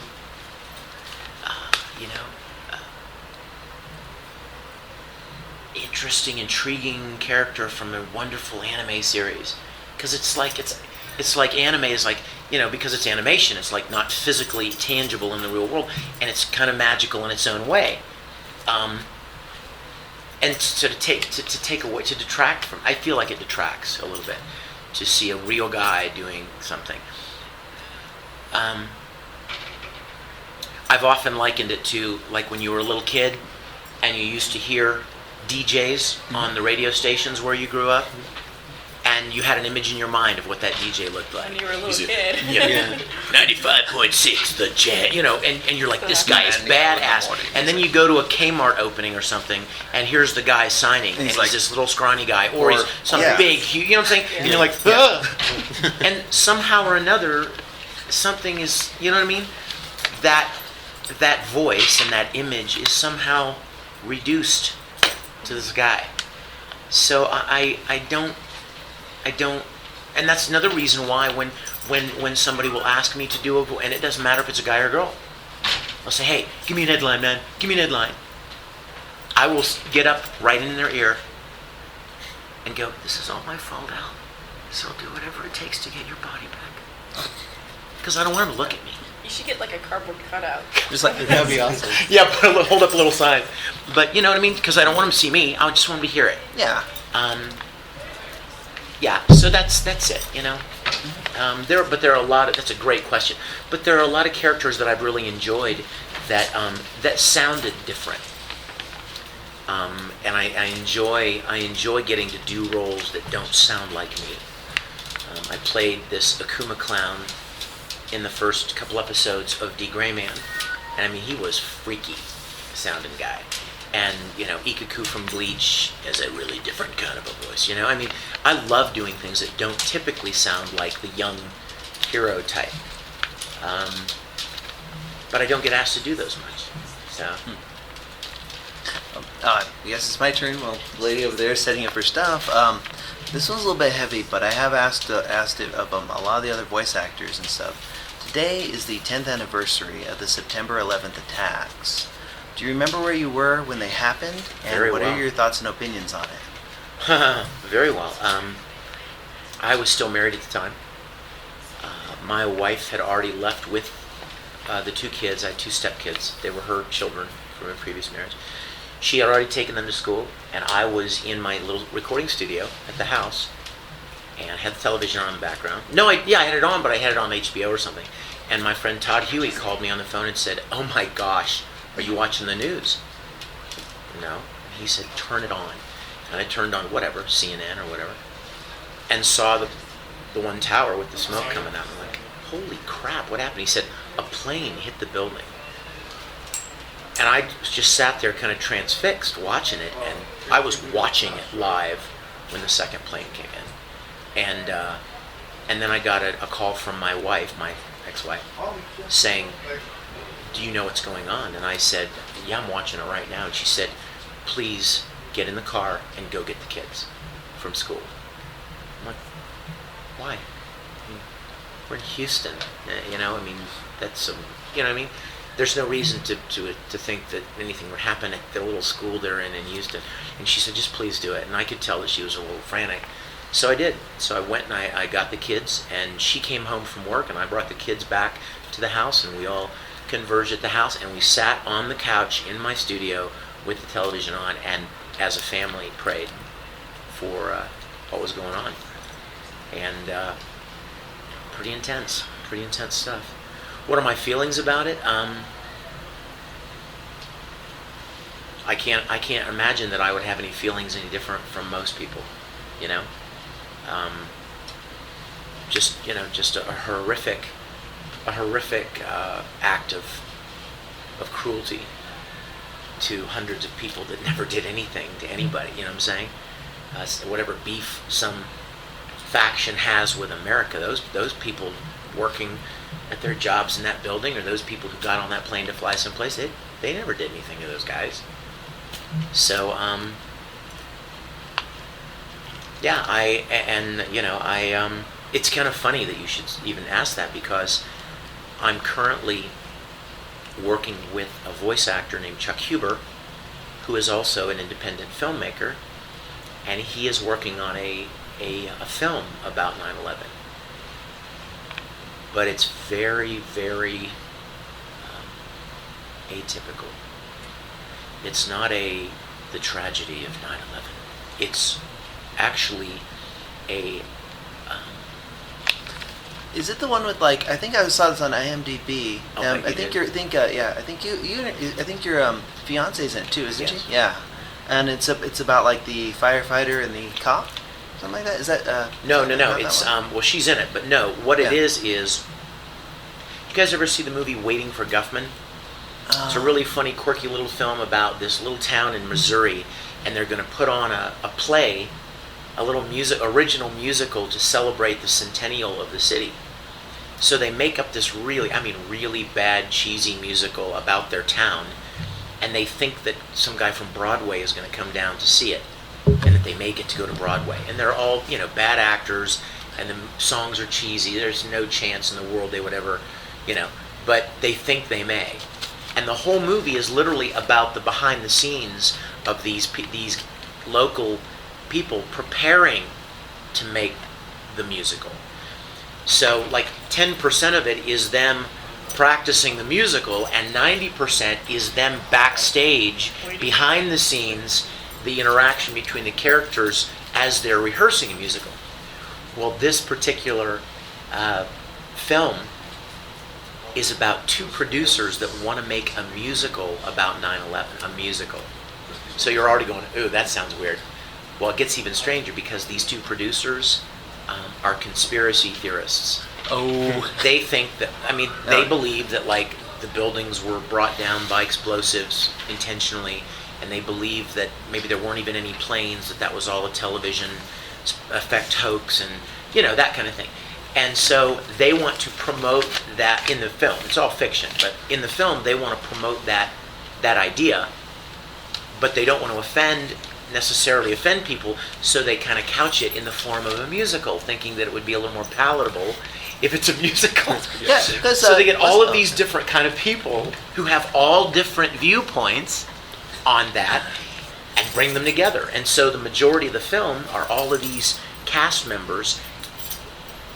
interesting, intriguing character from a wonderful anime series, because it's like anime is like, because it's animation, it's like not physically tangible in the real world, and it's kind of magical in its own way. And so to detract from, I feel like it detracts a little bit to see a real guy doing something. I've often likened it to like when you were a little kid and you used to hear DJs on the radio stations where you grew up, and you had an image in your mind of what that DJ looked like. When you were a little kid. Yeah. 95.6, the jam, and you're like, this guy is badass. And then you go to a Kmart opening or something, and here's the guy signing, and he's this little scrawny guy, or he's some big, huge, you know what I'm saying? Yeah. And you're like, ugh. And somehow or another, something is, you know what I mean? That voice and that image is somehow reduced to this guy. So I don't, and that's another reason why when somebody will ask me to do a voice, and it doesn't matter if it's a guy or a girl, I'll say, hey, give me an headline, man, give me an headline. I will get up right in their ear and go, this is all my fault, Al, so I'll do whatever it takes to get your body back. Because I don't want them to look at me. You should get like a cardboard cutout. Just like, that'd be awesome. Yeah, hold up a little sign. But you know what I mean? Because I don't want them to see me. I just want them to hear it. Yeah. Yeah. So that's it. There are a lot of. That's a great question. But there are a lot of characters that I've really enjoyed that sounded different. And I enjoy getting to do roles that don't sound like me. I played this Akuma clown in the first couple episodes of D. Gray Man, and I mean, he was freaky sounding guy. And Ikaku from Bleach has a really different kind of a voice. I mean, I love doing things that don't typically sound like the young hero type, but I don't get asked to do those much. So yes, it's my turn. Well, the lady over there is setting up her stuff. This one's a little bit heavy, but I have asked it of a lot of the other voice actors and stuff. Today is the 10th anniversary of the September 11th attacks. Do you remember where you were when they happened? And Very what well. are your thoughts and opinions on it? Very well. I was still married at the time. My wife had already left with the two kids. I had two stepkids. They were her children from a previous marriage. She had already taken them to school, and I was in my little recording studio at the house, and I had the television on in the background. I had it on, but I had it on HBO or something. And my friend Todd Huey called me on the phone and said, "Oh my gosh, are you watching the news?" No. He said, "Turn it on." And I turned on whatever, CNN or whatever, and saw the one tower with the smoke coming out. I'm like, holy crap, what happened? He said, a plane hit the building. And I just sat there kind of transfixed watching it, and I was watching it live when the second plane came in. And then I got a call from my wife, my ex-wife, saying, "Do you know what's going on?" And I said, "Yeah, I'm watching it right now." And she said, "Please get in the car and go get the kids from school." I'm like, why? I mean, we're in Houston, I mean, that's what I mean? There's no reason to think that anything would happen at the little school they're in Houston. And she said, just please do it. And I could tell that she was a little frantic. So I did. So I went and I got the kids, and she came home from work, and I brought the kids back to the house, and we all converged at the house, and we sat on the couch in my studio with the television on, and as a family prayed for what was going on. And pretty intense stuff. What are my feelings about it? I can't imagine that I would have any feelings any different from most people, just a horrific act of cruelty. to hundreds of people that never did anything to anybody. You know what I'm saying? So whatever beef some faction has with America, those people working at their jobs in that building, or those people who got on that plane to fly someplace, they never did anything to those guys. So it's kind of funny that you should even ask that, because I'm currently working with a voice actor named Chuck Huber, who is also an independent filmmaker, and he is working on a film about 9/11. But it's very, very atypical. It's not the tragedy of 9/11. It's actually a... Is it the one with, like, I think I saw this on IMDb. I think your fiance's in it too, isn't she? Yeah. And it's about like the firefighter and the cop, something like that. Is that? No. It's well, she's in it, but no. What it is you guys ever see the movie Waiting for Guffman? It's a really funny, quirky little film about this little town in Missouri, and they're going to put on a play, a little original musical to celebrate the centennial of the city. So they make up this really bad, cheesy musical about their town, and they think that some guy from Broadway is going to come down to see it, and that they may get to go to Broadway. And they're all, bad actors, and the songs are cheesy. There's no chance in the world they would ever, but they think they may. And the whole movie is literally about the behind the scenes of these local people preparing to make the musical. So like 10% of it is them practicing the musical, and 90% is them backstage, behind the scenes, the interaction between the characters as they're rehearsing a musical. Well, this particular film is about two producers that want to make a musical about 9/11, a musical. So you're already going, ooh, that sounds weird. Well, it gets even stranger, because these two producers are conspiracy theorists. Oh. They think that, they believe that, like, the buildings were brought down by explosives intentionally, and they believe that maybe there weren't even any planes, that was all a television effect hoax, and, that kind of thing. And so they want to promote that in the film. It's all fiction, but in the film they want to promote that idea, but they don't want to necessarily offend people, so they kind of couch it in the form of a musical, thinking that it would be a little more palatable if it's a musical. Yeah, so they get all of these different kind of people who have all different viewpoints on that, and bring them together. And so the majority of the film are all of these cast members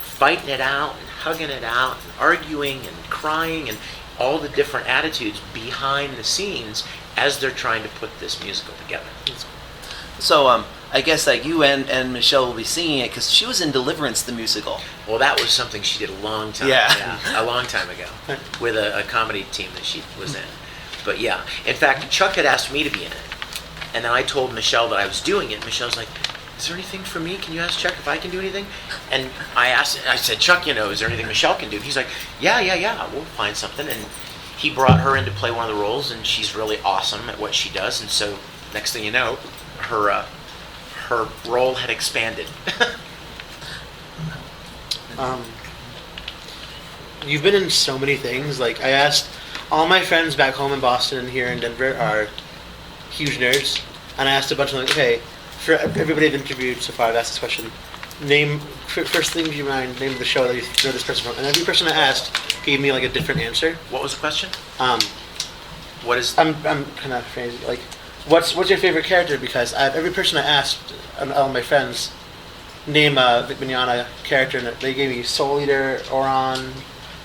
fighting it out and hugging it out and arguing and crying and all the different attitudes behind the scenes as they're trying to put this musical together. So I guess like you and Michelle will be singing it, because she was in Deliverance the musical. Well, that was something she did a long time a long time ago with a comedy team that she was in. But yeah, in fact, Chuck had asked me to be in it, and then I told Michelle that I was doing it. Michelle's like, is there anything for me? Can you ask Chuck if I can do anything? And I said, Chuck, is there anything Michelle can do? And he's like, yeah, we'll find something. And he brought her in to play one of the roles, and she's really awesome at what she does. And so next thing you know, her role had expanded. You've been in so many things. Like, I asked all my friends back home in Boston and here in Denver are huge nerds, and I asked a bunch of them, like, okay, for everybody I've interviewed so far, I've asked this question. Name, first thing you mind, name the show that you know this person from. And every person I asked gave me like a different answer. What was the question? What is? I'm kind of crazy. Like, what's your favorite character? Because every person I asked, all my friends, name a Vic Mignogna character, and they gave me Soul Eater, Oron.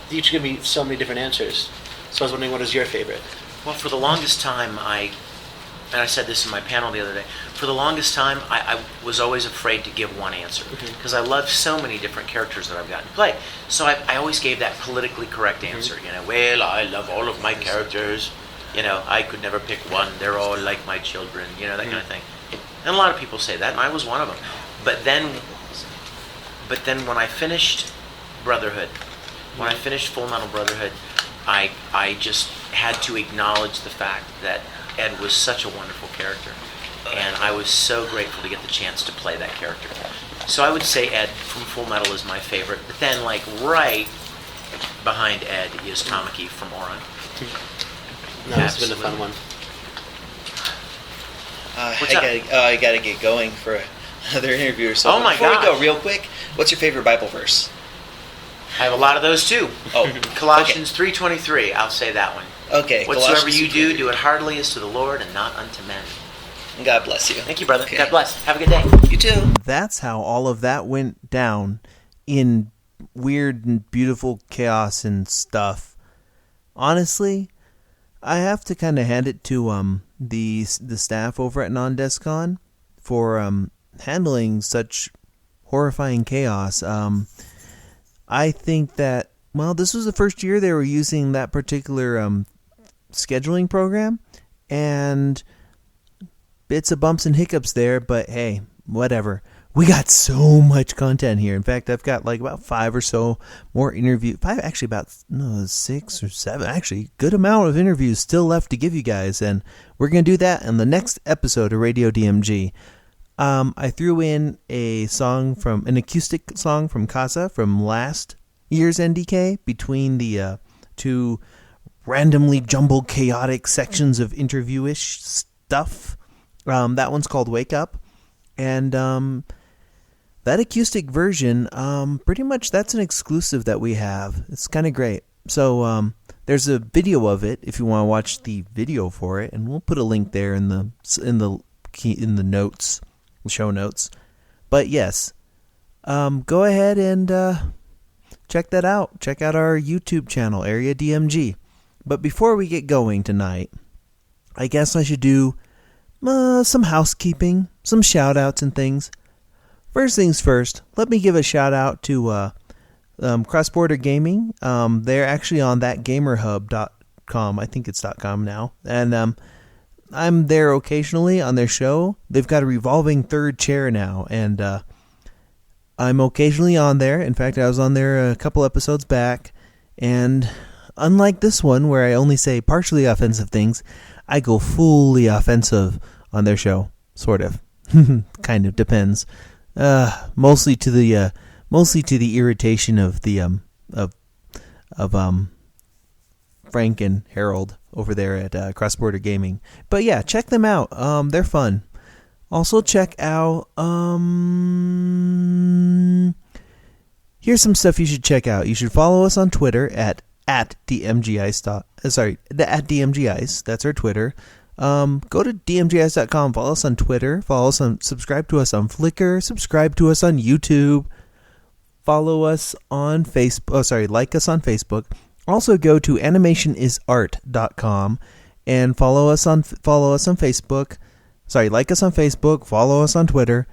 They each gave me so many different answers. So I was wondering, what is your favorite? Well, for the longest time, and I said this in my panel the other day, for the longest time, I was always afraid to give one answer, because I love so many different characters that I've gotten to play. So I always gave that politically correct answer, well, I love all of my characters, I could never pick one, they're all like my children, that kind of thing. And a lot of people say that, and I was one of them. But then when I finished Brotherhood, when I finished Full Metal Brotherhood, I just had to acknowledge the fact that Ed was such a wonderful character, and I was so grateful to get the chance to play that character. So I would say Ed from Full Metal is my favorite, but then like right behind Ed is Tamaki from Oran. No, it's been a fun one. I gotta get going for another interview or so. Oh my Before we gosh. go, real quick, what's your favorite Bible verse? I have a lot of those too. Oh, Colossians 3:23. I'll say that one. Okay. Whatsoever Colossians you do, do it heartily as to the Lord and not unto men. God bless you. Thank you, brother. God bless. Have a good day. You too. That's how all of that went down in weird and beautiful chaos and stuff. Honestly, I have to kind of hand it to the staff over at Non-DesCon for handling such horrifying chaos. I think that, well, this was the first year they were using that particular scheduling program, and bits of bumps and hiccups there, but hey, whatever. We got so much content here. In fact, I've got like about 5 or so more interviews. 6 or 7. Actually, good amount of interviews still left to give you guys, and we're going to do that in the next episode of Radio DMG. I threw in an acoustic song from Casa from last year's NDK between the two randomly jumbled, chaotic sections of interview-ish stuff. That one's called Wake Up. And that acoustic version, pretty much that's an exclusive that we have. It's kind of great. So there's a video of it if you want to watch the video for it, and we'll put a link there in the notes, the show notes. But yes, go ahead and check that out. Check out our YouTube channel, Area DMG. But before we get going tonight, I guess I should do some housekeeping, some shout outs and things. First things first, let me give a shout out to Cross Border Gaming. They're actually on thatgamerhub.com. I think it's .com now. And I'm there occasionally on their show. They've got a revolving third chair now, and I'm occasionally on there. In fact, I was on there a couple episodes back, and unlike this one where I only say partially offensive things, I go fully offensive on their show, sort of. Kind of depends. Mostly to the irritation of the Frank and Harold over there at Cross Border Gaming. But yeah, check them out. They're fun. Also check out here's some stuff you should check out. You should follow us on Twitter at DMG Ice. At DMG Ice. That's our Twitter. Go to dmgice.com. Follow us on Twitter. Subscribe to us on Flickr. Subscribe to us on YouTube. Follow us on Facebook. Like us on Facebook. Also go to animationisart.com and follow us on Facebook. Like us on Facebook. Follow us on Twitter.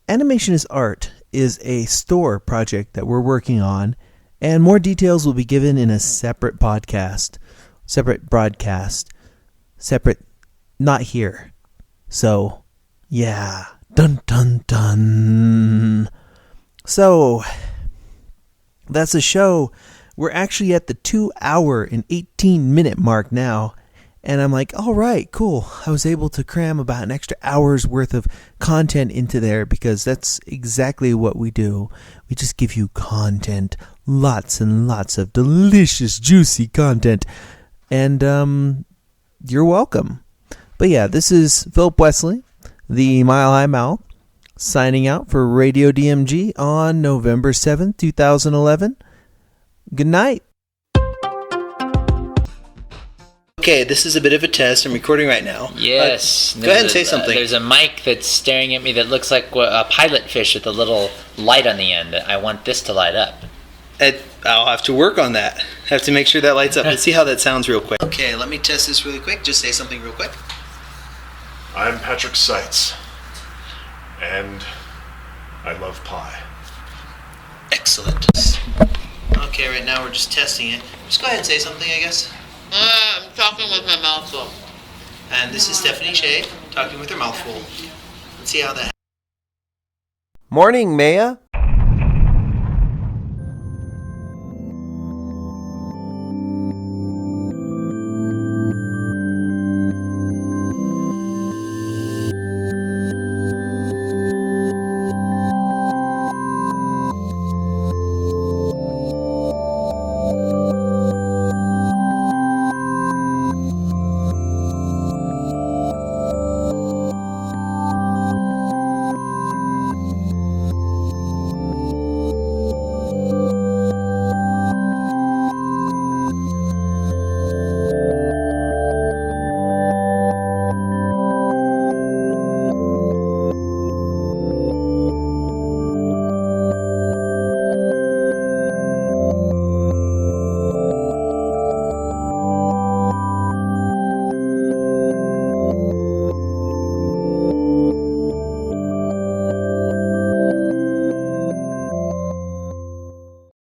Animation is Art is a store project that we're working on, and more details will be given in a separate broadcast. Not here. So, yeah. Dun dun dun. So, that's a show. We're actually at the 2-hour and 18-minute mark now. And I'm like, all right, cool. I was able to cram about an extra hour's worth of content into there because that's exactly what we do. We just give you content. Lots and lots of delicious, juicy content. And you're welcome. But yeah, this is Philip Wesley, the Mile High Mouth, signing out for Radio DMG on November 7th, 2011. Good night. Okay, this is a bit of a test. I'm recording right now. Yes. Go ahead and say something. There's a mic that's staring at me that looks like a pilot fish with a little light on the end. I want this to light up. I'll have to work on that. I have to make sure that lights up. Let's see how that sounds real quick. Okay, let me test this really quick. Just say something real quick. I'm Patrick Seitz, and I love pie. Excellent. Okay, right now we're just testing it. Just go ahead and say something, I guess. I'm talking with my mouth full. And this is Stephanie Shea, talking with her mouth full. Let's see how that happens. Morning, Maya.